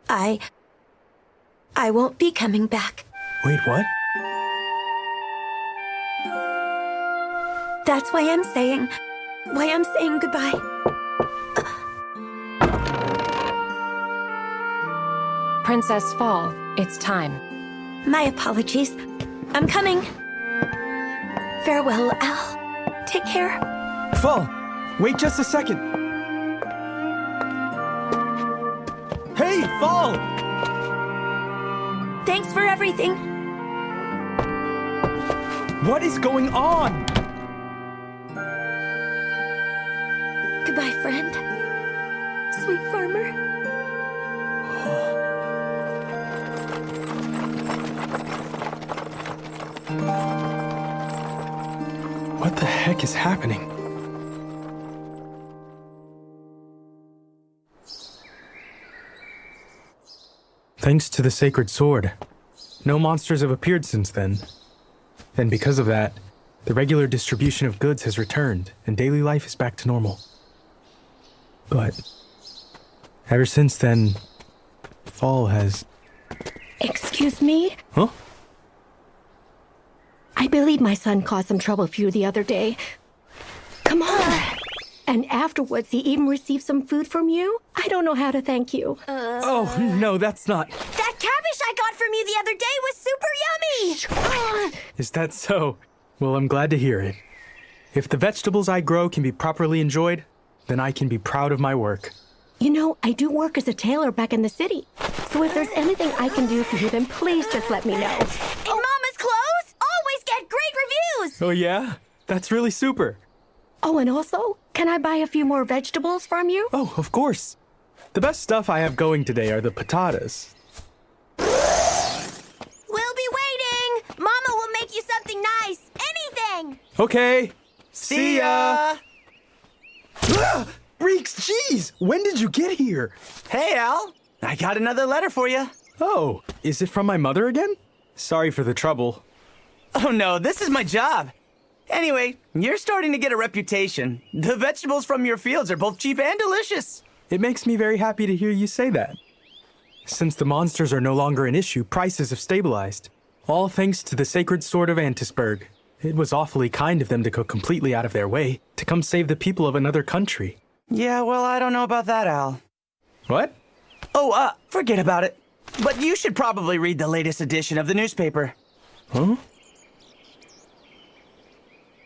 I won't be coming back. Wait, what? That's why I'm saying goodbye. Princess Fall, it's time. My apologies. I'm coming. Farewell, Al. Take care. Fall! Wait just a second. Hey, Fall! Thanks for everything. What is going on? Goodbye, friend. Sweet farmer. What the heck is happening? Thanks to the sacred sword, no monsters have appeared since then. And because of that, the regular distribution of goods has returned, and daily life is back to normal. But ever since then, Fall has... Excuse me? Huh? I believe my son caused some trouble for you the other day. Come on. And afterwards, he even received some food from you? I don't know how to thank you. Oh, no, that's not... That cabbage I got from you the other day was super yummy! Is that so? Well, I'm glad to hear it. If the vegetables I grow can be properly enjoyed, then I can be proud of my work. You know, I do work as a tailor back in the city. So if there's anything I can do for you, then please just let me know. And Mama's clothes always get great reviews! Oh, yeah? That's really super. Oh, and also, can I buy a few more vegetables from you? Oh, of course. The best stuff I have going today are the patatas. We'll be waiting! Mama will make you something nice. Anything! Okay. See ya! Reeks, jeez! When did you get here? Hey, Al. I got another letter for you. Oh, is it from my mother again? Sorry for the trouble. Oh, no, this is my job. Anyway, you're starting to get a reputation. The vegetables from your fields are both cheap and delicious. It makes me very happy to hear you say that. Since the monsters are no longer an issue, prices have stabilized. All thanks to the sacred sword of Antisburg. It was awfully kind of them to go completely out of their way to come save the people of another country. Yeah, well, I don't know about that, Al. What? Oh, forget about it. But you should probably read the latest edition of the newspaper. Huh?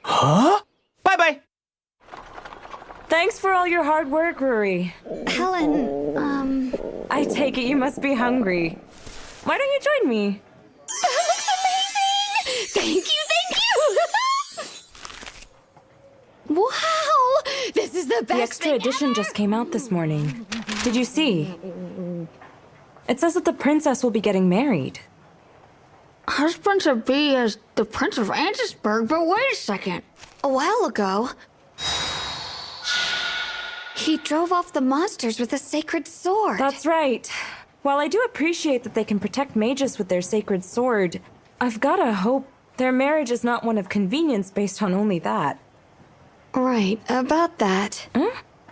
Huh? Bye-bye. Thanks for all your hard work, Rory. Helen, I take it you must be hungry. Why don't you join me? That looks amazing! Thank you! Wow! This is the best The extra edition ever. just came out this morning. Did you see? It says that the princess will be getting married. Husband to be as the Prince of Antisburg, but wait a second. A while ago, he drove off the monsters with a sacred sword. That's right. While I do appreciate that they can protect mages with their sacred sword, I've gotta hope their marriage is not one of convenience based on only that. Right, about that.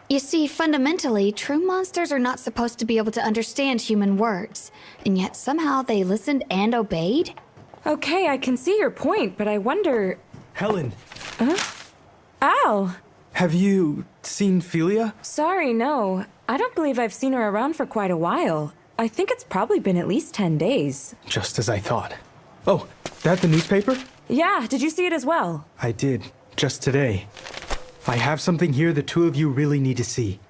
You see, fundamentally, true monsters are not supposed to be able to understand human words, and yet somehow they listened and obeyed? Okay, I can see your point, but I wonder... Helen. Al! Have you seen Philia? Sorry, no. I don't believe I've seen her around for quite a while. I think it's probably been at least 10 days. Just as I thought. Oh, that the newspaper? Yeah, did you see it as well? I did, just today. I have something here the two of you really need to see.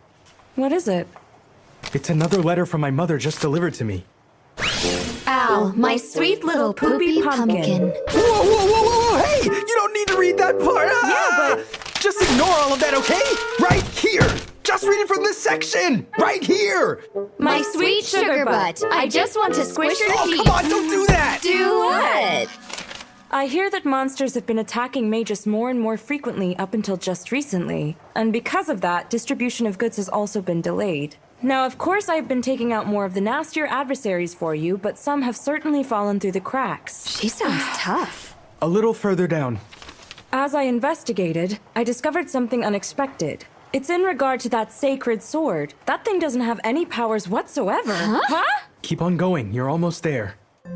What is it? It's another letter from my mother just delivered to me. Al, my sweet little poopy pumpkin. Whoa! Hey! You don't need to read that part! Yeah, but... Just ignore all of that, okay? Right here! Just read it from this section! Right here! My sweet sugar butt. I just want to squish your teeth. Oh, come on, don't do that! Do what? I hear that monsters have been attacking mages more and more frequently up until just recently, and because of that, distribution of goods has also been delayed. Now, of course, I've been taking out more of the nastier adversaries for you, but some have certainly fallen through the cracks. She sounds tough. A little further down. As I investigated, I discovered something unexpected. It's in regard to that sacred sword. That thing doesn't have any powers whatsoever. Huh? Keep on going, you're almost there.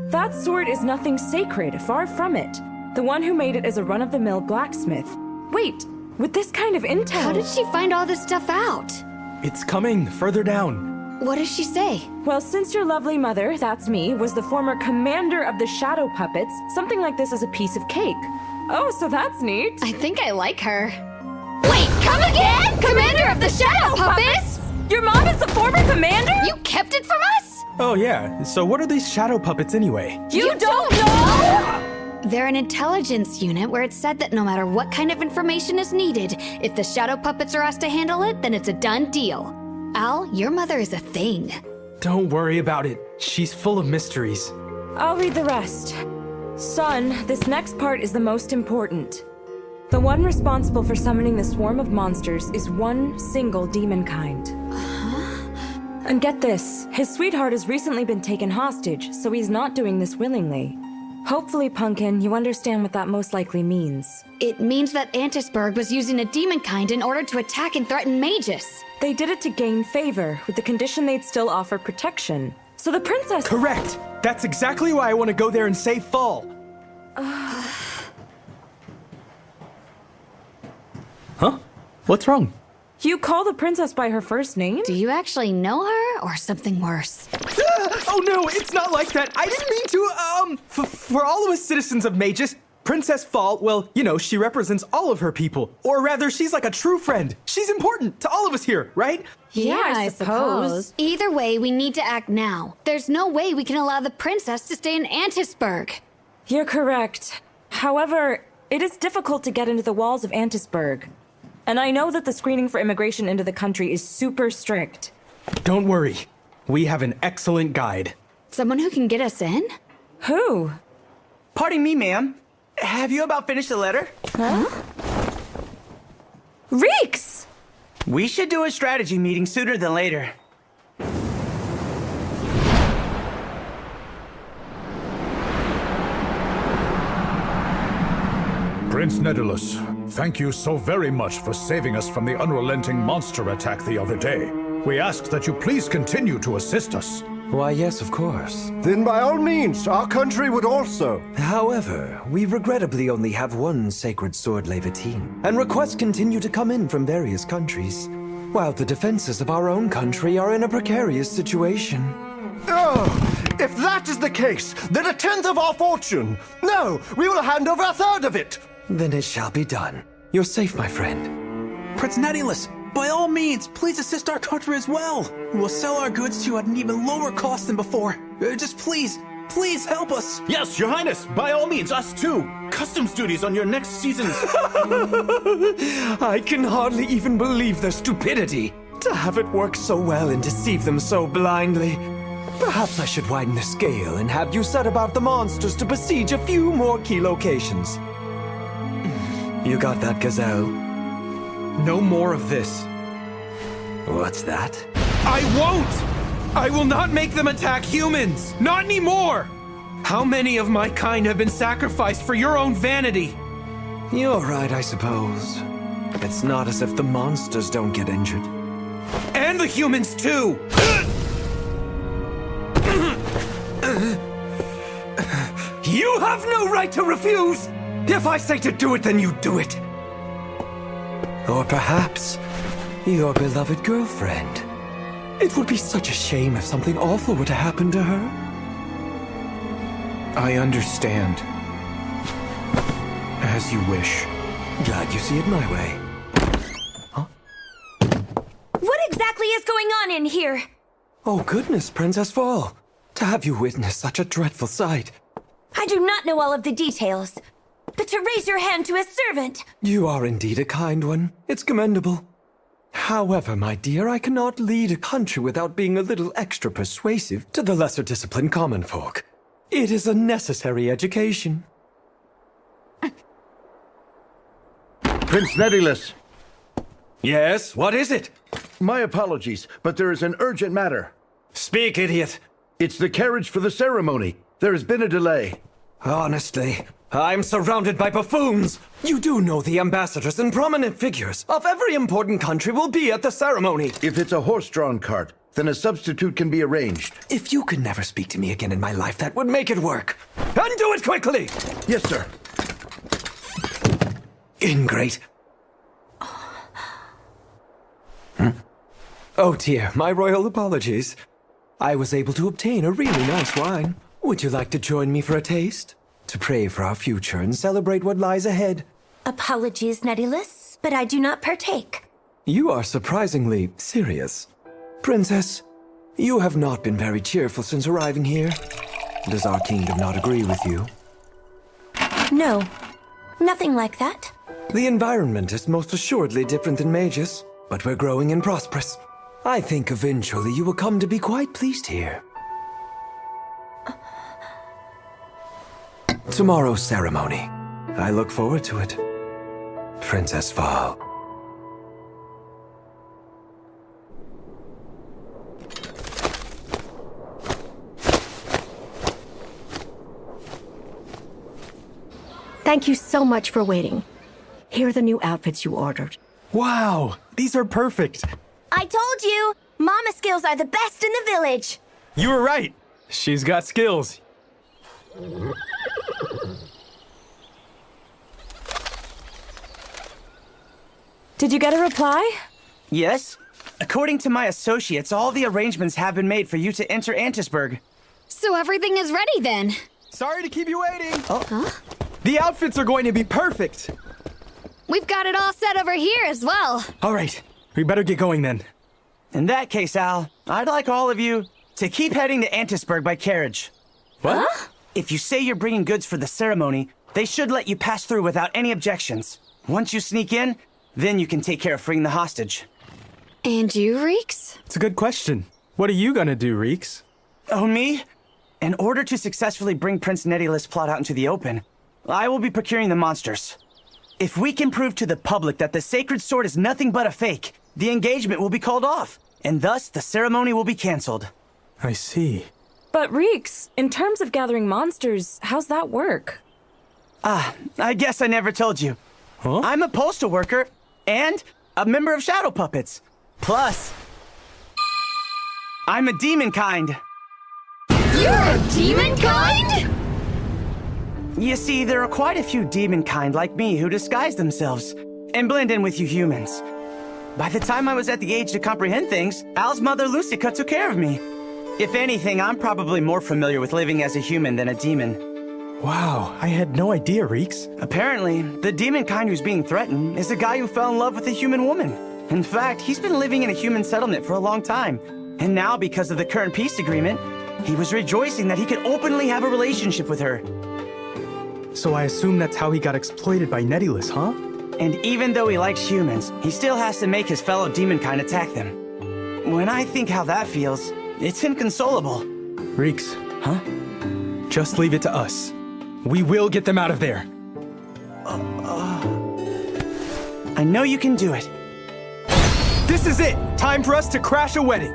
That sword is nothing sacred, far from it. The one who made it is a run-of-the-mill blacksmith. Wait, with this kind of intel... How did she find all this stuff out? It's coming, further down. What does she say? Well, since your lovely mother, that's me, was the former commander of the Shadow Puppets, something like this is a piece of cake. Oh, so that's neat. I think I like her. Wait, come again? Commander of the Shadow Puppets? Your mom is the former commander? You kept it from us? Oh yeah, so what are these shadow puppets anyway? You don't know? They're an intelligence unit where it's said that no matter what kind of information is needed, if the Shadow Puppets are asked to handle it, then it's a done deal. Al, your mother is a thing. Don't worry about it. She's full of mysteries. I'll read the rest. Son, this next part is the most important. The one responsible for summoning the swarm of monsters is one single demon kind. And get this, his sweetheart has recently been taken hostage, so he's not doing this willingly. Hopefully, Pumpkin, you understand what that most likely means. It means that Antisburg was using a demon kind in order to attack and threaten mages. They did it to gain favor, with the condition they'd still offer protection. So the princess... Correct! That's exactly why I want to go there and save Fall. Huh? What's wrong? You call the princess by her first name? Do you actually know her, or something worse? Oh no, it's not like that. I didn't mean to, for all of us citizens of Magus, Princess Fall, well, you know, she represents all of her people. Or rather, she's like a true friend. She's important to all of us here, right? Yeah, I suppose. Either way, we need to act now. There's no way we can allow the princess to stay in Antisburg. You're correct. However, it is difficult to get into the walls of Antisburg. And I know that the screening for immigration into the country is super strict. Don't worry. We have an excellent guide. Someone who can get us in? Who? Pardon me, ma'am. Have you about finished the letter? Huh? Reeks! We should do a strategy meeting sooner than later. Prince Nedulus, thank you so very much for saving us from the unrelenting monster attack the other day. We ask that you please continue to assist us. Why, yes, of course. Then by all means, our country would also. However, we regrettably only have one sacred sword Levatine, and requests continue to come in from various countries, while the defenses of our own country are in a precarious situation. Oh, if that is the case, then 1/10 of our fortune. No, we will hand over 1/3 of it. Then it shall be done. You're safe, my friend. Prince Netylus, by all means, please assist our country as well. We will sell our goods to you at an even lower cost than before. Just please help us. Yes, Your Highness, by all means, us too. Customs duties on your next season's... I can hardly even believe their stupidity. To have it work so well and deceive them so blindly. Perhaps I should widen the scale and have you set about the monsters to besiege a few more key locations. You got that, Gazelle? No more of this. What's that? I won't! I will not make them attack humans! Not anymore! How many of my kind have been sacrificed for your own vanity? You're right, I suppose. It's not as if the monsters don't get injured. And the humans, too! You have no right to refuse! If I say to do it, then you do it! Or perhaps your beloved girlfriend. It would be such a shame if something awful were to happen to her. I understand. As you wish. Glad you see it my way. What exactly is going on in here? Oh goodness, Princess Fall. To have you witness such a dreadful sight. I do not know all of the details, but to raise your hand to a servant... You are indeed a kind one. It's commendable. However, my dear, I cannot lead a country without being a little extra persuasive to the lesser disciplined common folk. It is a necessary education. Prince Netylus. Yes, what is it? My apologies, but there is an urgent matter. Speak, idiot. It's the carriage for the ceremony. There has been a delay. Honestly, I'm surrounded by buffoons. You do know the ambassadors and prominent figures of every important country will be at the ceremony. If it's a horse-drawn cart, then a substitute can be arranged. If you could never speak to me again in my life, that would make it work. And do it quickly! Yes, sir. Ingrate. Oh dear, my royal apologies. I was able to obtain a really nice wine. Would you like to join me for a taste? To pray for our future and celebrate what lies ahead. Apologies, Netylus, but I do not partake. You are surprisingly serious. Princess, you have not been very cheerful since arriving here. Does our kingdom not agree with you? No, nothing like that. The environment is most assuredly different than Magus, but we're growing and prosperous. I think eventually you will come to be quite pleased here. Tomorrow's ceremony. I look forward to it. Princess Val. Thank you so much for waiting. Here are the new outfits you ordered. Wow, these are perfect. I told you! Mama skills are the best in the village! You were right. She's got skills. Did you get a reply? Yes. According to my associates, all the arrangements have been made for you to enter Antisburg. So everything is ready then? Sorry to keep you waiting. Oh. Huh? The outfits are going to be perfect. We've got it all set over here as well. All right, we better get going then. In that case, Al, I'd like all of you to keep heading to Antisburg by carriage. What? Huh? If you say you're bringing goods for the ceremony, they should let you pass through without any objections. Once you sneak in, then you can take care of freeing the hostage. And you, Reeks? It's a good question. What are you gonna do, Reeks? Oh, me? In order to successfully bring Prince Netylus' plot out into the open, I will be procuring the monsters. If we can prove to the public that the sacred sword is nothing but a fake, the engagement will be called off, and thus the ceremony will be cancelled. I see. But Reeks, in terms of gathering monsters, how's that work? I guess I never told you. Huh? I'm a postal worker and a member of Shadow Puppets. Plus, I'm a demon kind. You're a demon kind? You see, there are quite a few demon kind like me who disguise themselves and blend in with you humans. By the time I was at the age to comprehend things, Al's mother Lucica took care of me. If anything, I'm probably more familiar with living as a human than a demon. Wow, I had no idea, Reeks. Apparently, the demon kind who's being threatened is a guy who fell in love with a human woman. In fact, he's been living in a human settlement for a long time. And now, because of the current peace agreement, he was rejoicing that he could openly have a relationship with her. So I assume that's how he got exploited by Nettyless, huh? And even though he likes humans, he still has to make his fellow demon kind attack them. When I think how that feels, it's inconsolable. Reeks. Huh? Just leave it to us. We will get them out of there. I know you can do it. This is it! Time for us to crash a wedding!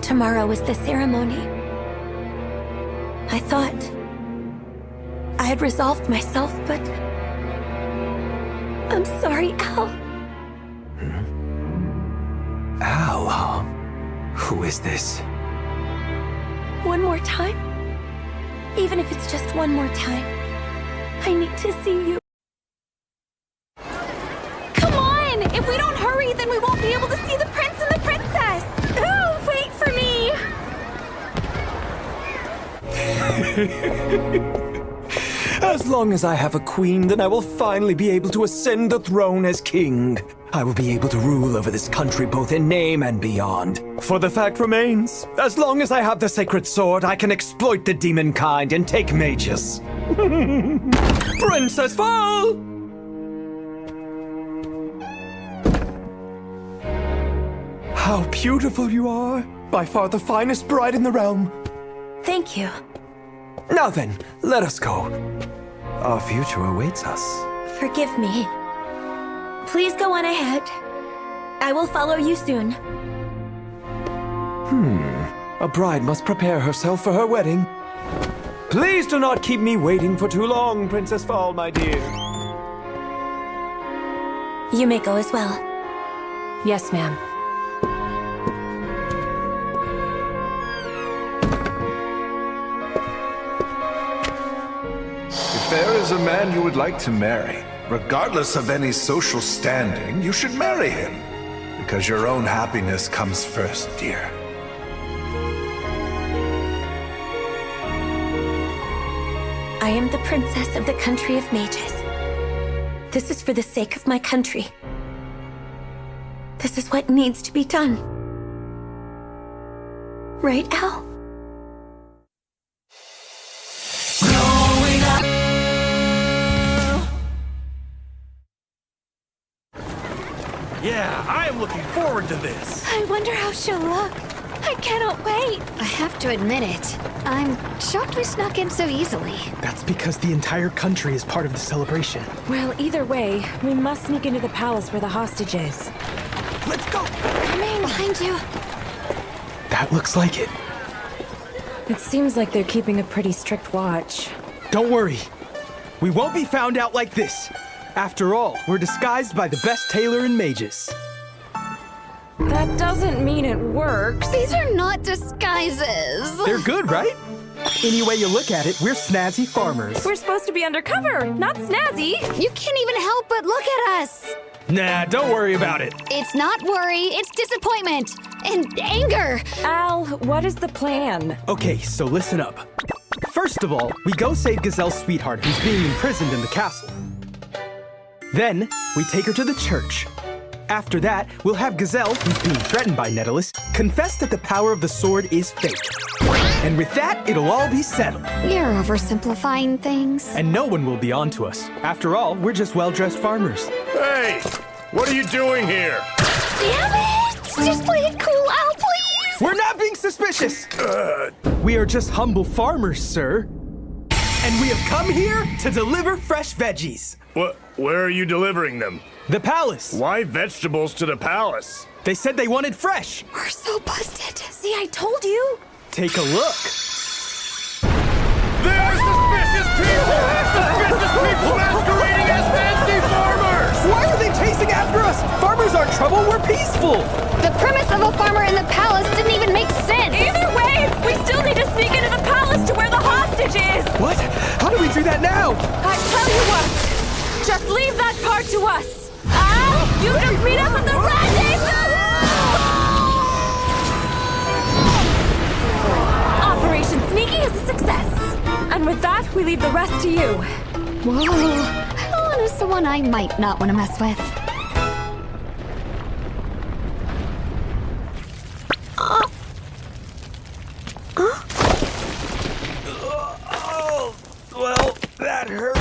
Tomorrow is the ceremony. I thought I had resolved myself, but I'm sorry, Al. Al, huh? Who is this? One more time? Even if it's just one more time, I need to see you. Come on! If we don't hurry, then we won't be able to see the prince and the princess! Oh, wait for me! As long as I have a queen, then I will finally be able to ascend the throne as king. I will be able to rule over this country both in name and beyond. For the fact remains, as long as I have the sacred sword, I can exploit the demon kind and take mages. Princess Fall! How beautiful you are. By far the finest bride in the realm. Thank you. Now then, let us go. Our future awaits us. Forgive me. Please go on ahead. I will follow you soon. A bride must prepare herself for her wedding. Please do not keep me waiting for too long, Princess Fall, my dear. You may go as well. Yes, ma'am. If there is a man you would like to marry, regardless of any social standing, you should marry him. Because your own happiness comes first, dear. I am the princess of the country of mages. This is for the sake of my country. This is what needs to be done. Right, Al? Yeah, I am looking forward to this. I wonder how she'll look. I cannot wait. I have to admit it. I'm shocked we snuck in so easily. That's because the entire country is part of the celebration. Well, either way, we must sneak into the palace where the hostage is. Let's go! Coming behind you. That looks like it. It seems like they're keeping a pretty strict watch. Don't worry. We won't be found out like this. After all, we're disguised by the best tailor in mages. That doesn't mean it works. These are not disguises. They're good, right? Any way you look at it, we're snazzy farmers. We're supposed to be undercover, not snazzy. You can't even help but look at us. Nah, don't worry about it. It's not worry, it's disappointment and anger. Al, what is the plan? Okay, so listen up. First of all, we go save Gazelle's sweetheart who's being imprisoned in the castle. Then, we take her to the church. After that, we'll have Gazelle, who's being threatened by Nettyless, confess that the power of the sword is fake. And with that, it'll all be settled. You're oversimplifying things. And no one will be on to us. After all, we're just well-dressed farmers. Hey! What are you doing here? Damn it! Just play it cool, Al, please! We're not being suspicious! We are just humble farmers, sir. And we have come here to deliver fresh veggies. Where are you delivering them? The palace. Why vegetables to the palace? They said they wanted fresh. We're so busted. See, I told you. Take a look. They're suspicious people! Suspicious people masquerading as fancy farmers! Why are they chasing after us? trouble, we're peaceful! The premise of a farmer in the palace didn't even make sense! Either way, we still need to sneak into the palace to where the hostage is! What? How do we do that now? I tell you what! Just leave that part to us! You just meet us at the landing! Operation Sneaky is a success! And with that, we leave the rest to you. Whoa, Helen is the one I might not want to mess with. Well, that hurt.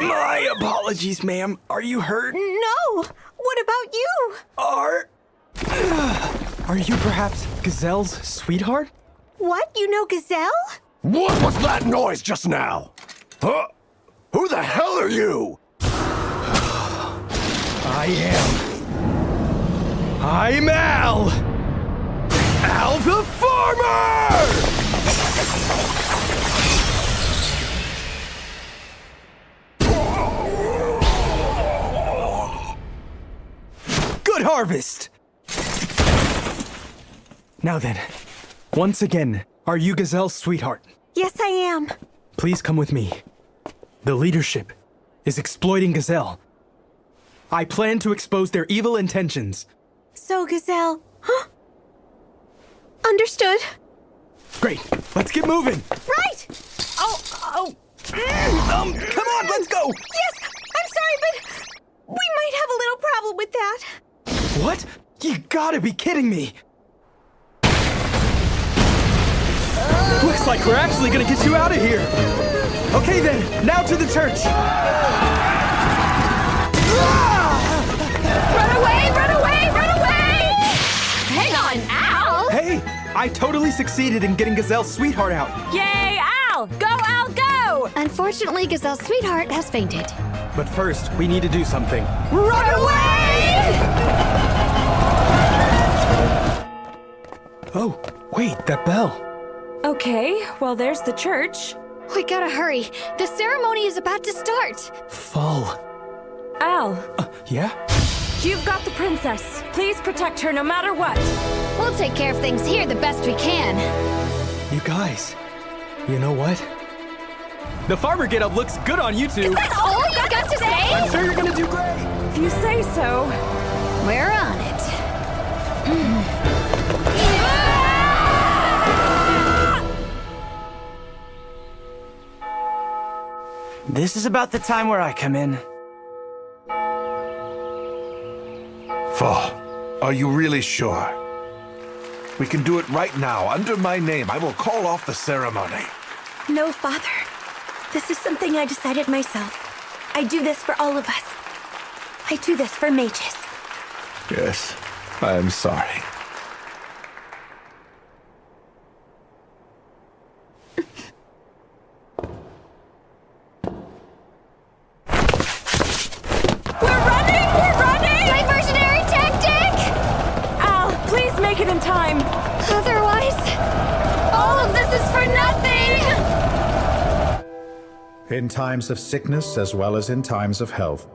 My apologies, ma'am. Are you hurt? No! What about you? Are you perhaps Gazelle's sweetheart? What? You know Gazelle? What was that noise just now? Huh? Who the hell are you? I'm Al! Al the Farmer! Good harvest! Now then, once again, are you Gazelle's sweetheart? Yes, I am. Please come with me. The leadership is exploiting Gazelle. I plan to expose their evil intentions. So, Gazelle... Huh? Understood. Great, let's get moving. Right! Come on, let's go! Yes, I'm sorry, but we might have a little problem with that. What? You gotta be kidding me! Looks like we're actually gonna get you out of here! Okay then, now to the church! Run away, run away, run away! Hang on, Al! Hey, I totally succeeded in getting Gazelle's sweetheart out. Yay, Al! Go, Al, go! Unfortunately, Gazelle's sweetheart has fainted. But first, we need to do something. Run away! Oh, wait, that bell. Okay, well, there's the church. We gotta hurry. The ceremony is about to start. Fall. Al. Yeah? You've got the princess. Please protect her no matter what. We'll take care of things here the best we can. You guys, you know what? The farmer get-up looks good on you two. Is that all you got to say? I'm sure you're gonna do great. If you say so. We're on it. This is about the time where I come in. Fall, are you really sure? We can do it right now, under my name. I will call off the ceremony. No, Father. This is something I decided myself. I do this for all of us. I do this for mages. Yes, I am sorry. In time. Otherwise, all of this is for nothing! In times of sickness as well as in times of health,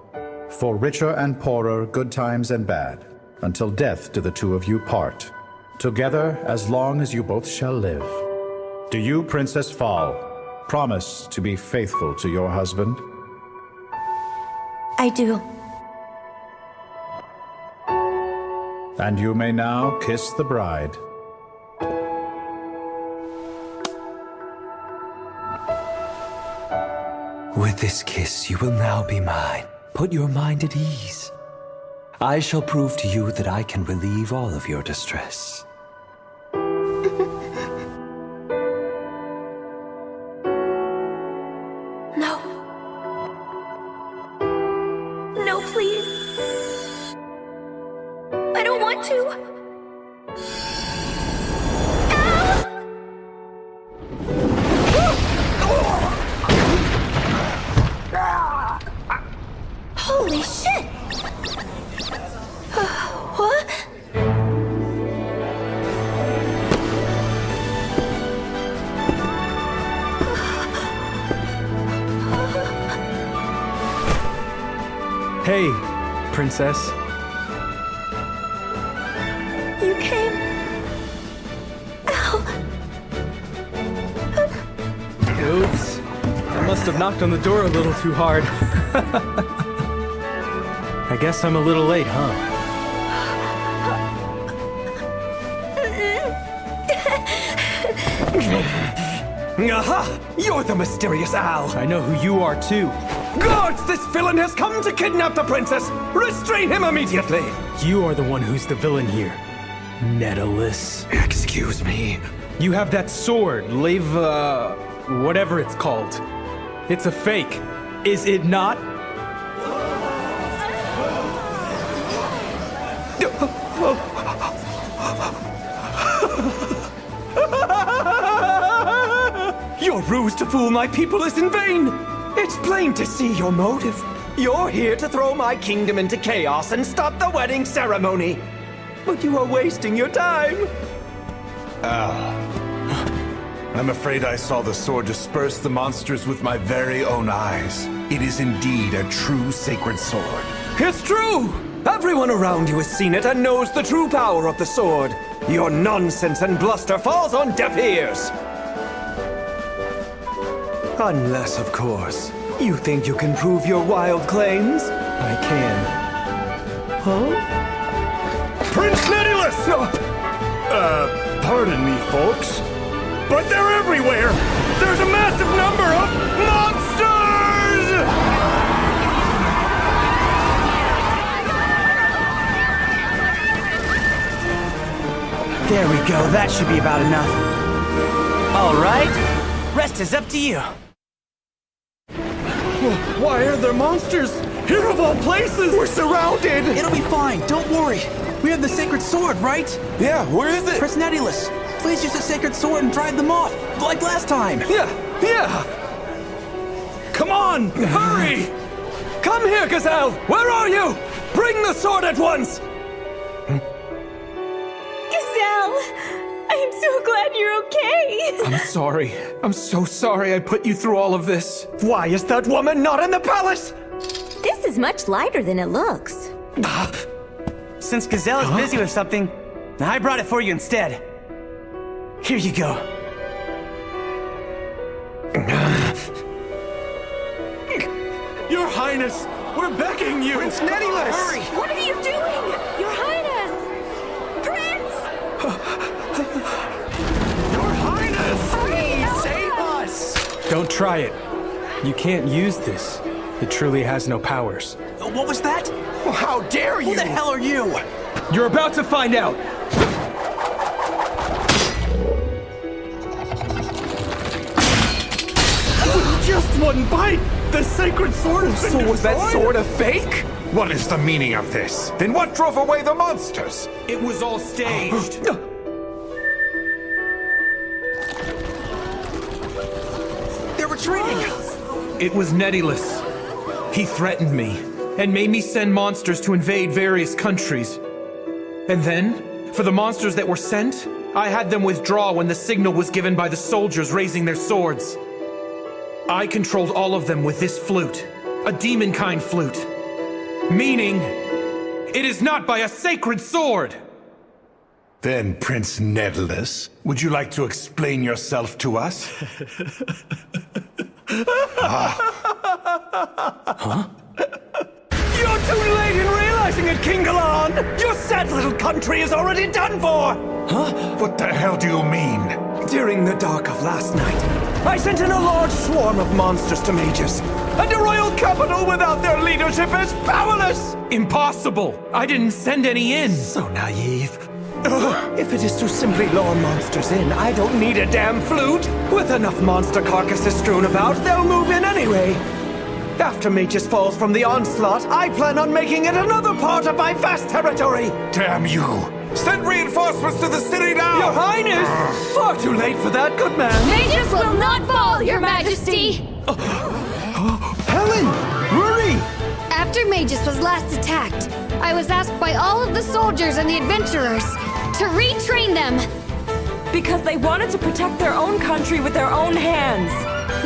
for richer and poorer, good times and bad, until death do the two of you part, together as long as you both shall live. Do you, Princess Fall, promise to be faithful to your husband? I do. And you may now kiss the bride. With this kiss, you will now be mine. Put your mind at ease. I shall prove to you that I can relieve all of your distress. No. No, please. I don't want to. Holy shit! What? Hey, princess. You came. Ow. Oops. I must have knocked on the door a little too hard. I guess I'm a little late, huh? Aha! You're the mysterious owl! I know who you are, too. Guards! This villain has come to kidnap the princess! Restrain him immediately! You are the one who's the villain here. Nettles. Excuse me. You have that sword, whatever it's called. It's a fake. Is it not? Your ruse to fool my people is in vain! It's plain to see your motive. You're here to throw my kingdom into chaos and stop the wedding ceremony. But you are wasting your time. I'm afraid I saw the sword disperse the monsters with my very own eyes. It is indeed a true sacred sword. It's true! Everyone around you has seen it and knows the true power of the sword. Your nonsense and bluster falls on deaf ears. Unless, of course, you think you can prove your wild claims? I can. Huh? Prince Nettyless! Pardon me, folks, but they're everywhere! There's a massive number of monsters! There we go, that should be about enough. All right, rest is up to you. Why are there monsters? Here of all places! We're surrounded! It'll be fine, don't worry. We have the sacred sword, right? Yeah, where is it? Prince Nettyless, please use the sacred sword and drive them off, like last time. Yeah! Come on, hurry! Come here, Gazelle! Where are you? Bring the sword at once! Gazelle! I'm so glad you're okay! I'm sorry. I'm so sorry I put you through all of this. Why is that woman not in the palace? This is much lighter than it looks. Since Gazelle is busy with something, I brought it for you instead. Here you go. Your Highness, we're begging you! Prince Nettyless! Hurry! What are you doing? Your Highness! Prince! Your Highness! Please save us! Don't try it. You can't use this. It truly has no powers. What was that? Well, how dare you! Who the hell are you? You're about to find out! With just one bite, the sacred sword has been So was that destroyed? sword a fake? What is the meaning of this? Then what drove away the monsters? It was all staged. They're retreating. It was Nettyless. He threatened me and made me send monsters to invade various countries. And then, for the monsters that were sent, I had them withdraw when the signal was given by the soldiers raising their swords. I controlled all of them with this flute, a demon-kind flute. Meaning, it is not by a sacred sword! Then, Prince Nettyless, would you like to explain yourself to us? Huh? You're too late in realizing it, King Galan! Your sad little country is already done for! Huh? What the hell do you mean? During the dark of last night, I sent in a large swarm of monsters to Magus, and a royal capital without their leadership is powerless! Impossible! I didn't send any in! So naive. If it is to simply lure monsters in, I don't need a damn flute! With enough monster carcasses strewn about, they'll move in anyway! After Magus falls from the onslaught, I plan on making it another part of my vast territory! Damn you! Send reinforcements to the city now! Your Highness! Far too late for that, good man! Magus will not fall, Your Majesty! Helen! Hurry! After Magus was last attacked, I was asked by all of the soldiers and the adventurers to retrain them. Because they wanted to protect their own country with their own hands.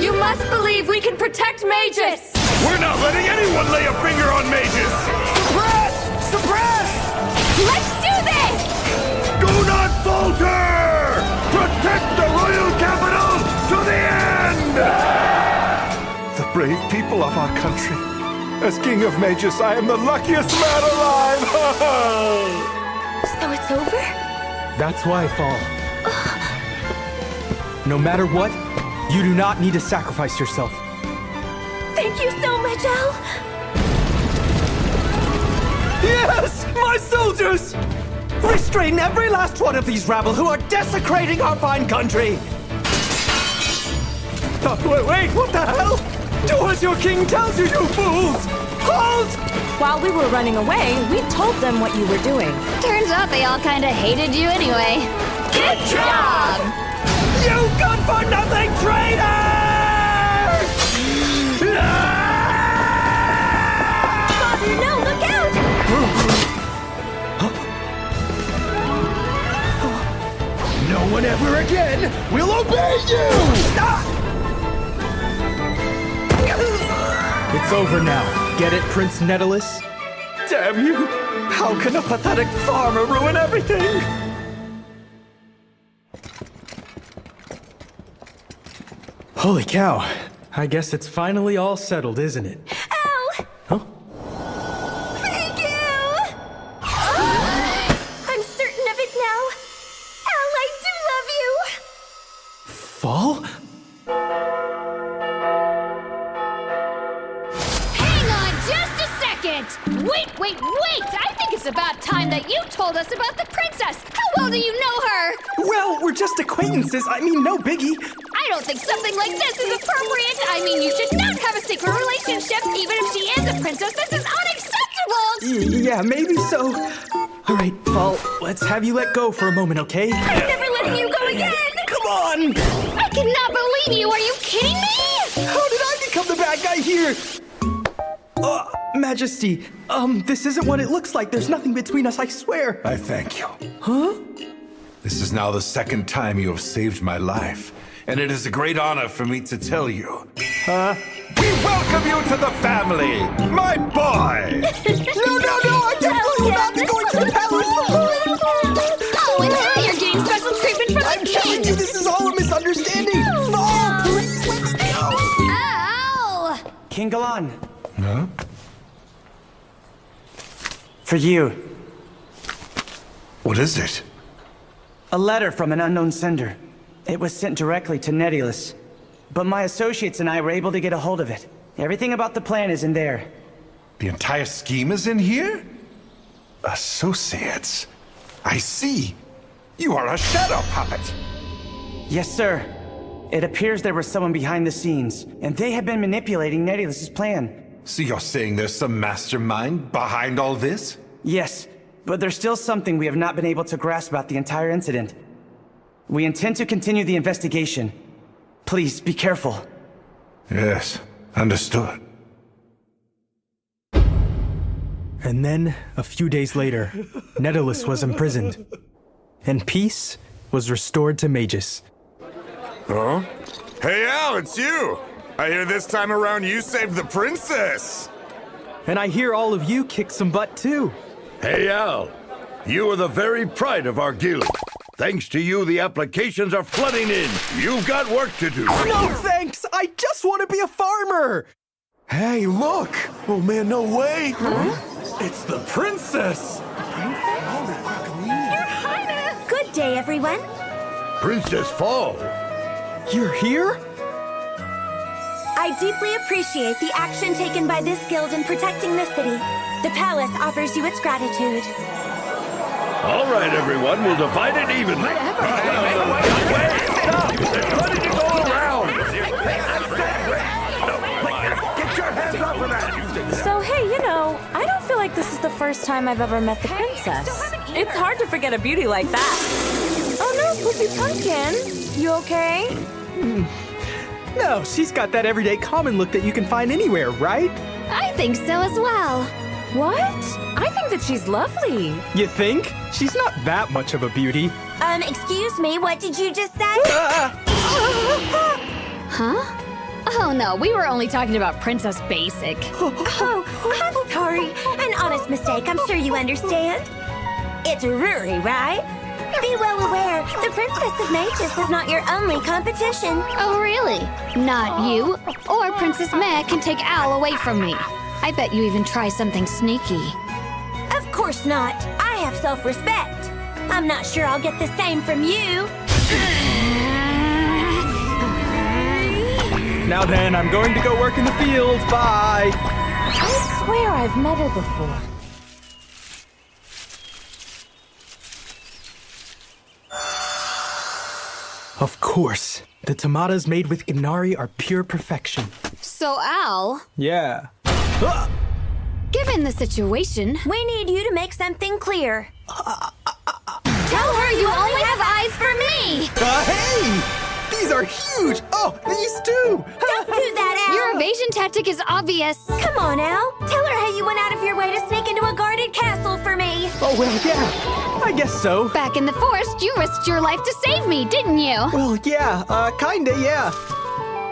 You must believe we can protect Magus! We're not letting anyone lay a finger on mages! Suppress! Suppress! Let's do this! Do not falter! Protect the royal capital to the end! The brave people of our country. As King of Mages, I am the luckiest man alive! So it's over? That's why, Fall. No matter what, you do not need to sacrifice yourself. Thank you so much, Al. Yes! My soldiers! Restrain every last one of these rabble who are desecrating our fine country! Wait, what the hell? Do as your king tells you, you fools! Halt! While we were running away, we told them what you were doing. Turns out they all kinda hated you anyway. Good job! You good-for-nothing traitors! Father, no, look out! No one ever again will obey you! It's over now. Get it, Prince Netulus? Damn you! How can a pathetic farmer ruin everything? Holy cow. I guess it's finally all settled, isn't it? Al! Huh? Thank you! I'm certain of it now. Al, I do love you! Fall? Hang on just a second! Wait! I think it's about time that you told us about the princess! How well do you know her? Well, we're just acquaintances. I mean, no biggie. I don't think something like this is appropriate! I mean, you should not have a secret relationship, even if she is a princess! This is unacceptable! Yeah, maybe so. All right, Fall, let's have you let go for a moment, okay? I'm never letting you go again! Come on! I cannot believe you! Are you kidding me? How did I become the bad guy here? Majesty, this isn't what it looks like. There's nothing between us, I swear. I thank you. Huh? This is now the second time you have saved my life, and it is a great honor for me to tell you. We welcome you to the family, my boy! No, I definitely will not be going to the palace! Oh, and now you're getting special treatment from the I'm telling you, this is all a misunderstanding! Fall, please let me go! Ow! King Galan, Huh? for you. What is it? A letter from an unknown sender. It was sent directly to Netulus. But my associates and I were able to get a hold of it. Everything about the plan is in there. The entire scheme is in here? Associates? I see. You are a shadow puppet. Yes, sir. It appears there was someone behind the scenes, and they have been manipulating Netulus's plan. So you're saying there's some mastermind behind all this? Yes, but there's still something we have not been able to grasp about the entire incident. We intend to continue the investigation. Please, be careful. Yes, understood. And then, a few days later, Netulus was imprisoned. And peace was restored to Magus. Huh? Hey, Al, it's you! I hear this time around you saved the princess! And I hear all of you kick some butt too. Hey, Al. You are the very pride of our guild. Thanks to you, the applications are flooding in. You've got work to do. No thanks! I just want to be a farmer! Hey, look! Oh man, no way! Huh? It's the princess! Your Highness! Good day, everyone. Princess Fall. You're here? I deeply appreciate the action taken by this guild in protecting the city. The palace offers you its gratitude. All right, everyone, we'll divide it evenly. Wait, stop! There's plenty to go around! Get your hands off of that! So, hey, I don't feel like this is the first time I've ever met the princess. It's hard to forget a beauty like that. Oh no, Poopy Pumpkin! You okay? No, she's got that everyday common look that you can find anywhere, right? I think so as well. What? I think that she's lovely. You think? She's not that much of a beauty. Excuse me, what did you just say? Huh? Oh no, we were only talking about Princess Basic. Oh, I'm sorry. An honest mistake. I'm sure you understand. It's Ruri, right? Be well aware, the Princess of Magus is not your only competition. Oh, really? Not you? Or Princess Meh can take Al away from me. I bet you even try something sneaky. Of course not. I have self-respect. I'm not sure I'll get the same from you. Now then, I'm going to go work in the field. Bye. I swear I've met her before. Of course. The tomatoes made with Ganari are pure perfection. So, Al, Yeah. given the situation, We need you to make something clear. tell her you only have eyes for me! Hey! These are huge! Oh, these too! Don't do that, Al! Your evasion tactic is obvious. Come on, Al. Tell her how you went out of your way to sneak into a guarded castle for me. Oh, well, yeah. I guess so. Back in the forest, you risked your life to save me, didn't you? Well, yeah. Kinda, yeah.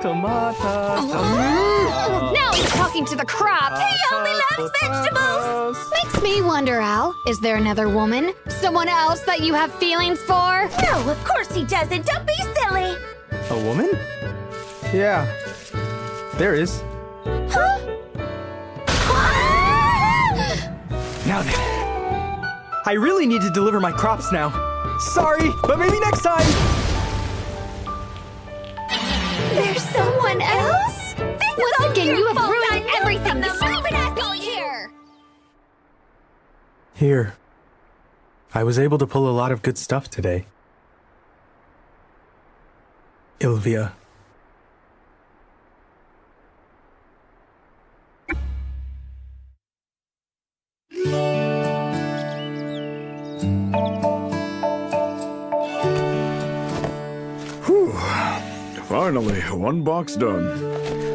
Tomatoes. Now he's talking to the crop. He only loves vegetables. Makes me wonder, Al. Is there another woman? Someone else that you have feelings for? No, of course he doesn't. Don't be silly. A woman? Yeah. There is. Huh? Now then. I really need to deliver my crops now. Sorry, but maybe next time. There's someone else? Once again, you have ruined everything. You shouldn't even be here. Here. I was able to pull a lot of good stuff today. Ilvia. Whew. Finally, one box done.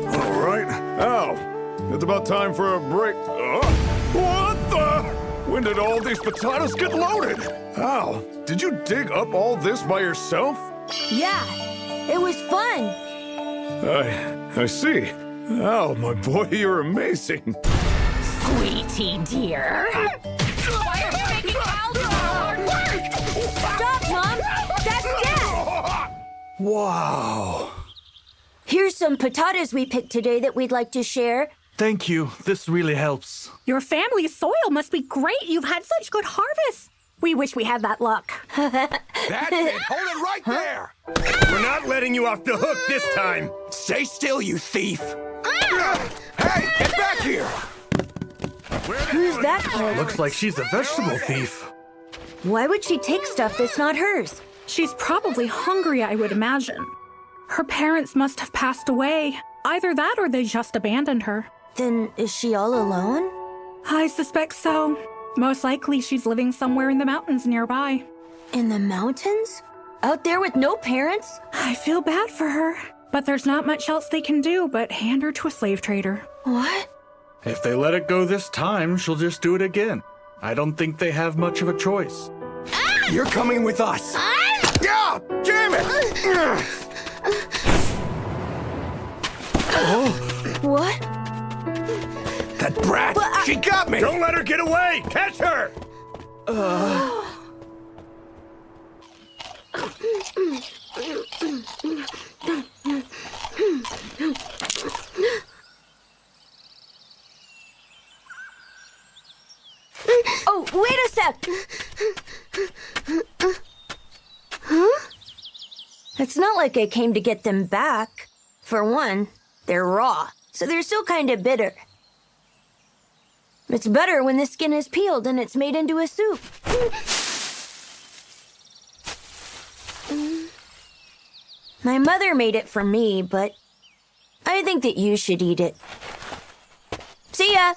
All right. Al, it's about time for a break. What the? When did all these potatoes get loaded? Al, did you dig up all this by yourself? Yeah, it was fun. I see. Al, my boy, you're amazing. Sweetie dear. Stop, Mom. That's Dad. Wow. Here's some potatoes we picked today that we'd like to share. Thank you. This really helps. Your family's soil must be great. You've had such good harvests. We wish we had that luck. That's it! Hold it right there! We're not letting you off the hook this time! Stay still, you thief! Hey, get back here! Who's that kid? Looks like she's a vegetable thief. Why would she take stuff that's not hers? She's probably hungry, I would imagine. Her parents must have passed away. Either that or they just abandoned her. Then is she all alone? I suspect so. Most likely she's living somewhere in the mountains nearby. In the mountains? Out there with no parents? I feel bad for her. But there's not much else they can do but hand her to a slave trader. What? If they let it go this time, she'll just do it again. I don't think they have much of a choice. You're coming with us! Yeah! Damn it! What? That brat! She got me! Don't let her get away! Catch her! Oh, wait a sec! Huh? It's not like I came to get them back. For one, they're raw, so they're still kind of bitter. It's better when the skin is peeled and it's made into a soup. My mother made it for me, but I think that you should eat it. See ya!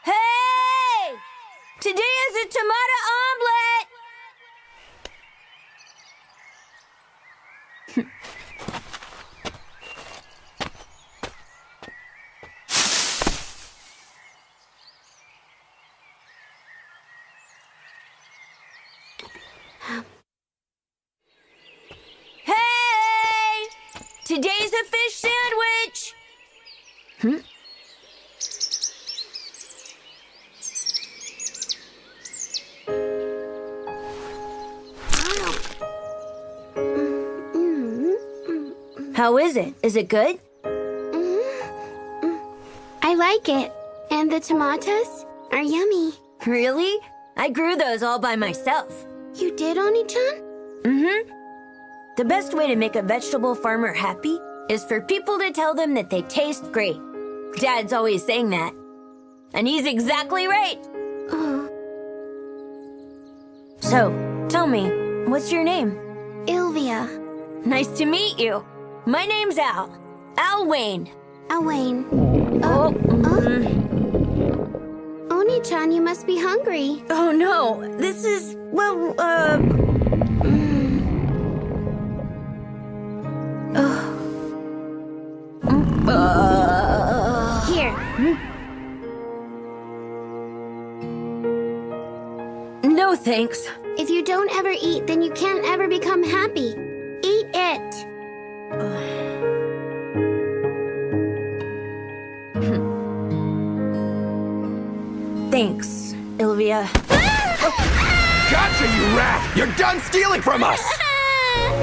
Hey! Today is a tomato omelet! Today's a fish sandwich! How is it? Is it good? I like it. And the tomatoes are yummy. Really? I grew those all by myself. You did, Oni-chan? Mm-hmm. The best way to make a vegetable farmer happy is for people to tell them that they taste great. Dad's always saying that. And he's exactly right. So, tell me, what's your name? Ilvia. Nice to meet you. My name's Al. Al Wayne. Al Wayne. Oni-chan, you must be hungry. Oh no, this is, well, Here. No thanks. If you don't ever eat, then you can't ever become happy. Eat it. Thanks, Ilvia. Gotcha, you rat! You're done stealing from us!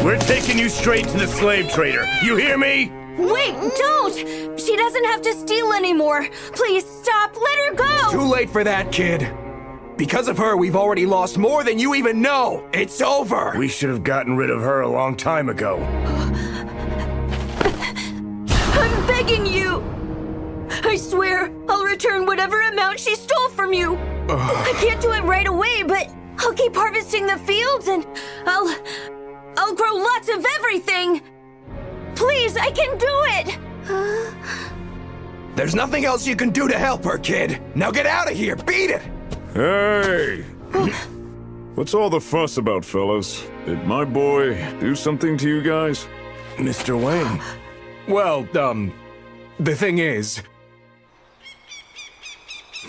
We're taking you straight to the slave trader. You hear me? Wait, don't! She doesn't have to steal anymore. Please stop. Let her go. Too late for that, kid. Because of her, we've already lost more than you even know. It's over. We should have gotten rid of her a long time ago. I'm begging you. I swear I'll return whatever amount she stole from you. I can't do it right away, but I'll keep harvesting the fields and I'll grow lots of everything. Please, I can do it. There's nothing else you can do to help her, kid. Now get out of here. Beat it. Hey! What's all the fuss about, fellas? Did my boy do something to you guys? Mr. Wayne. Well, the thing is...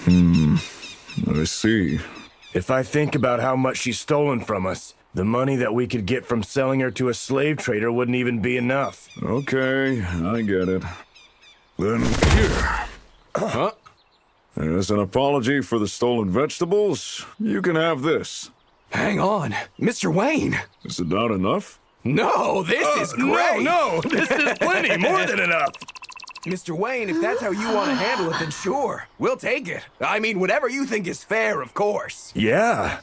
I see. If I think about how much she's stolen from us, the money that we could get from selling her to a slave trader wouldn't even be enough. Okay, I get it. Then here. Huh? As an apology for the stolen vegetables, you can have this. Hang on. Mr. Wayne. Is it not enough? No, this is great. No, this is plenty, more than enough. Mr. Wayne, if that's how you want to handle it, then sure. We'll take it. I mean, whatever you think is fair, of course. Yeah.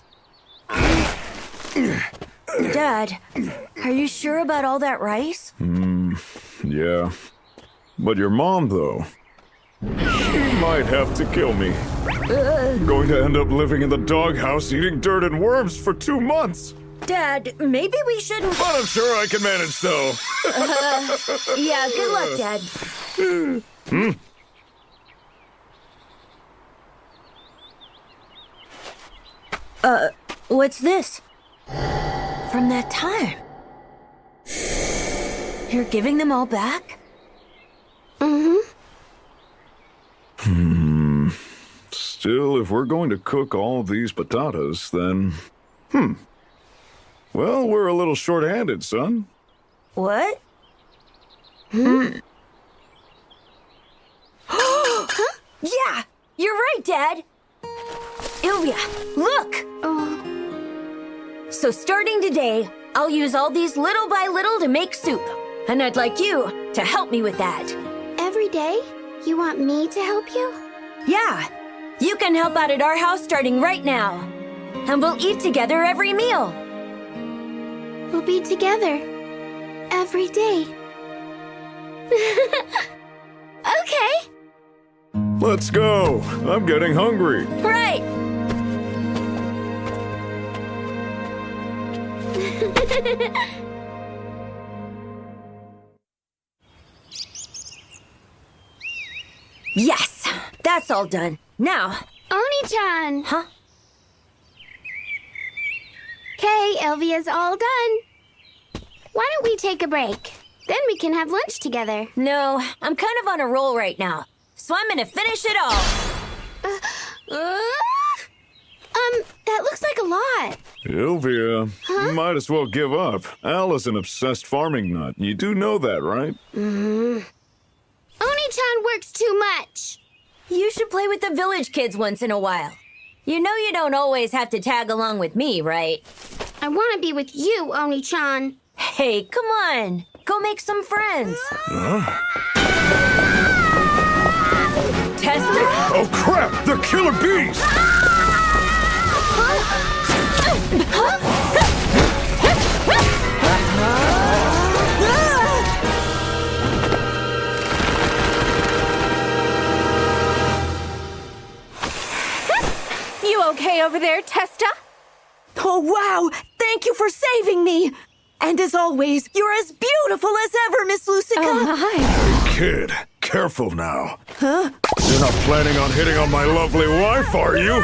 Dad, are you sure about all that rice? Yeah. But your mom, though, she might have to kill me. I'm going to end up living in the doghouse eating dirt and worms for 2 months. Dad, maybe we shouldn't... But I'm sure I can manage, though. Yeah, good luck, Dad. What's this? From that time. You're giving them all back? Still, if we're going to cook all these potatoes, then... Well, we're a little short-handed, son. What? Yeah, you're right, Dad. Ilvia, look! So starting today, I'll use all these little by little to make soup. And I'd like you to help me with that. Every day? You want me to help you? Yeah, you can help out at our house starting right now. And we'll eat together every meal. We'll be together. Every day. Okay. Let's go. I'm getting hungry. Right. Yes, that's all done. Now... Oni-chan! Huh? Okay, Ilvia's all done. Why don't we take a break? Then we can have lunch together. No, I'm kind of on a roll right now, so I'm gonna finish it all. That looks like a lot. Ilvia, you might as well give up. Al is an obsessed farming nut. You do know that, right? Oni-chan works too much. You should play with the village kids once in a while. You know you don't always have to tag along with me, right? I want to be with you, Oni-chan. Hey, come on. Go make some friends. Tester? Oh crap! They're killer bees! You okay over there, Testa? Oh, wow! Thank you for saving me! And as always, you're as beautiful as ever, Miss Lucica! Oh, my. Kid, careful now. Huh? You're not planning on hitting on my lovely wife, are you?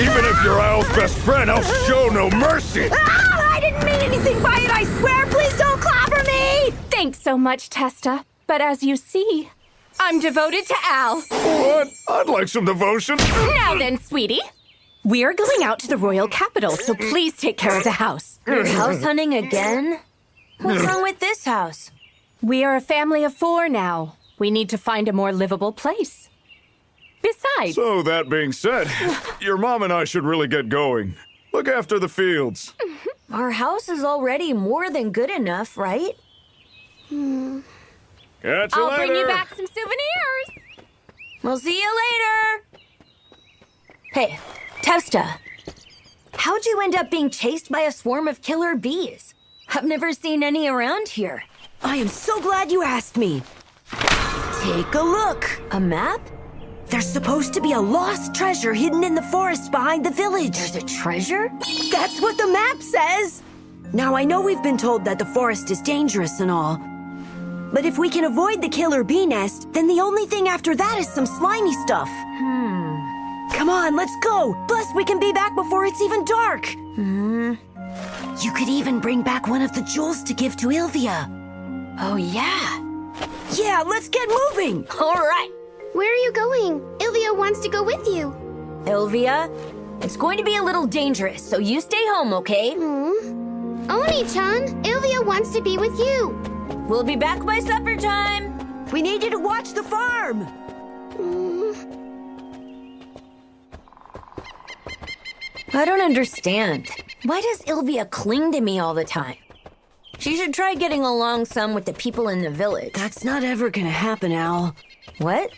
Even if you're Al's best friend, I'll show no mercy! I didn't mean anything by it, I swear! Please don't clobber me! Thanks so much, Testa. But as you see, I'm devoted to Al. What? I'd like some devotion. Now then, sweetie. We're going out to the royal capital, so please take care of the house. You're house hunting again? What's wrong with this house? We are a family of 4 now. We need to find a more livable place. Besides... So, that being said, your mom and I should really get going. Look after the fields. Our house is already more than good enough, right? Catch you I'll later. bring you back some souvenirs. We'll see you later. Hey, Testa, how'd you end up being chased by a swarm of killer bees? I've never seen any around here. I am so glad you asked me. Take a look. A map? There's supposed to be a lost treasure hidden in the forest behind the village. There's a treasure? That's what the map says. Now, I know we've been told that the forest is dangerous and all. But if we can avoid the killer bee nest, then the only thing after that is some slimy stuff. Come on, let's go. Plus, we can be back before it's even dark. You could even bring back one of the jewels to give to Ilvia. Oh, yeah. Yeah, let's get moving. All right. Where are you going? Ilvia wants to go with you. Ilvia, it's going to be a little dangerous, so you stay home, okay? Oni-chan, Ilvia wants to be with you. We'll be back by supper time. We need you to watch the farm. I don't understand. Why does Ilvia cling to me all the time? She should try getting along some with the people in the village. That's not ever gonna happen, Al. What?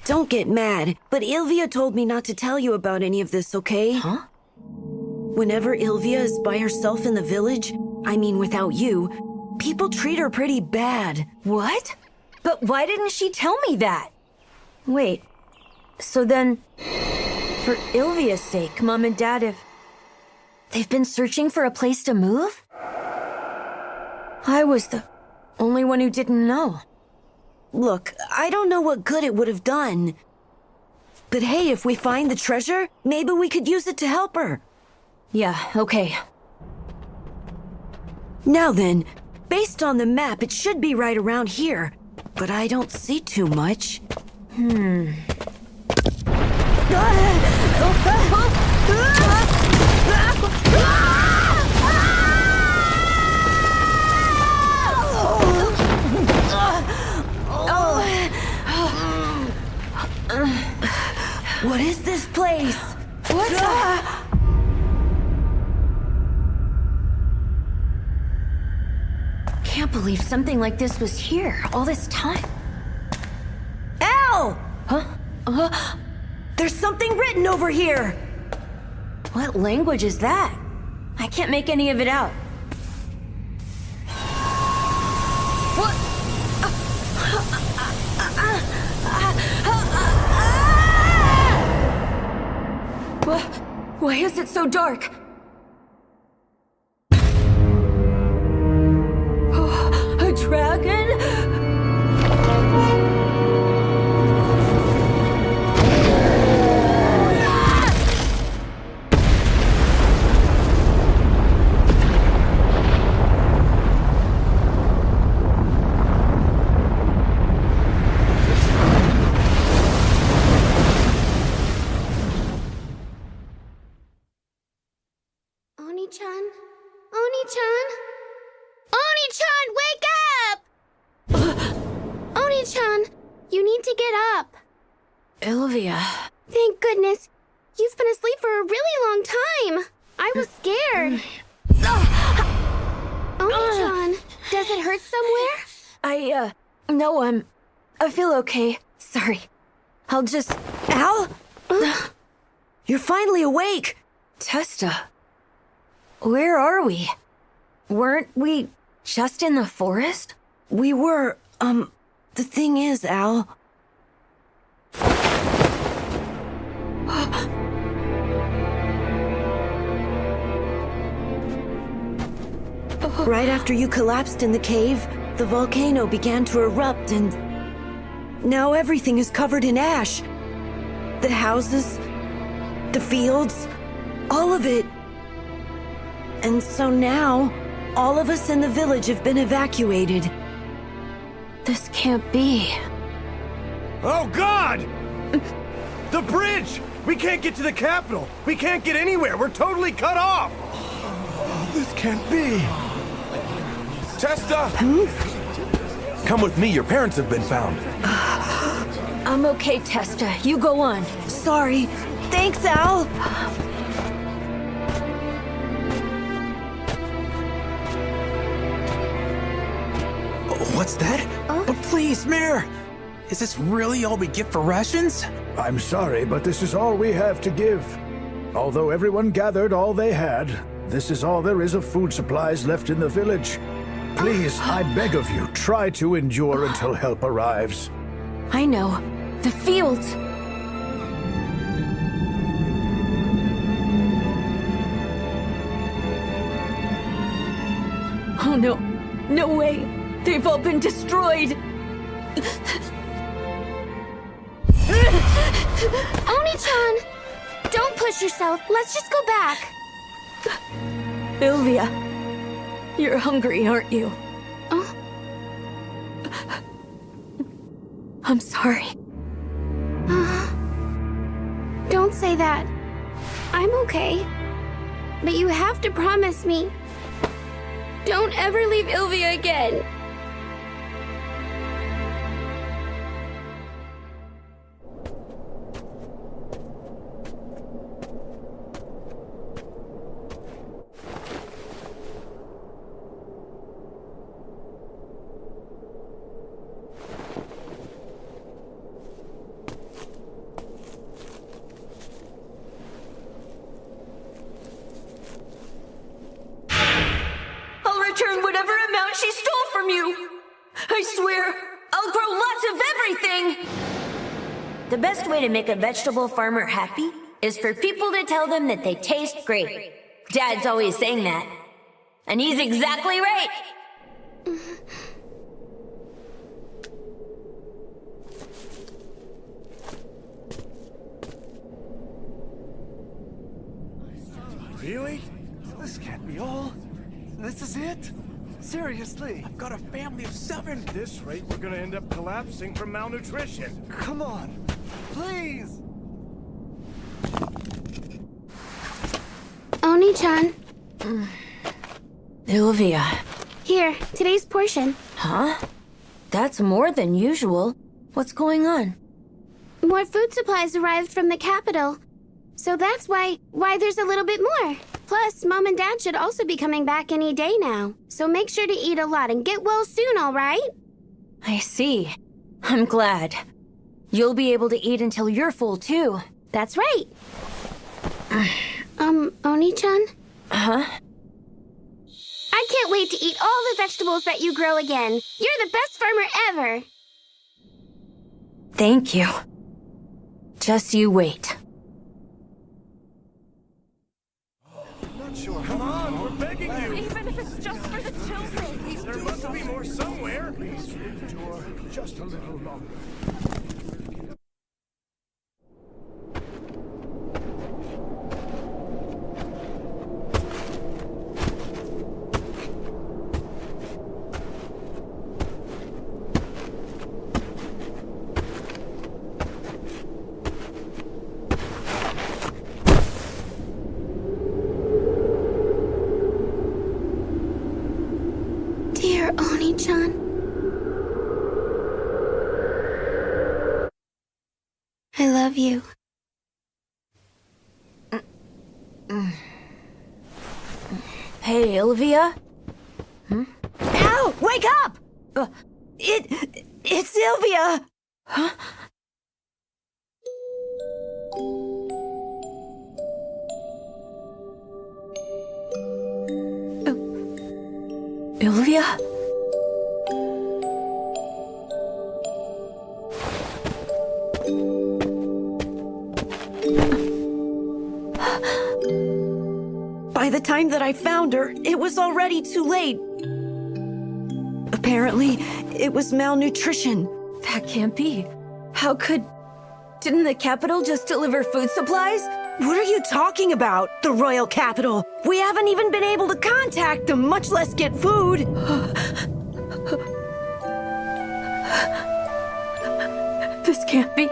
Don't get mad, but Ilvia told me not to tell you about any of this, okay? Huh? Whenever Ilvia is by herself in the village, I mean without you, people treat her pretty bad. What? But why didn't she tell me that? Wait, so then, for Ilvia's sake, Mom and Dad they've been searching for a place to move? I was the only one who didn't know. Look, I don't know what good it would have done. But hey, if we find the treasure, maybe we could use it to help her. Yeah, okay. Now then, based on the map, it should be right around here. But I don't see too much. What is this place? What the... Can't believe something like this was here all this time. Al! Huh? There's something written over here! What language is that? I can't make any of it out. What? Why is it so dark? A dragon? Oni-chan, you need to get up. Ilvia. Thank goodness. You've been asleep for a really long time. I was scared. Oni-chan, does it hurt somewhere? No, I feel okay. Sorry. I'll just... Al? You're finally awake! Testa. Where are we? Weren't we just in the forest? We were, the thing is, Al... Right after you collapsed in the cave, the volcano began to erupt and... Now everything is covered in ash. The houses, the fields, all of it. And so now, all of us in the village have been evacuated. This can't be. Oh, God! The bridge! We can't get to the capital! We can't get anywhere! We're totally cut off! This can't be. Testa! Come with me, your parents have been found. I'm okay, Testa. You go on. Sorry. Thanks, Al. What's that? But please, Mayor! Is this really all we get for rations? I'm sorry, but this is all we have to give. Although everyone gathered all they had, this is all there is of food supplies left in the village. Please, I beg of you, try to endure until help arrives. I know. The fields. Oh no. No way. They've all been destroyed. Oni-chan! Don't push yourself. Let's just go back. Ilvia, you're hungry, aren't you? I'm sorry. Don't say that. I'm okay. But you have to promise me. Don't ever leave Ilvia again. Return whatever amount she stole from you. I swear, I'll grow lots of everything. The best way to make a vegetable farmer happy is for people to tell them that they taste great. Dad's always saying that. And he's exactly right. Really? This can't be all. This is it? Seriously? I've got a family of 7. At this rate, we're gonna end up collapsing from malnutrition. Come on, please! Oni-chan. Ilvia. Here, today's portion. Huh? That's more than usual. What's going on? More food supplies arrived from the capital. So that's why there's a little bit more. Plus, Mom and Dad should also be coming back any day now. So make sure to eat a lot and get well soon, all right? I see. I'm glad. You'll be able to eat until you're full, too. That's right. Oni-chan? Huh? I can't wait to eat all the vegetables that you grow again. You're the best farmer ever. Thank you. Just you wait. Sure, come on, we're begging you! Even if it's just for the children! There must be more somewhere! Please endure just a little longer. Dear Oni-chan. I love you. Hey, Ilvia? Ow! Wake up! It's Sylvia! Huh? Ilvia? By the time that I found her, it was already too late. Apparently, it was malnutrition. That can't be. How could... Didn't the capital just deliver food supplies? What are you talking about? The royal capital? We haven't even been able to contact them, much less get food. This can't be.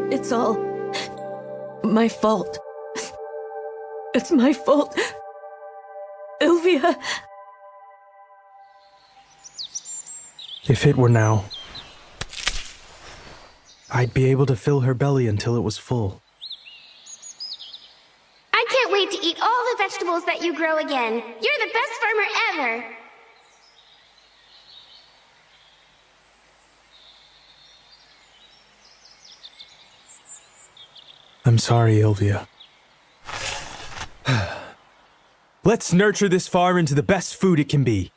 It's all my fault. It's my fault. Ilvia. If it were now, I'd be able to fill her belly until it was full. I can't wait to eat all the vegetables that you grow again. You're the best farmer ever. I'm sorry, Ilvia. Let's nurture this farm into the best food it can be.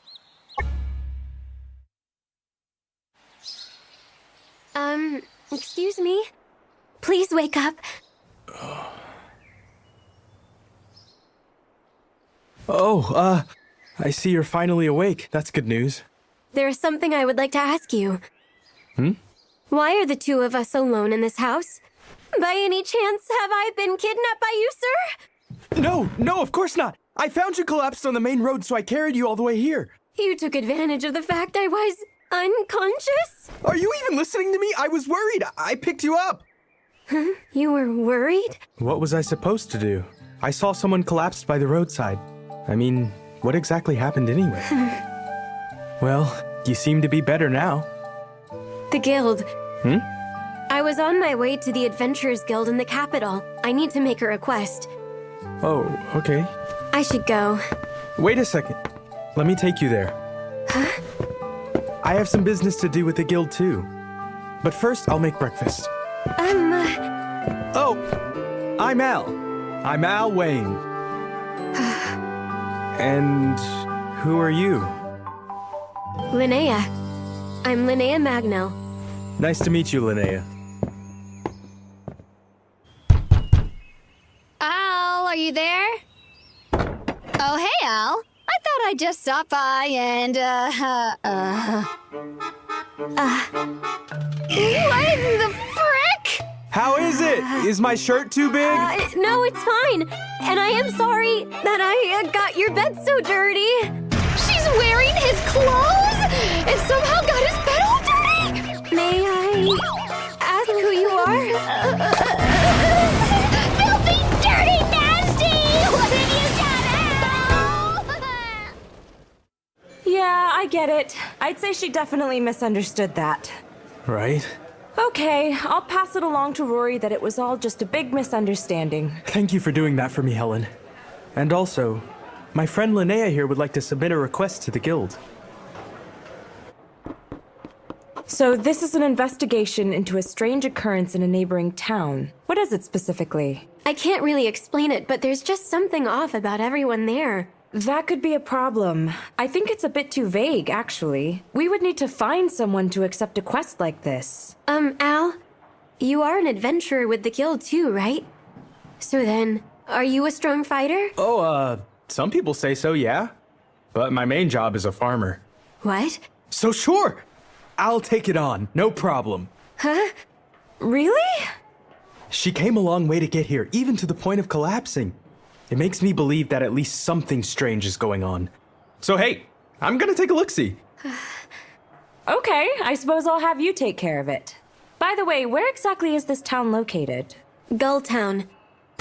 Excuse me? Please wake up. Oh, I see you're finally awake. That's good news. There's something I would like to ask you. Why are the two of us alone in this house? By any chance, have I been kidnapped by you, sir? No, of course not. I found you collapsed on the main road, so I carried you all the way here. You took advantage of the fact I was unconscious? Are you even listening to me? I was worried. I picked you up. Huh? You were worried? What was I supposed to do? I saw someone collapsed by the roadside. I mean, what exactly happened anyway? Well, you seem to be better now. The guild. I was on my way to the Adventurers Guild in the capital. I need to make a request. Oh, okay. I should go. Wait a second. Let me take you there. Huh? I have some business to do with the guild too. But first, I'll make breakfast. Oh, I'm Al. I'm Al Wayne. And who are you? Linnea. I'm Linnea Magnell. Nice to meet you, Linnea. Al, are you there? Oh, hey, Al. I thought I'd just stop by and, what in the frick? How is it? Is my shirt too big? No, it's fine. And I am sorry that I got your bed so dirty. She's wearing his clothes and somehow got his bed all dirty? May I ask who you are? Filthy, dirty, nasty! What have you done, Al? Yeah, I get it. I'd say she definitely misunderstood that. Right? Okay, I'll pass it along to Rory that it was all just a big misunderstanding. Thank you for doing that for me, Helen. And also, my friend Linnea here would like to submit a request to the guild. So this is an investigation into a strange occurrence in a neighboring town. What is it specifically? I can't really explain it, but there's just something off about everyone there. That could be a problem. I think it's a bit too vague, actually. We would need to find someone to accept a quest like this. Al, you are an adventurer with the guild too, right? So then, are you a strong fighter? Oh, some people say so, yeah. But my main job is a farmer. What? So sure! I'll take it on, no problem. Huh? Really? She came a long way to get here, even to the point of collapsing. It makes me believe that at least something strange is going on. So hey, I'm gonna take a look-see. Okay, I suppose I'll have you take care of it. By the way, where exactly is this town located? Gulltown.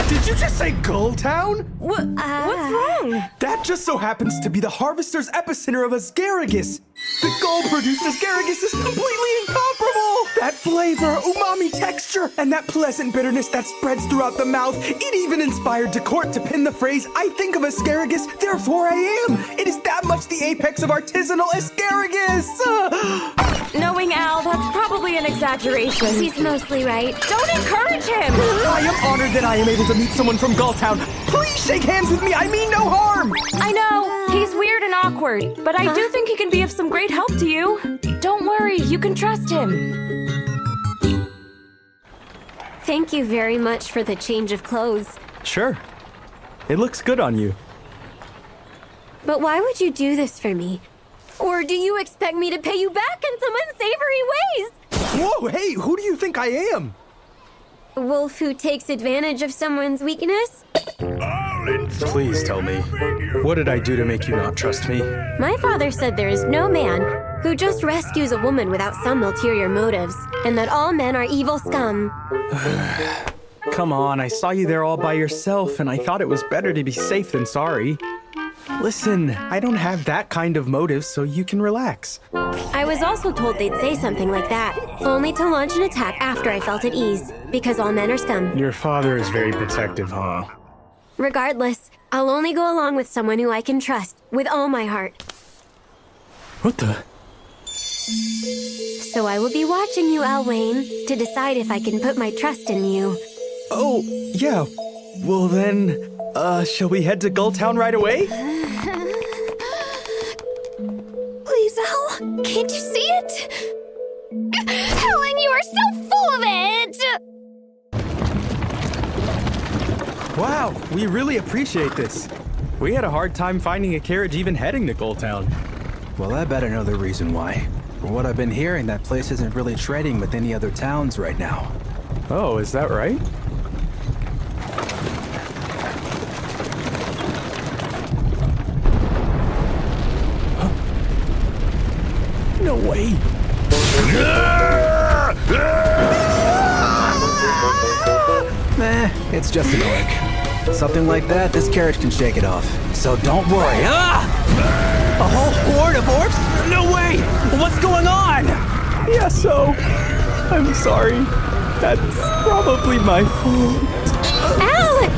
Did you just say Gulltown? What's wrong? That just so happens to be the harvester's epicenter of asparagus. The gull-produced asparagus is completely incomparable! That flavor, umami texture, and that pleasant bitterness that spreads throughout the mouth. It even inspired DeCourt to pin the phrase, "I think of asparagus, therefore I am." It is that much the apex of artisanal asparagus! Knowing Al, that's probably an exaggeration. He's mostly right. Don't encourage him! I am honored that I am able to meet someone from Gulltown. Please shake hands with me, I mean no harm! I know, he's weird and awkward, but I do think he can be of some great help to you. Don't worry, you can trust him. Thank you very much for the change of clothes. Sure. It looks good on you. But why would you do this for me? Or do you expect me to pay you back in some unsavory ways? Whoa, hey, who do you think I am? A wolf who takes advantage of someone's weakness? Please tell me, what did I do to make you not trust me? My father said there is no man who just rescues a woman without some ulterior motives, and that all men are evil scum. Come on, I saw you there all by yourself, and I thought it was better to be safe than sorry. Listen, I don't have that kind of motive, so you can relax. I was also told they'd say something like that, only to launch an attack after I felt at ease, because all men are scum. Your father is very protective, huh? Regardless, I'll only go along with someone who I can trust, with all my heart. What the? So I will be watching you, Alwayne, to decide if I can put my trust in you. Oh, yeah. Well then, shall we head to Gulltown right away? Please, Al, can't you see it? Helen, you are so full of it! Wow, we really appreciate this. We had a hard time finding a carriage even heading to Gulltown. Well, I better know the reason why. From what I've been hearing, that place isn't really trading with any other towns right now. Oh, is that right? Huh? No way. It's just an orc. Something like that, this carriage can shake it off. So don't worry. A whole horde of orcs? No way! What's going on? Yeah, so... I'm sorry. That's probably my fault. Al!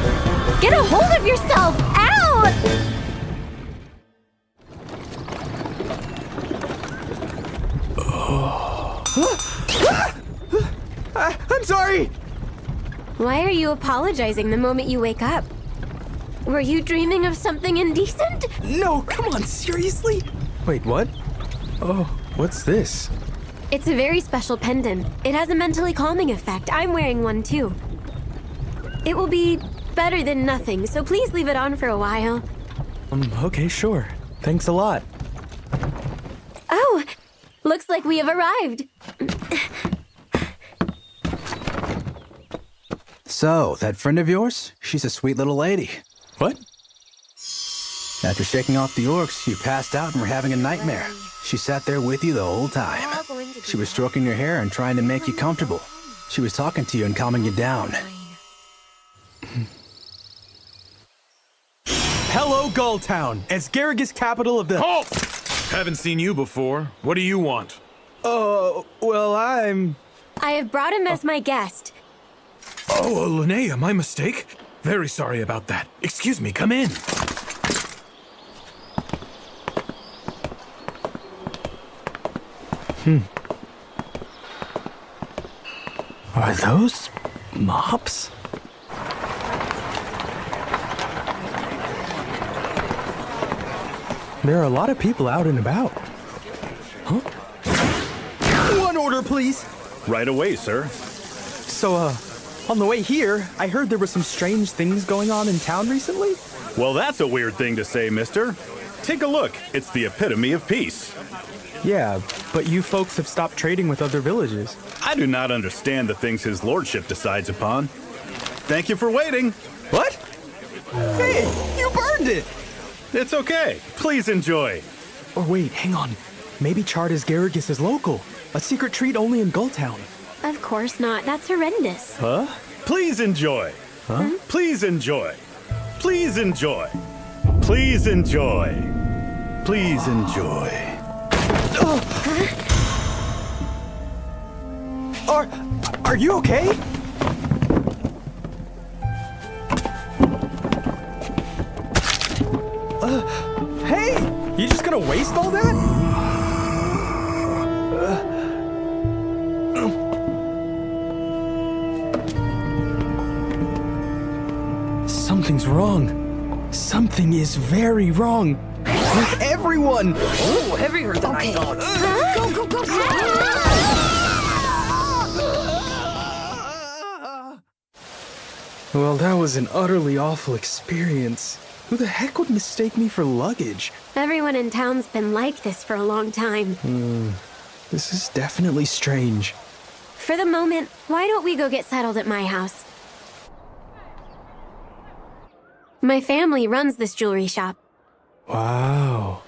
Get a hold of yourself! Al! I'm sorry! Why are you apologizing the moment you wake up? Were you dreaming of something indecent? No, come on, seriously? Wait, what? Oh, what's this? It's a very special pendant. It has a mentally calming effect. I'm wearing one too. It will be better than nothing, so please leave it on for a while. Okay, sure. Thanks a lot. Oh, looks like we have arrived. So, that friend of yours? She's a sweet little lady. What? After shaking off the orcs, you passed out and were having a nightmare. She sat there with you the whole time. She was stroking your hair and trying to make you comfortable. She was talking to you and calming you down. Hello, Gulltown, Asgaragus capital of the... Halt! Haven't seen you before. What do you want? Well, I have brought him as my guest. Oh, Linnea, my mistake. Very sorry about that. Excuse me, come in. Are those mops? There are a lot of people out and about. Huh? One order, please. Right away, sir. So, on the way here, I heard there were some strange things going on in town recently. Well, that's a weird thing to say, mister. Take a look. It's the epitome of peace. Yeah, but you folks have stopped trading with other villages. I do not understand the things his lordship decides upon. Thank you for waiting. What? Hey, you burned it! It's okay. Please enjoy. Or wait, hang on. Maybe Chard Asgaragus is local. A secret treat only in Gulltown. Of course not. That's horrendous. Huh? Please enjoy. Huh? Please enjoy. Please enjoy. Please enjoy. Please enjoy. Are you okay? Hey! You just gonna waste all that? Something's wrong. Something is very wrong. With everyone! Oh, heavier than I thought. Go, go, go, go! Well, that was an utterly awful experience. Who the heck would mistake me for luggage? Everyone in town's been like this for a long time. This is definitely strange. For the moment, why don't we go get settled at my house? My family runs this jewelry shop. Wow.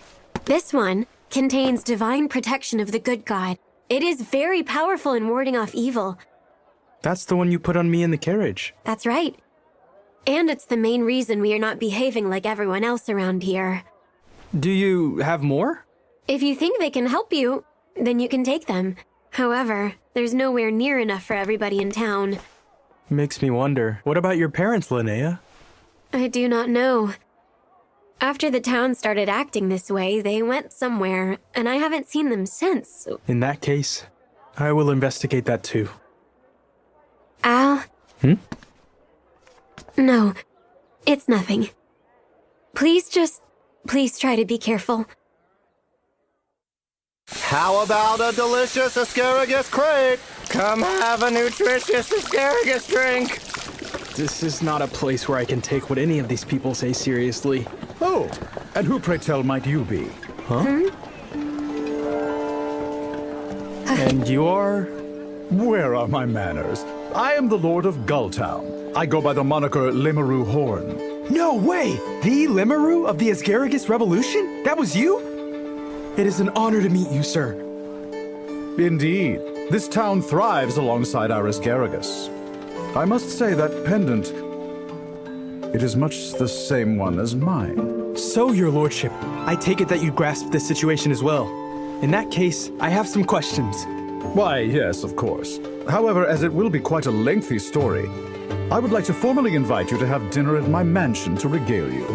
This one contains divine protection of the good god. It is very powerful in warding off evil. That's the one you put on me in the carriage. That's right. And it's the main reason we are not behaving like everyone else around here. Do you have more? If you think they can help you, then you can take them. However, there's nowhere near enough for everybody in town. Makes me wonder. What about your parents, Linnea? I do not know. After the town started acting this way, they went somewhere, and I haven't seen them since. In that case, I will investigate that too. Al? No, it's nothing. Please try to be careful. How about a delicious asparagus crate? Come have a nutritious asparagus drink. This is not a place where I can take what any of these people say seriously. Oh, and who, pray tell, might you be? Huh? And you are? Where are my manners? I am the Lord of Gulltown. I go by the moniker Limaru Horn. No way! The Limaru of the Asgaragus Revolution? That was you? It is an honor to meet you, sir. Indeed. This town thrives alongside our Asgaragus. I must say that pendant, it is much the same one as mine. So, your lordship, I take it that you grasp the situation as well. In that case, I have some questions. Why, yes, of course. However, as it will be quite a lengthy story, I would like to formally invite you to have dinner at my mansion to regale you.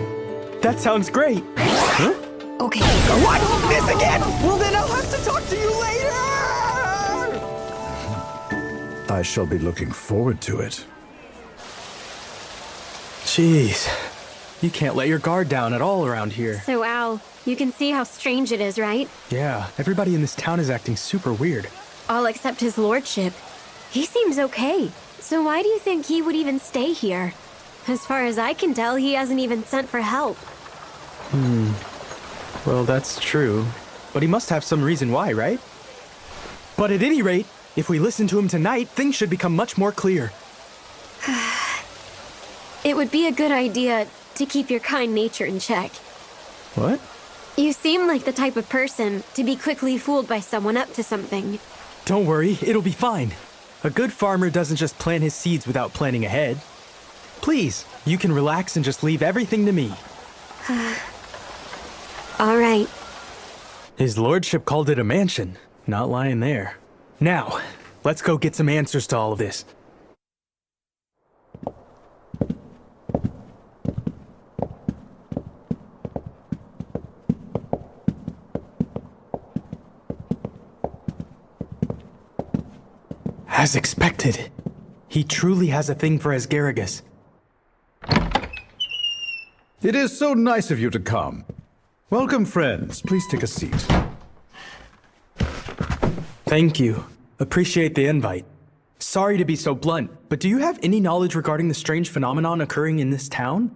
That sounds great. Huh? Okay. What? This again? Well, then I'll have to talk to you later! I shall be looking forward to it. Jeez. You can't let your guard down at all around here. So, Al, you can see how strange it is, right? Yeah, everybody in this town is acting super weird. All except his lordship. He seems okay. So why do you think he would even stay here? As far as I can tell, he hasn't even sent for help. Well, that's true. But he must have some reason why, right? But at any rate, if we listen to him tonight, things should become much more clear. It would be a good idea to keep your kind nature in check. What? You seem like the type of person to be quickly fooled by someone up to something. Don't worry, it'll be fine. A good farmer doesn't just plant his seeds without planning ahead. Please, you can relax and just leave everything to me. All right. His lordship called it a mansion. Not lying there. Now, let's go get some answers to all of this. As expected, he truly has a thing for Asgaragus. It is so nice of you to come. Welcome, friends. Please take a seat. Thank you. Appreciate the invite. Sorry to be so blunt, but do you have any knowledge regarding the strange phenomenon occurring in this town?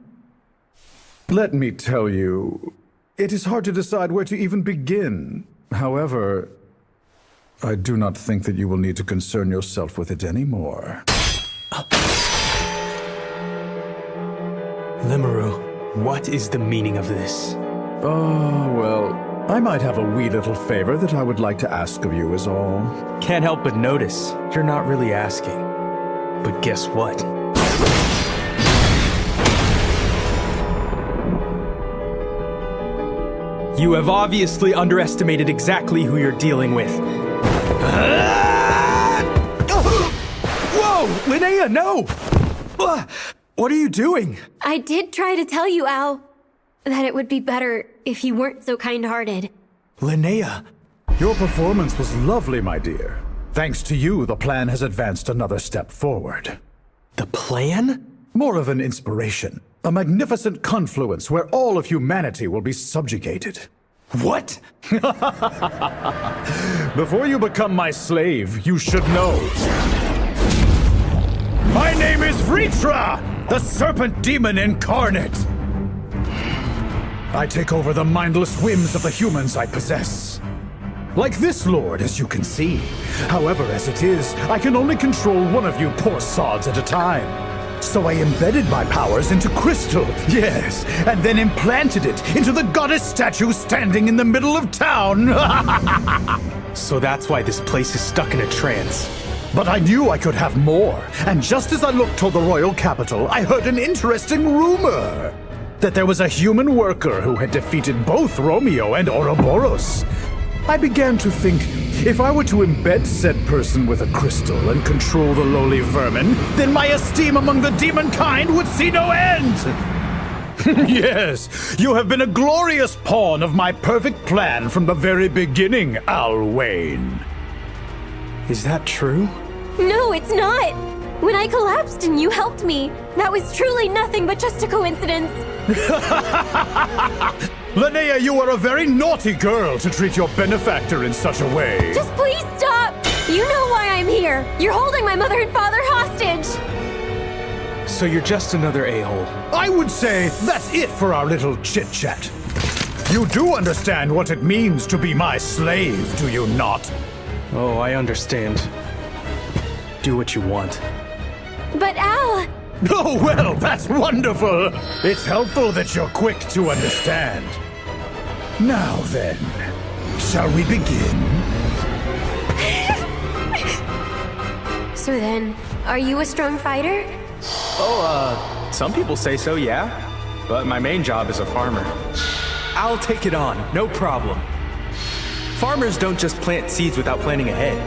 Let me tell you, it is hard to decide where to even begin. However, I do not think that you will need to concern yourself with it anymore. Limaru, what is the meaning of this? Oh, well, I might have a wee little favor that I would like to ask of you is all. Can't help but notice, you're not really asking. But guess what? You have obviously underestimated exactly who you're dealing with. Whoa! Linnea, no! What are you doing? I did try to tell you, Al, that it would be better if you weren't so kind-hearted. Linnea! Your performance was lovely, my dear. Thanks to you, the plan has advanced another step forward. The plan? More of an inspiration. A magnificent confluence where all of humanity will be subjugated. What? Before you become my slave, you should know. My name is Vritra, the serpent demon incarnate. I take over the mindless whims of the humans I possess. Like this lord, as you can see. However, as it is, I can only control one of you poor sods at a time. So I embedded my powers into crystal, yes, and then implanted it into the goddess statue standing in the middle of town. So that's why this place is stuck in a trance. But I knew I could have more, and just as I looked toward the royal capital, I heard an interesting rumor. That there was a human worker who had defeated both Romeo and Ouroboros. I began to think, if I were to embed said person with a crystal and control the lowly vermin, then my esteem among the demon kind would see no end! Yes, you have been a glorious pawn of my perfect plan from the very beginning, Al Wayne. Is that true? No, it's not! When I collapsed and you helped me, that was truly nothing but just a coincidence. Linnea, you are a very naughty girl to treat your benefactor in such a way. Just please stop! You know why I'm here! You're holding my mother and father hostage! So you're just another a-hole. I would say that's it for our little chit-chat. You do understand what it means to be my slave, do you not? Oh, I understand. Do what you want. But Al... Oh, well, that's wonderful! It's helpful that you're quick to understand. Now then, shall we begin? So then, are you a strong fighter? Oh, some people say so, yeah. But my main job is a farmer. I'll take it on, no problem. Farmers don't just plant seeds without planning ahead.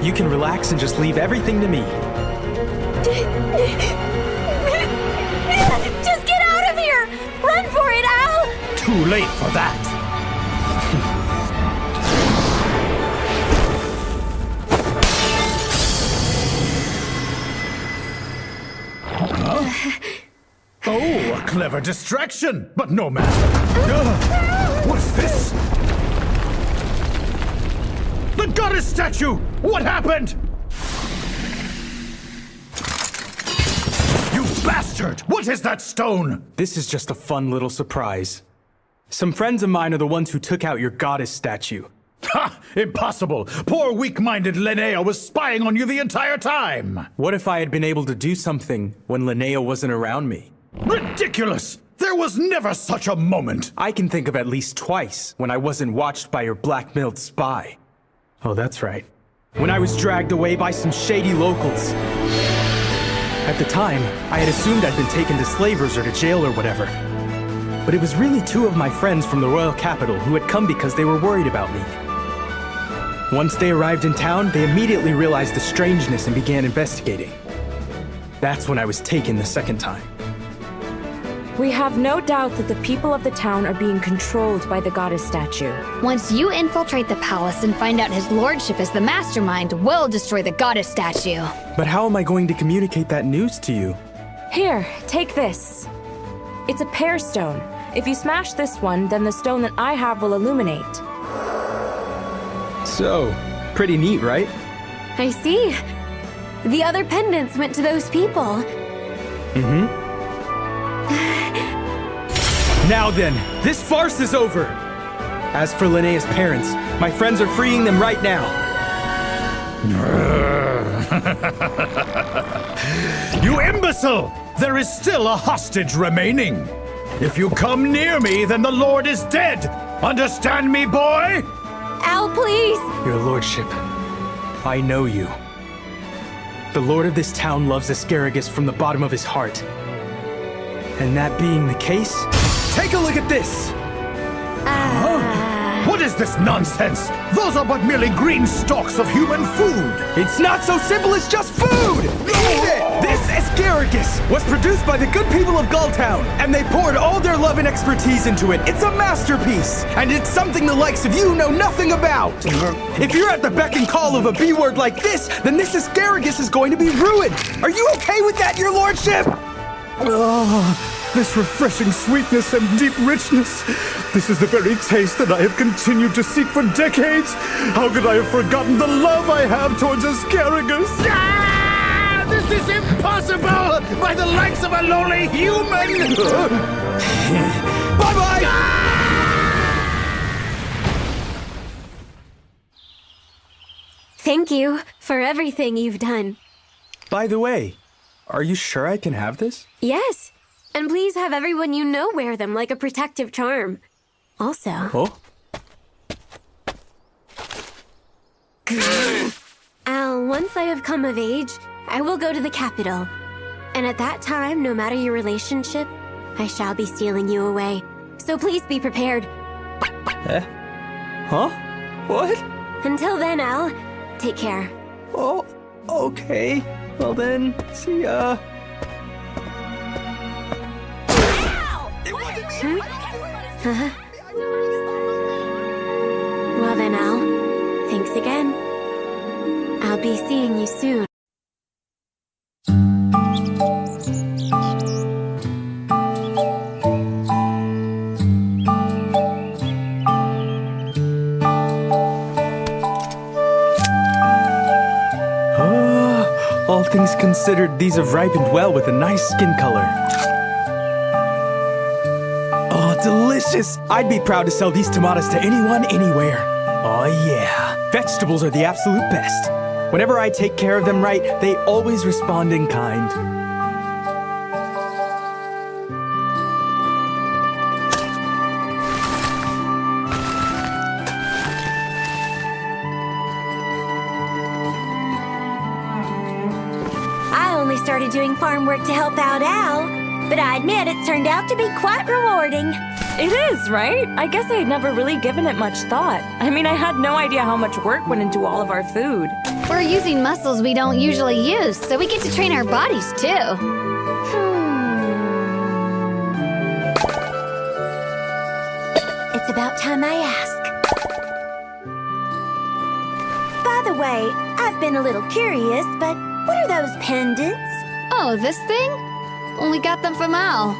You can relax and just leave everything to me. Just get out of here! Run for it, Al! Too late for that. Huh? Oh, a clever distraction, but no matter. What's this? The goddess statue! What happened? You bastard! What is that stone? This is just a fun little surprise. Some friends of mine are the ones who took out your goddess statue. Ha! Impossible! Poor weak-minded Linnea was spying on you the entire time! What if I had been able to do something when Linnea wasn't around me? Ridiculous! There was never such a moment! I can think of at least twice when I wasn't watched by your blackmailed spy. Oh, that's right. When I was dragged away by some shady locals. At the time, I had assumed I'd been taken to slavers or to jail or whatever. But it was really two of my friends from the royal capital who had come because they were worried about me. Once they arrived in town, they immediately realized the strangeness and began investigating. That's when I was taken the second time. We have no doubt that the people of the town are being controlled by the goddess statue. Once you infiltrate the palace and find out his lordship is the mastermind, we'll destroy the goddess statue. But how am I going to communicate that news to you? Here, take this. It's a pear stone. If you smash this one, then the stone that I have will illuminate. So, pretty neat, right? I see. The other pendants went to those people. Mm-hmm. Now then, this farce is over! As for Linnea's parents, my friends are freeing them right now. You imbecile! There is still a hostage remaining. If you come near me, then the Lord is dead, Understand me, boy? Al, please! Your lordship, I know you. The lord of this town loves asparagus from the bottom of his heart. And that being the case, take a look at this! What is this nonsense? Those are but merely green stalks of human food. It's not so simple as just food! Eat it! This asparagus was produced by the good people of Gulltown, and they poured all their love and expertise into it. It's a masterpiece, and it's something the likes of you know nothing about. If you're at the beck and call of a B word like this, then this asparagus is going to be ruined. Are you okay with that, your lordship? Oh, this refreshing sweetness and deep richness. This is the very taste that I have continued to seek for decades. How could I have forgotten the love I have towards asparagus? This is impossible! By the likes of a lonely human! Bye-bye! Thank you for everything you've done. By the way, are you sure I can have this? Yes, and please have everyone you know wear them like a protective charm. Also... Oh? Al, once I have come of age, I will go to the capital. And at that time, no matter your relationship, I shall be stealing you away. So please be prepared. Eh? Huh? What? Until then, Al, take care. Oh, okay. Well then, see ya. Huh? Well then, Al, thanks again. I'll be seeing you soon. All things considered, these have ripened well with a nice skin color. Oh, delicious! I'd be proud to sell these tomatoes to anyone, anywhere. Oh yeah, vegetables are the absolute best. Whenever I take care of them right, they always respond in kind. Started doing farm work to help out Al, but I admit it's turned out to be quite rewarding. It is, right? I guess I had never really given it much thought. I mean, I had no idea how much work went into all of our food. We're using muscles we don't usually use, so we get to train our bodies too. It's about time I ask. By the way, I've been a little curious, but what are those pendants? Oh, this thing? We got them from Al.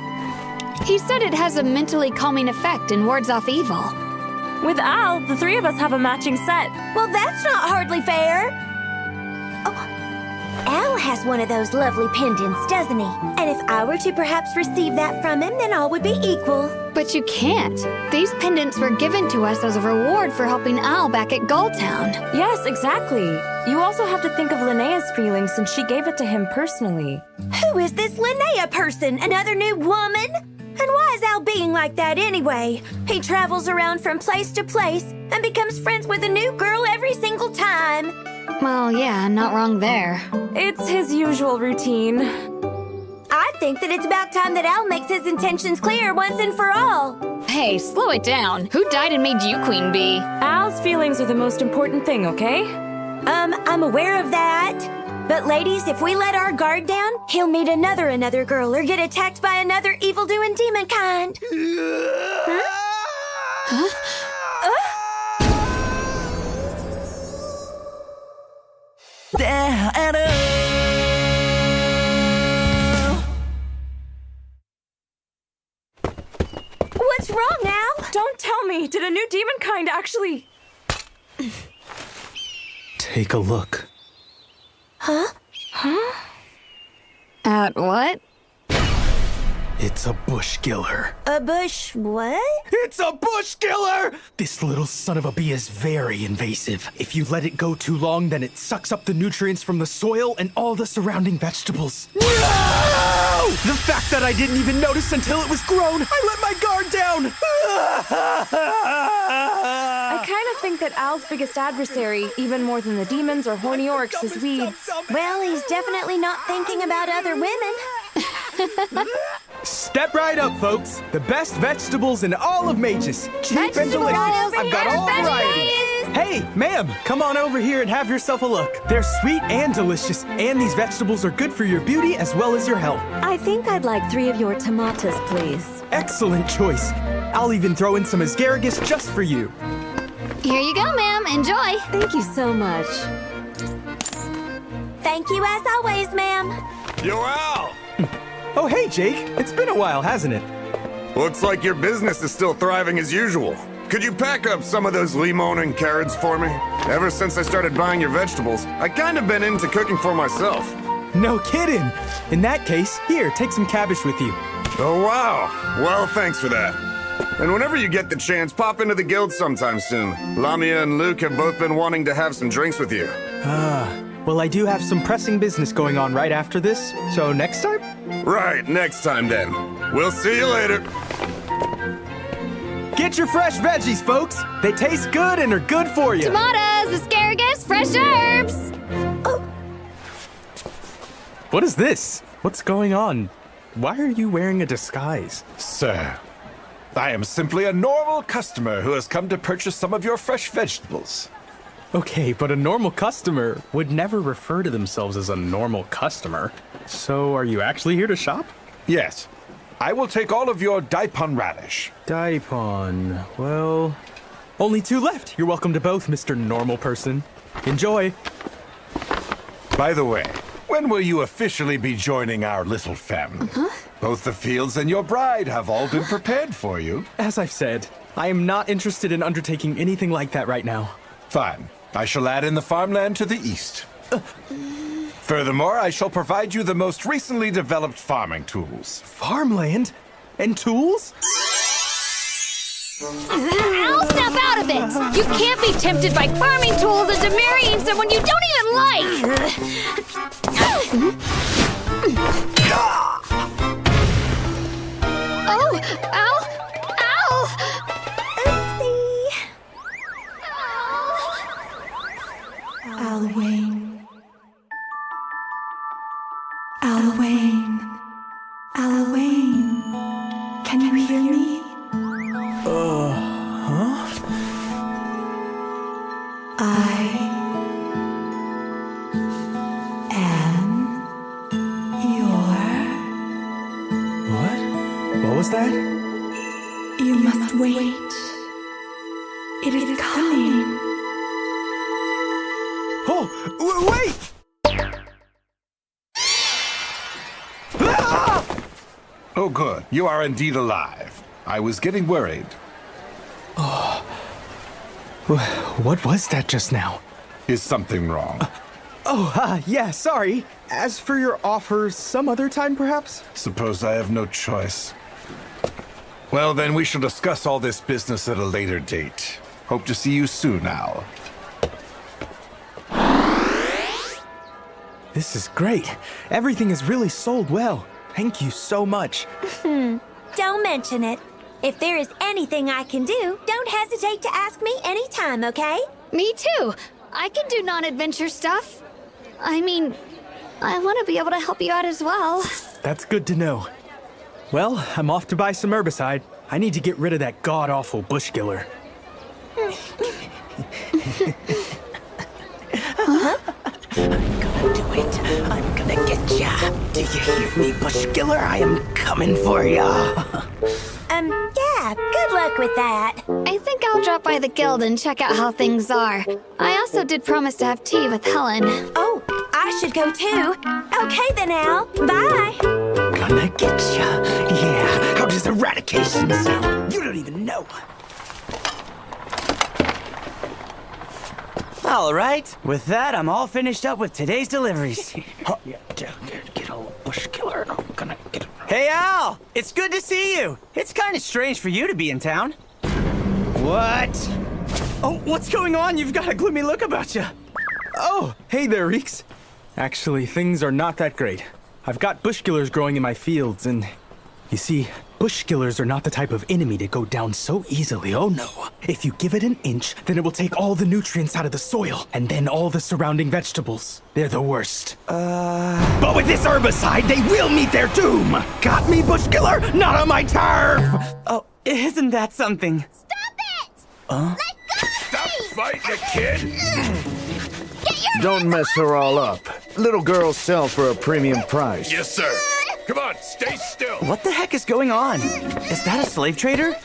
He said it has a mentally calming effect and wards off evil. With Al, the three of us have a matching set. Well, that's not hardly fair. Oh, Al has one of those lovely pendants, doesn't he? And if I were to perhaps receive that from him, then all would be equal. But you can't. These pendants were given to us as a reward for helping Al back at Gulltown. Yes, exactly. You also have to think of Linnea's feelings since she gave it to him personally. Who is this Linnea person? Another new woman? And why is Al being like that anyway? He travels around from place to place and becomes friends with a new girl every single time. Well, yeah, not wrong there. It's his usual routine. I think that it's about time that Al makes his intentions clear once and for all. Hey, slow it down. Who died and made you queen bee? Al's feelings are the most important thing, okay? I'm aware of that. But ladies, if we let our guard down, he'll meet another girl or get attacked by another evil-doing demon kind. Huh? What's wrong, Al? Don't tell me. Did a new demon kind actually... Take a look. Huh? At what? It It's a bush killer. A bush what? It's a bush killer! This little son of a bee is very invasive. If you let it go too long, then it sucks up the nutrients from the soil and all the surrounding vegetables. No! The fact that I didn't even notice until it was grown, I let my guard down! I kind of think that Al's biggest adversary, even more than the demons or horny orcs, is weeds. Well, he's definitely not thinking about other women. Step right up, folks. The best vegetables in all of Mages. Cheap and delicious. I've got all varieties. Hey, ma'am, come on over here and have yourself a look. They're sweet and delicious, and these vegetables are good for your beauty as well as your health. I think I'd like 3 of your tomatoes, please. Excellent choice. I'll even throw in some asparagus just for you. Here you go, ma'am. Enjoy. Thank you so much. Thank you as always, ma'am. Yo, Al! Oh, hey, Jake. It's been a while, hasn't it? Looks like your business is still thriving as usual. Could you pack up some of those limon and carrots for me? Ever since I started buying your vegetables, I kind of been into cooking for myself. No kidding. In that case, here, take some cabbage with you. Oh, wow. Well, thanks for that. And whenever you get the chance, pop into the guild sometime soon. Lamia and Luke have both been wanting to have some drinks with you. Well, I do have some pressing business going on right after this, so next time? Right, next time then. We'll see you later. Get your fresh veggies, folks. They taste good and are good for you. Tomatoes, asparagus, fresh herbs. Oh. What is this? What's going on? Why are you wearing a disguise? Sir, I am simply a normal customer who has come to purchase some of your fresh vegetables. Okay, but a normal customer would never refer to themselves as a normal customer. So are you actually here to shop? Yes. I will take all of your daipon radish. Daipon. Well, only 2 left. You're welcome to both, Mr. Normal Person. Enjoy. By the way, when will you officially be joining our little family? Both the fields and your bride have all been prepared for you. As I've said, I am not interested in undertaking anything like that right now. Fine. I shall add in the farmland to the east. Furthermore, I shall provide you the most recently developed farming tools. Farmland? And tools? I'll step out of it. You can't be tempted by farming tools into marrying someone you don't even like. Oh, ow, ow. Oopsie. Alwyn. Alwyn. Alwyn. Can you hear me? Huh? I am your... What? What was that? You must wait. It is coming. Oh, wait! Oh, good. You are indeed alive. I was getting worried. Oh. What was that just now? Is something wrong? Yeah, sorry. As for your offer, some other time, perhaps? Suppose I have no choice. Well, then we shall discuss all this business at a later date. Hope to see you soon, Al. This is great. Everything is really sold well. Thank you so much. Don't mention it. If there is anything I can do, don't hesitate to ask me anytime, okay? Me too. I can do non-adventure stuff. I mean, I want to be able to help you out as well. That's good to know. Well, I'm off to buy some herbicide. I need to get rid of that god-awful bush killer. I'm gonna get ya. Do you hear me, bush killer? I am coming for ya. Yeah, good luck with that. I think I'll drop by the guild and check out how things are. I also did promise to have tea with Helen. Oh, I should go too. Okay then, Al. Bye. Gonna get ya. Yeah, how does eradication sound? You don't even know. All right, with that, I'm all finished up with today's deliveries. Get old bush killer, and I'm gonna get him. Hey, Al! It's good to see you. It's kind of strange for you to be in town. What? Oh, what's going on? You've got a gloomy look about you. Oh, hey there, Reeks. Actually, things are not that great. I've got bush killers growing in my fields, and you see, bush killers are not the type of enemy to go down so easily. Oh no. If you give it an inch, then it will take all the nutrients out of the soil, and then all the surrounding vegetables. They're the worst. But with this herbicide, they will meet their doom! Got me, bush killer? Not on my turf! Oh, isn't that something? Stop it! Huh? Stop fighting it, kid! Don't mess her all up. Little girls sell for a premium price. Yes, sir. Come on, stay still. What the heck is going on? Is that a slave trader?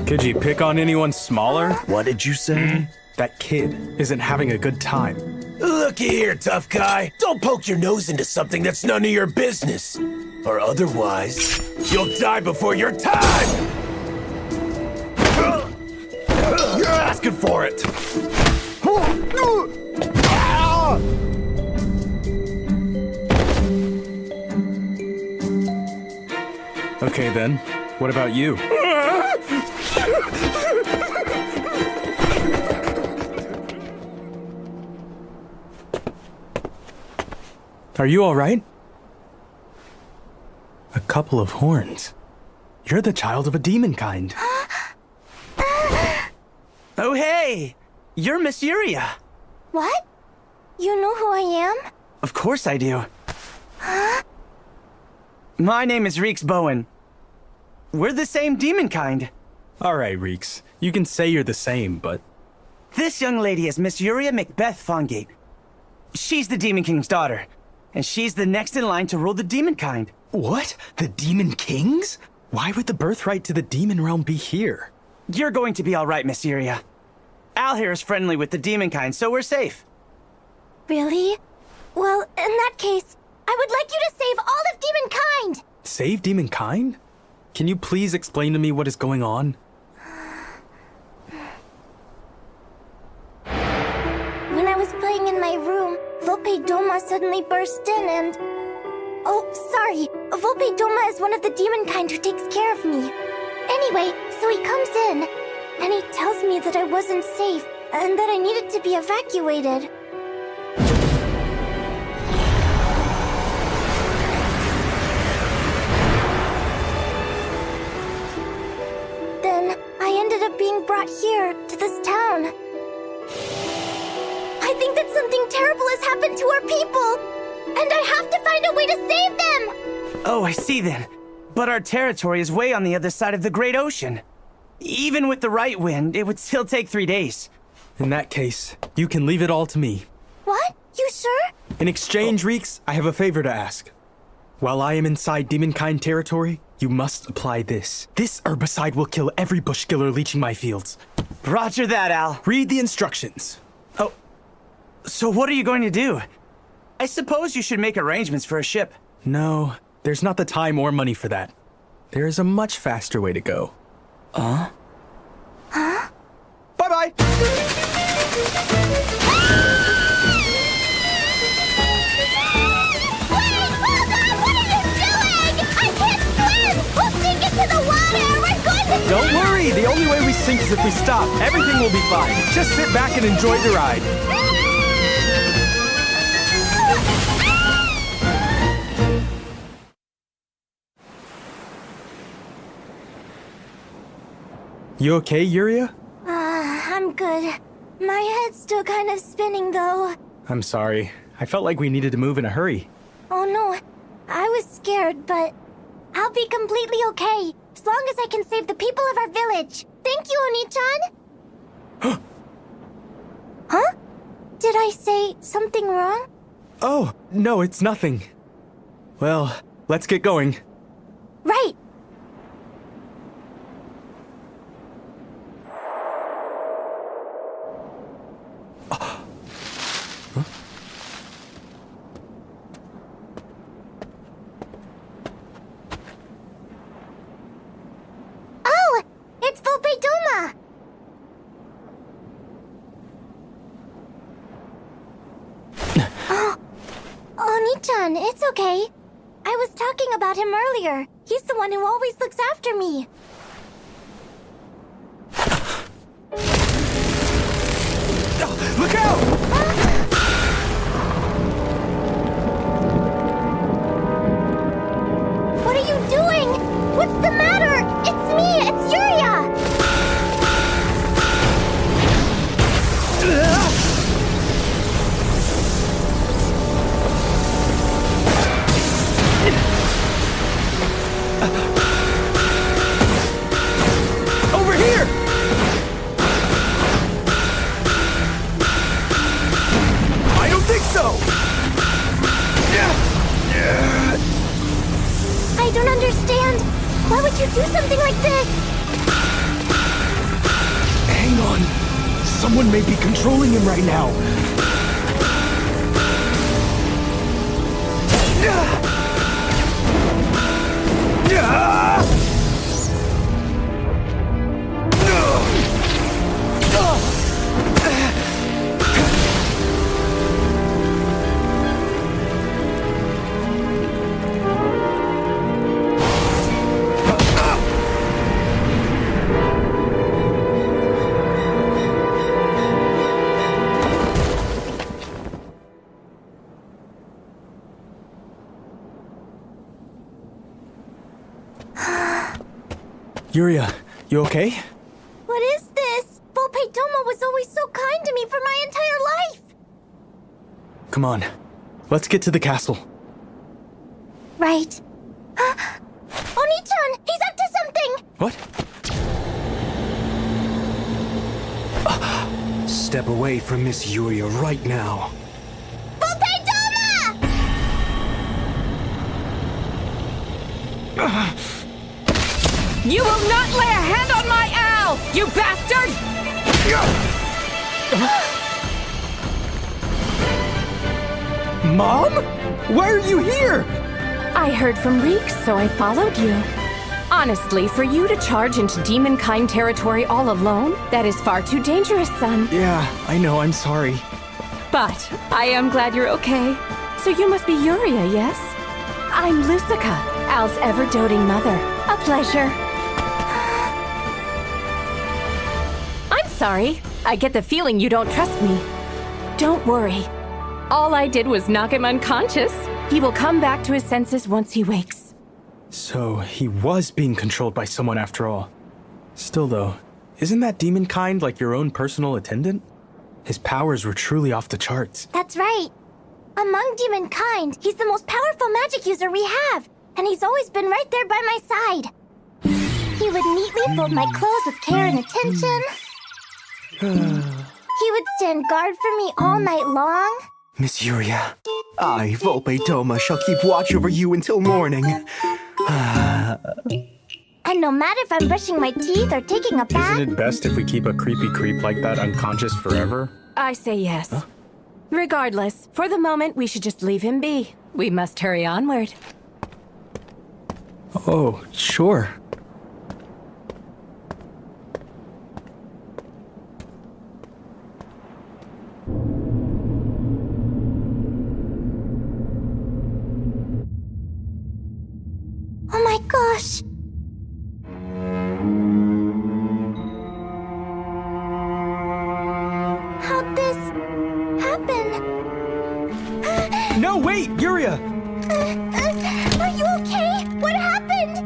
Could you pick on anyone smaller? What did you say? That kid isn't having a good time. Looky here, tough guy. Don't poke your nose into something that's none of your business. Or otherwise, you'll die before your time! You're asking for it! Okay then, what about you? Are you all right? A couple of horns. You're the child of a demon kind. Oh, hey! You're Miss Yuria. What? You know who I am? Of course I do. My name is Reeks Bowen. We're the same demon kind. All right, Reeks. You can say you're the same, but... This young lady is Miss Yuria Macbeth Fongate. She's the Demon King's daughter, and she's the next in line to rule the demon kind. What? The Demon Kings? Why would the birthright to the demon realm be here? You're going to be all right, Miss Yuria. Al here is friendly with the demon kind, so we're safe. Really? Well, in that case, I would like you to save all of demon kind! Save demon kind? Can you please explain to me what is going on? When I was playing in my room, Volpe Doma suddenly burst in and... Oh, sorry. Volpe Doma is one of the demon kind who takes care of me. Anyway, so he comes in, and he tells me that I wasn't safe, and that I needed to be evacuated. Then, I ended up being brought here, to this town. I think that something terrible has happened to our people, and I have to find a way to save them! Oh, I see then. But our territory is way on the other side of the Great Ocean. Even with the right wind, it would still take 3 days. In that case, you can leave it all to me. What? You sure? In exchange, Reeks, I have a favor to ask. While I am inside demonkind territory, you must apply this. This herbicide will kill every bush killer leeching my fields. Roger that, Al. Read the instructions. Oh, so what are you going to do? I suppose you should make arrangements for a ship. No, there's not the time or money for that. There is a much faster way to go. Huh? Bye-bye! Don't worry, the only way we sink is if we stop. Everything will be fine. Just sit back and enjoy the ride. You okay, Yuria? I'm good. My head's still kind of spinning, though. I'm sorry. I felt like we needed to move in a hurry. Oh no, I was scared, but I'll be completely okay, as long as I can save the people of our village. Thank you, Oni-chan! Huh? Did I say something wrong? Oh, no, it's nothing. Well, let's get going. Right. Oh, it's Volpe Doma! Oh, Oni-chan, it's okay. I was talking about him earlier. He's the one who always looks after me. Look out! What are you doing? What's the matter? It's me, it's Yuria! Over here! I don't think so! I don't understand. Why would you do something like this? Hang on. Someone may be controlling him right now. Yuria, you okay? What is this? Volpe-Domo was always so kind to me for my entire life. Come on, let's get to the castle. Right. Oni-chan, he's up to something! What? Step away from Miss Yuria right now. Volpe-Domo! You will not lay a hand on my owl, you bastard! Mom? Why are you here? I heard from Reek, so I followed you. Honestly, for you to charge into demonkind territory all alone, that is far too dangerous, son. Yeah, I know, I'm sorry. But I am glad you're okay. So you must be Yuria, yes? I'm Lucica, Al's ever-doting mother. A pleasure. I'm sorry. I get the feeling you don't trust me. Don't worry. All I did was knock him unconscious. He will come back to his senses once he wakes. So, he was being controlled by someone after all. Still though, isn't that demonkind like your own personal attendant? His powers were truly off the charts. That's right. Among demonkind, he's the most powerful magic user we have, and he's always been right there by my side. He would neatly fold my clothes with care and attention. He would stand guard for me all night long. Miss Yuria, I, Volpe-Domo, shall keep watch over you until morning. And no matter if I'm brushing my teeth or taking a bath... Isn't it best if we keep a creepy creep like that unconscious forever? I say yes. Huh? Regardless, for the moment, we should just leave him be. We must hurry onward. Oh, sure. Oh my gosh! How'd this happen? No, wait, Yuria! Are you okay? What happened?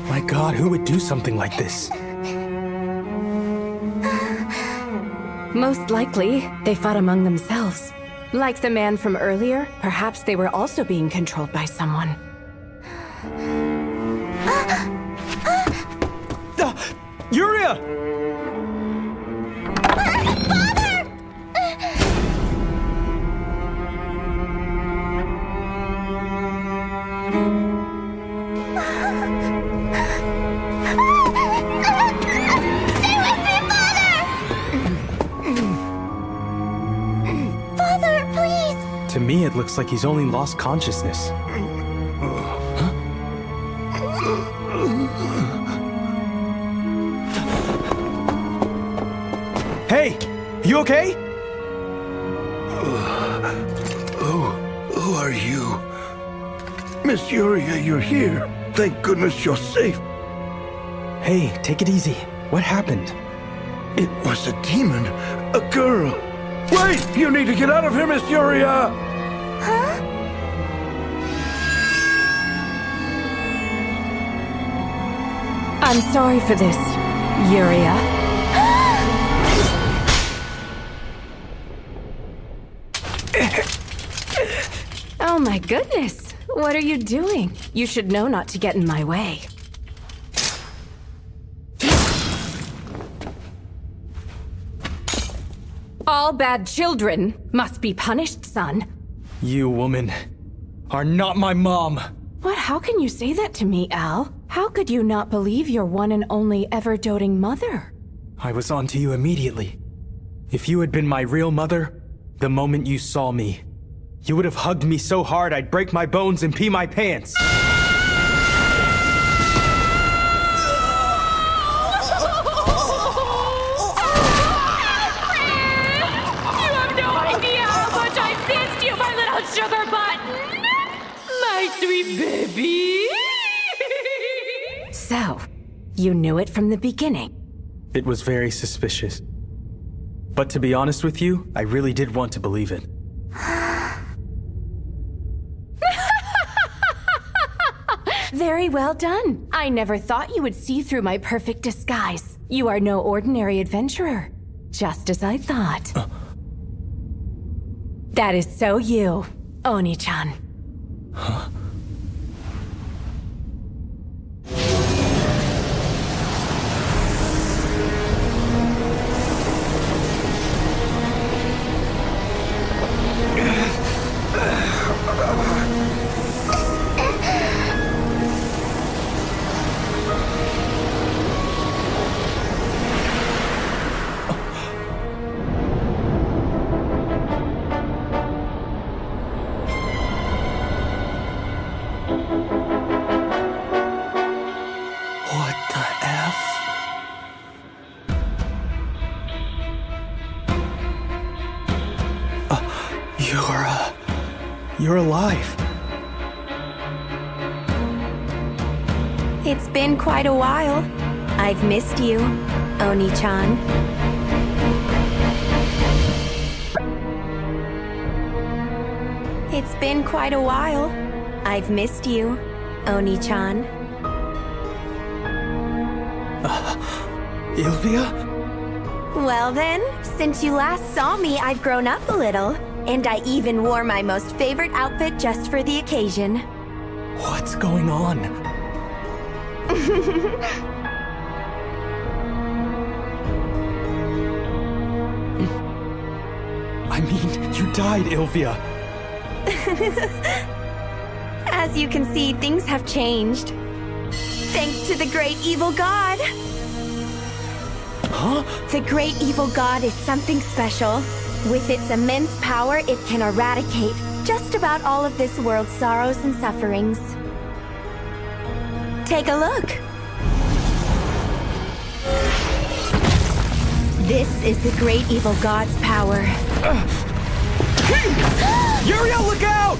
My God, who would do something like this? Most likely, they fought among themselves. Like the man from earlier, perhaps they were also being controlled by someone. Yuria! Stay with me, Father! Father, please! To me, it looks like he's only lost consciousness. Hey! You okay? Who are you? Miss Yuria, you're here. Thank goodness you're safe. Hey, take it easy. What happened? It was a demon. A girl. Wait! You need to get out of here, Miss Yuria! Huh? I'm sorry for this, Yuria. Oh my goodness! What are you doing? You should know not to get in my way. All bad children must be punished, son. You, woman, are not my mom. What? How can you say that to me, Al? How could you not believe your one and only ever-doting mother? I was on to you immediately. If you had been my real mother, the moment you saw me, you would have hugged me so hard I'd break my bones and pee my pants. You have no idea how much I missed you, my little sugar button! My sweet baby! So, you knew it from the beginning. It was very suspicious. But to be honest with you, I really did want to believe it. Very well done. I never thought you would see through my perfect disguise. You are no ordinary adventurer. Just as I thought. That is so you, Oni-chan. Huh? You're alive. It's been quite a while. I've missed you, Oni-chan. It's been quite a while. I've missed you, Oni-chan. Ilvia? Well then, since you last saw me, I've grown up a little. And I even wore my most favorite outfit just for the occasion. What's going on? I mean, you died, Ilvia. As you can see, things have changed. Thanks to the great evil god. Huh? The great evil god is something special. With its immense power, it can eradicate just about all of this world's sorrows and sufferings. Take a look. This is the great evil god's power. Uriel, look out!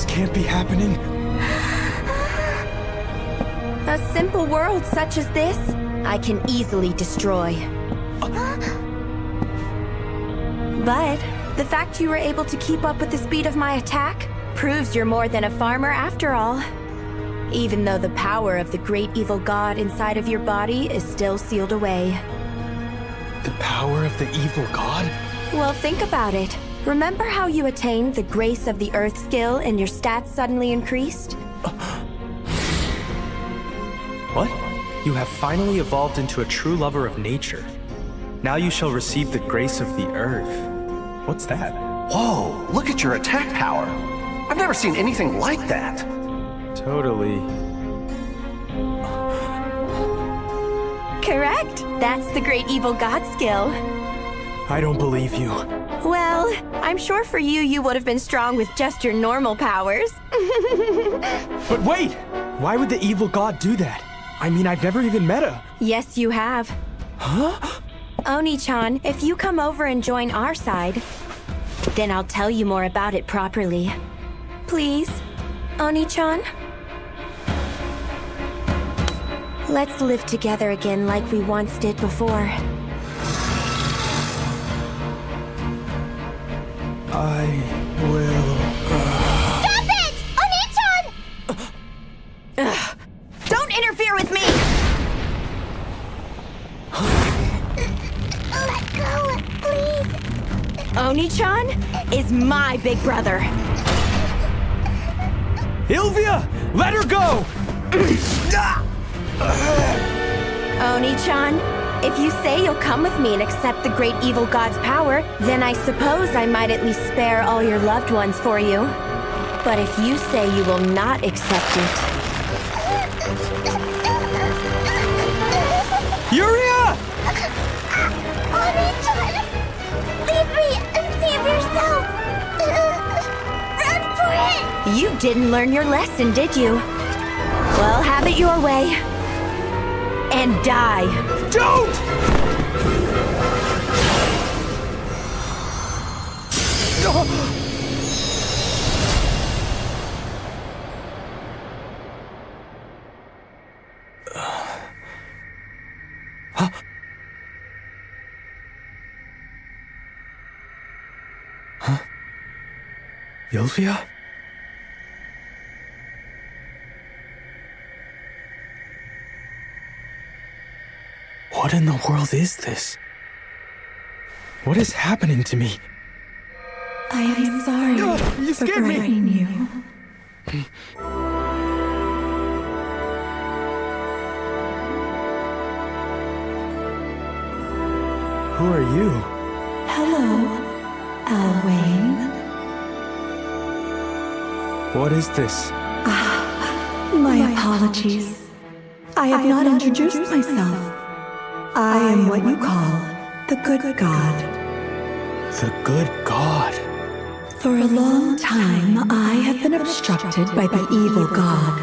Can't be happening. A simple world such as this, I can easily destroy. But the fact you were able to keep up with the speed of my attack proves you're more than a farmer after all. Even though the power of the great evil god inside of your body is still sealed away. The power of the evil god? Well, think about it. Remember how you attained the grace of the earth skill and your stats suddenly increased? What? You have finally evolved into a true lover of nature. Now you shall receive the grace of the earth. What's that? Whoa, look at your attack power. I've never seen anything like that. Correct. That's the great evil god skill. I don't believe you. Well, I'm sure for you, you would have been strong with just your normal powers. But wait! Why would the evil god do that? I mean, I've never even met her. Yes, you have. Huh? Oni-chan, if you come over and join our side, then I'll tell you more about it properly. Please, Oni-chan? Let's live together again like we once did before. I will... Stop it! Oni-chan! Don't interfere with me! Let go, please. Oni-chan is my big brother. Ilvia! Let her go! Oni-chan, if you say you'll come with me and accept the great evil god's power, then I suppose I might at least spare all your loved ones for you. But if you say you will not accept it... Yuria! Oni-chan! Leave me and save yourself! Run for it! You didn't learn your lesson, did you? Well, have it your way. And die. Don't! Huh? Ilvia? What in the world is this? What is happening to me? I am sorry You for scared me. frightening you. Who are you? Hello, Alwyn. What is this? My apologies. I have not introduced myself. I am what you call the good god. The good god. For a long time, I have been obstructed by the evil god.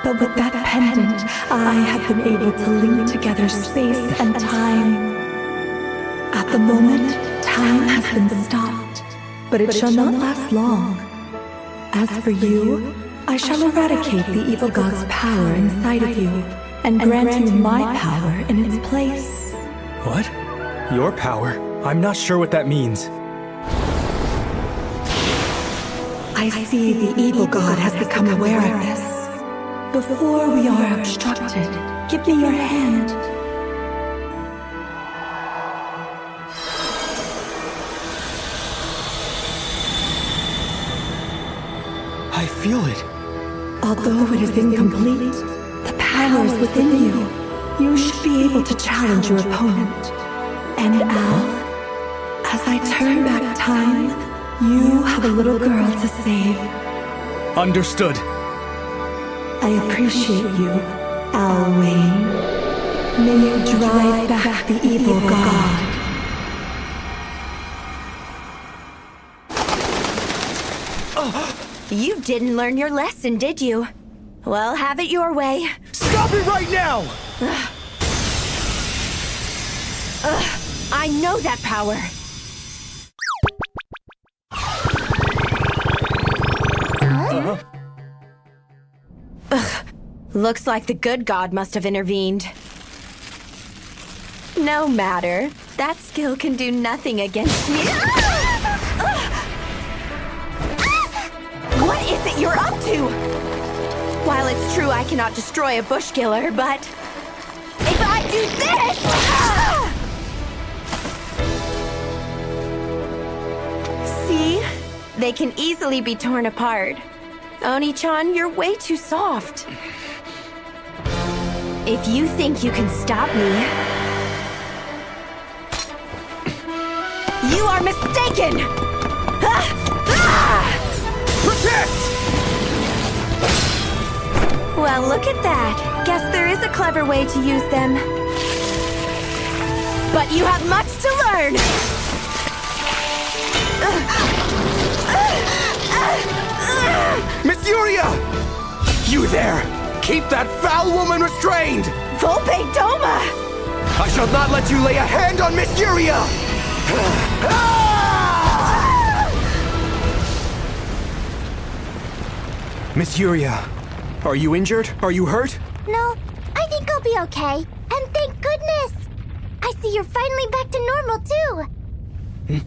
But with that pendant, I have been able to link together space and time. At the moment, time has been stopped, but it shall not last long. As for you, I shall eradicate the evil god's power inside of you and grant you my power in its place. What? Your power? I'm not sure what that means. I see the evil god has become aware of this. Before we are obstructed, give me your hand. I feel it. Although it is incomplete, the power is within you. You should be able to challenge your opponent. And Al, as I turn back time, you have a little girl to save. Understood. I appreciate you, Al Wayne. May you drive back the evil god. You didn't learn your lesson, did you? Well, have it your way. Stop it right now! I know that power. Looks like the good god must have intervened. No matter. That skill can do nothing against me. What is it you're up to? While it's true I cannot destroy a bush killer, but if I do this... See? They can easily be torn apart. Oni-chan, you're way too soft. If you think you can stop me, you are mistaken! Protect! Well, look at that. Guess there is a clever way to use them. But you have much to learn! Miss Yuria! You there! Keep that foul woman restrained! Volpe Doma! I shall not let you lay a hand on Miss Yuria! Miss Yuria, are you injured? Are you hurt? No, I think I'll be okay. And thank goodness! I see you're finally back to normal, too.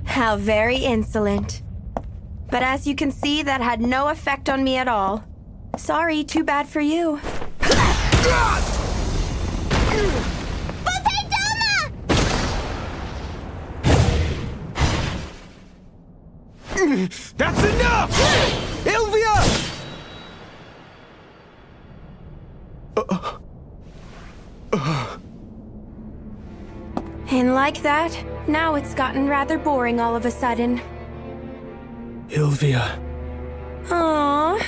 How very insolent. But as you can see, that had no effect on me at all. Sorry, too bad for you. That's enough! Ilvia! And like that, now it's gotten rather boring all of a sudden. Ilvia. Aww,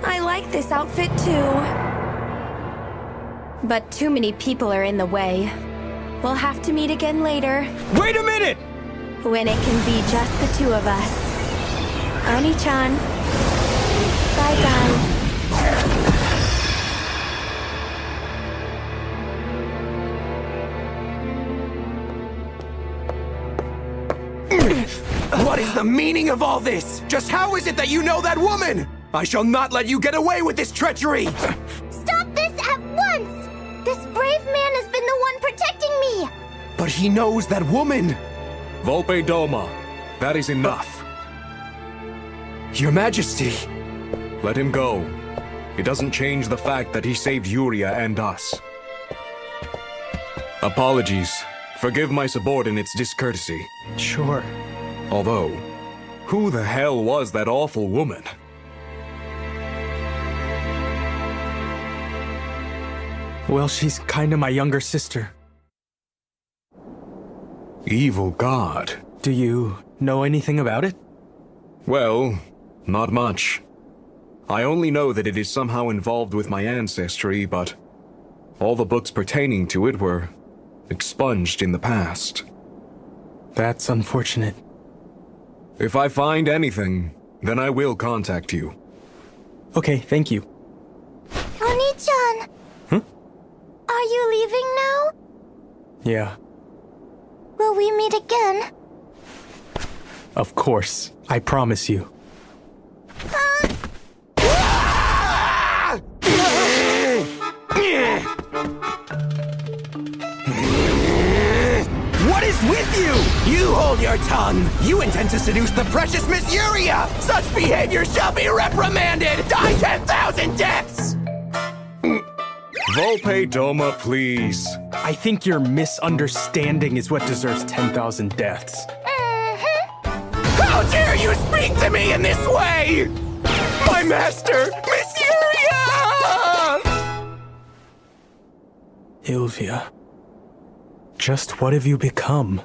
I like this outfit too. But too many people are in the way. We'll have to meet again later. Wait a minute! When it can be just the two of us. Oni-chan. Bye-bye. What is the meaning of all this? Just how is it that you know that woman? I shall not let you get away with this treachery! Stop this at once! This brave man has been the one protecting me! But he knows that woman! Volpe Doma, that is enough. Your Majesty! Let him go. It doesn't change the fact that he saved Yuria and us. Apologies. Forgive my subordinate's discourtesy. Sure. Although, who the hell was that awful woman? Well, she's kinda my younger sister. Evil god. Do you know anything about it? Well, not much. I only know that it is somehow involved with my ancestry, but all the books pertaining to it were expunged in the past. That's unfortunate. If I find anything, then I will contact you. Okay, thank you. Oni-chan! Huh? Are you leaving now? Yeah, Will we meet again? of course. I promise you. What is with you? You hold your tongue! You intend to seduce the precious Miss Yuria! Such behavior shall be reprimanded! Die 10,000 deaths! Volpe Doma, please. I think your misunderstanding is what deserves 10,000 deaths. How dare you speak to me in this way? My master, Miss Yuria! Ilvia, just what have you become?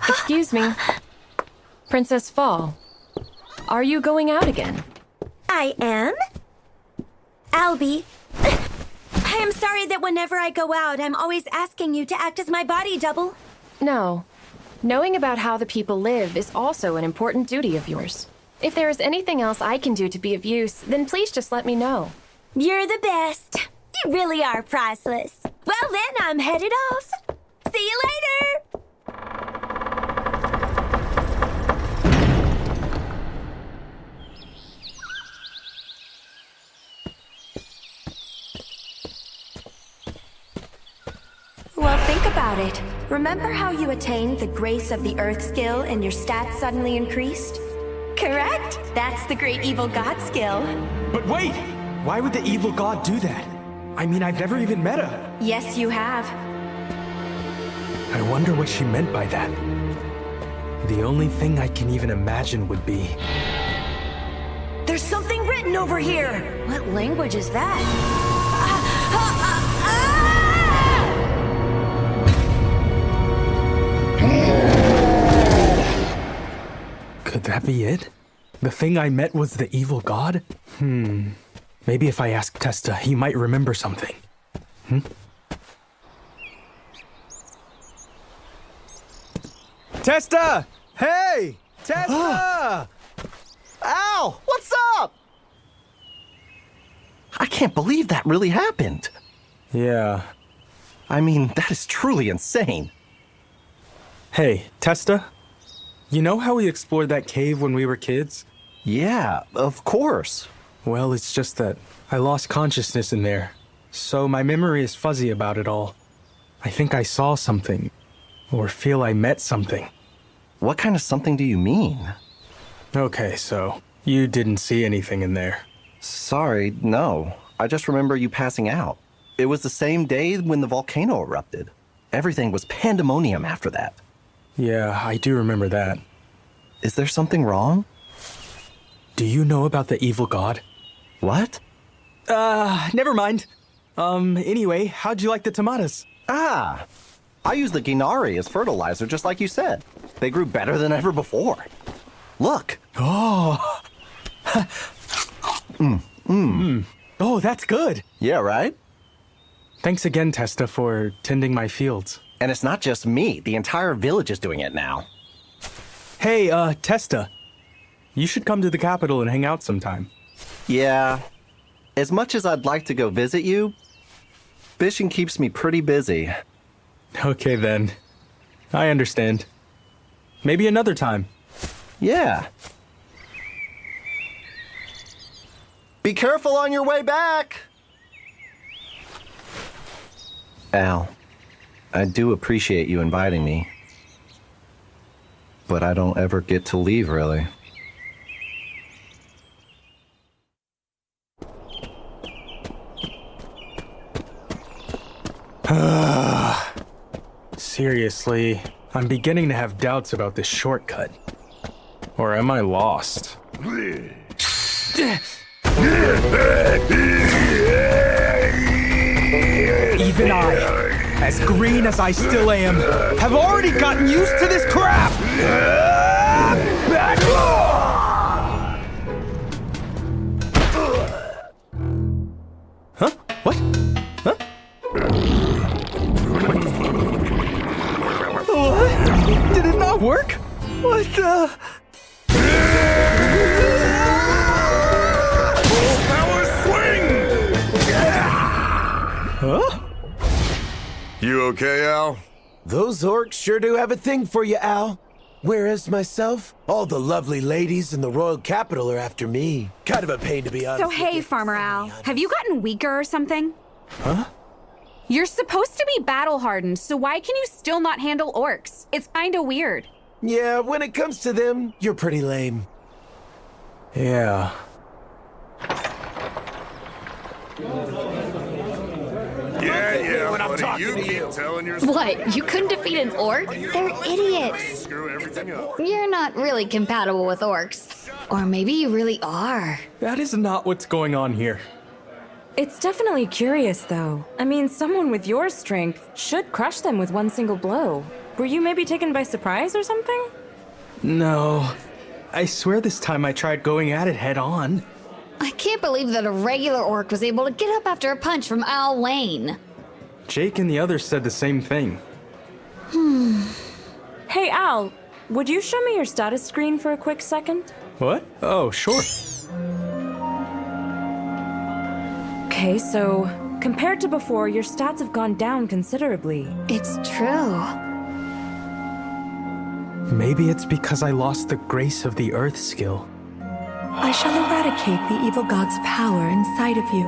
Excuse me. Princess Fall, are you going out again? I am? Albie. I am sorry that whenever I go out, I'm always asking you to act as my body double. No. Knowing about how the people live is also an important duty of yours. If there is anything else I can do to be of use, then please just let me know. You're the best. You really are priceless. Well then, I'm headed off. See you later! Well, think about it. Remember how you attained the grace of the earth skill and your stats suddenly increased? Correct? That's the great evil god skill. But wait! Why would the evil god do that? I mean, I've never even met her. Yes, you have. I wonder what she meant by that. The only thing I can even imagine would be... There's something written over here! What language is that? Could that be it? The thing I met was the evil god? Maybe if I ask Testa, he might remember something. Testa! Hey! Testa! Al, what's up? I can't believe that really happened. Yeah. I mean, that is truly insane. Hey, Testa? You know how we explored that cave when we were kids? Yeah, of course. Well, it's just that I lost consciousness in there, so my memory is fuzzy about it all. I think I saw something, or feel I met something. What kind of something do you mean? Okay, so you didn't see anything in there. Sorry, no. I just remember you passing out. It was the same day when the volcano erupted. Everything was pandemonium after that. Yeah, I do remember that. Is there something wrong? Do you know about the evil god? What? Never mind. Anyway, how'd you like the tomatoes? I used the ginari as fertilizer, just like you said. They grew better than ever before. Look. Oh. Oh, that's good. Yeah, right? Thanks again, Testa, for tending my fields. And it's not just me. The entire village is doing it now. Hey, Testa. You should come to the capital and hang out sometime. Yeah. As much as I'd like to go visit you, fishing keeps me pretty busy. Okay, then. I understand. Maybe another time. Yeah. Be careful on your way back! Al, I do appreciate you inviting me. But I don't ever get to leave, really. Seriously, I'm beginning to have doubts about this shortcut. Or am I lost? Even I, as green as I still am, have already gotten used to this crap! Back off! Huh? What? Huh? What? Did it not work? What the? Full power swing! Huh? You okay, Al? Those orcs sure do have a thing for you, Al. Whereas myself, all the lovely ladies in the royal capital are after me. Kind of a pain, to be honest. So hey, Farmer Al, have you gotten weaker or something? Huh? You're supposed to be battle-hardened, so why can you still not handle orcs? It's kinda weird. Yeah, when it comes to them, you're pretty lame. Yeah. Yeah, when I'm buddy, talking you to keep you. telling your What? You couldn't defeat an orc? They're idiots. Screw everything up. You're not really compatible with orcs. Or maybe you really are. That is not what's going on here. It's definitely curious, though. I mean, someone with your strength should crush them with one single blow. Were you maybe taken by surprise or something? No. I swear this time I tried going at it head on. I can't believe that a regular orc was able to get up after a punch from Al Wayne. Jake and the others said the same thing. Hey, Al, would you show me your status screen for a quick second? What? Oh, sure. Okay, so compared to before, your stats have gone down considerably. It's true. Maybe it's because I lost the grace of the earth skill. I shall eradicate the evil god's power inside of you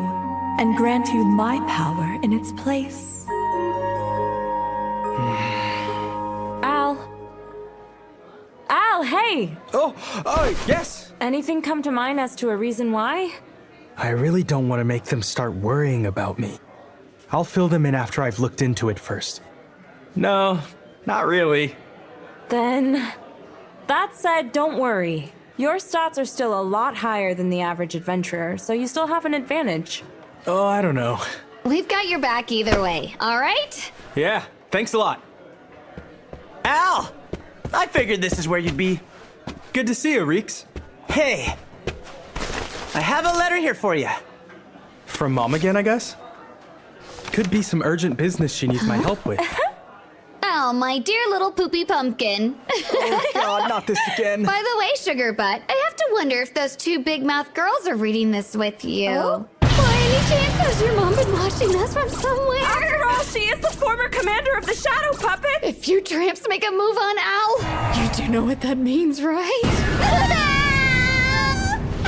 and grant you my power in its place. Al, hey! Yes! Anything come to mind as to a reason why? I really don't want to make them start worrying about me. I'll fill them in after I've looked into it first. No, not really. Then, that said, don't worry. Your stats are still a lot higher than the average adventurer, so you still have an advantage. Oh, I don't know. We've got your back either way, all right? Yeah, thanks a lot. Al! I figured this is where you'd be. Good to see you, Reeks. Hey! I have a letter here for you. From Mom again, I guess? Could be some urgent business she needs my help with. Oh, my dear little poopy pumpkin. Oh, God, not this again. By the way, Sugar Butt, I have to wonder if those two big-mouth girls are reading this with you. Oh? By any chance, has your mom been watching us from somewhere? After all, she is the former commander of the Shadow Puppet. If you tramps make a move on Al, you do know what that means, right?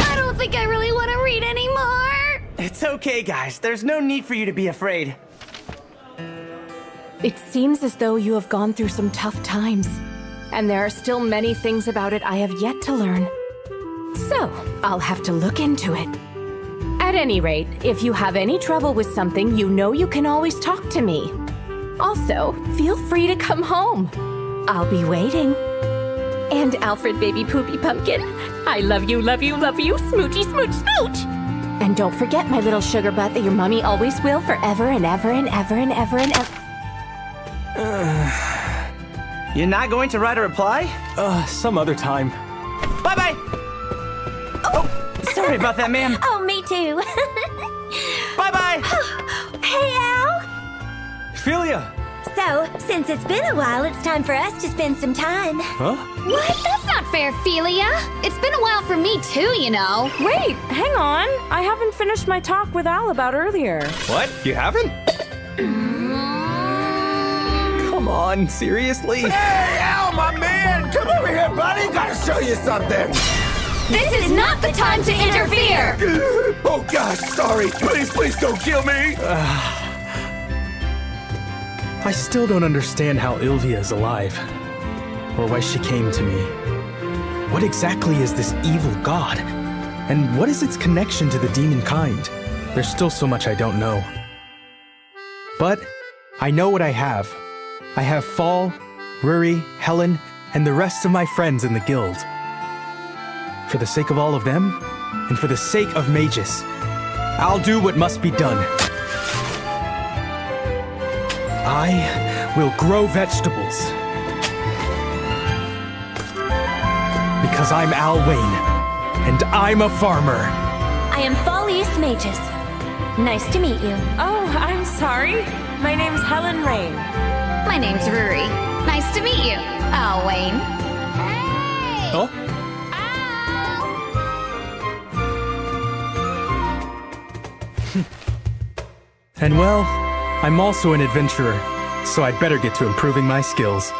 I don't think I really want to read anymore. It's okay, guys. There's no need for you to be afraid. It seems as though you have gone through some tough times, and there are still many things about it I have yet to learn. So, I'll have to look into it. At any rate, if you have any trouble with something, you know you can always talk to me. Also, feel free to come home. I'll be waiting. And Alfred, baby poopy pumpkin, I love you, love you, love you, smoochy, smooch, smooch! And don't forget, my little sugar butt, that your mommy always will forever and ever and ever and ever and ever. You're not going to write a reply? Some other time. Bye-bye! Oh, sorry about that, ma'am. Oh, me too. Bye-bye! Hey, Al! Philia! So, since it's been a while, it's time for us to spend some time. Huh? What? That's not fair, Philia. It's been a while for me too, you know. Wait, hang on. I haven't finished my talk with Al about earlier. What? You haven't? Come on, seriously? Hey, Al, my man! Come over here, buddy! Gotta show you something! This is not the time to interfere! Oh, gosh, sorry. Please don't kill me! I still don't understand how Ilvia is alive, or why she came to me. What exactly is this evil god? And what is its connection to the demon kind? There's still so much I don't know. But I know what I have. I have Fall, Ruri, Helen, and the rest of my friends in the guild. For the sake of all of them, and for the sake of Magus, I'll do what must be done. I will grow vegetables. Because I'm Al Wayne, and I'm a farmer. I am Fall East Magus. Nice to meet you. Oh, I'm sorry. My name's Helen Rain. My name's Ruri. Nice to meet you, Al Wayne. Hey! Oh? And well, I'm also an adventurer, so I'd better get to improving my skills.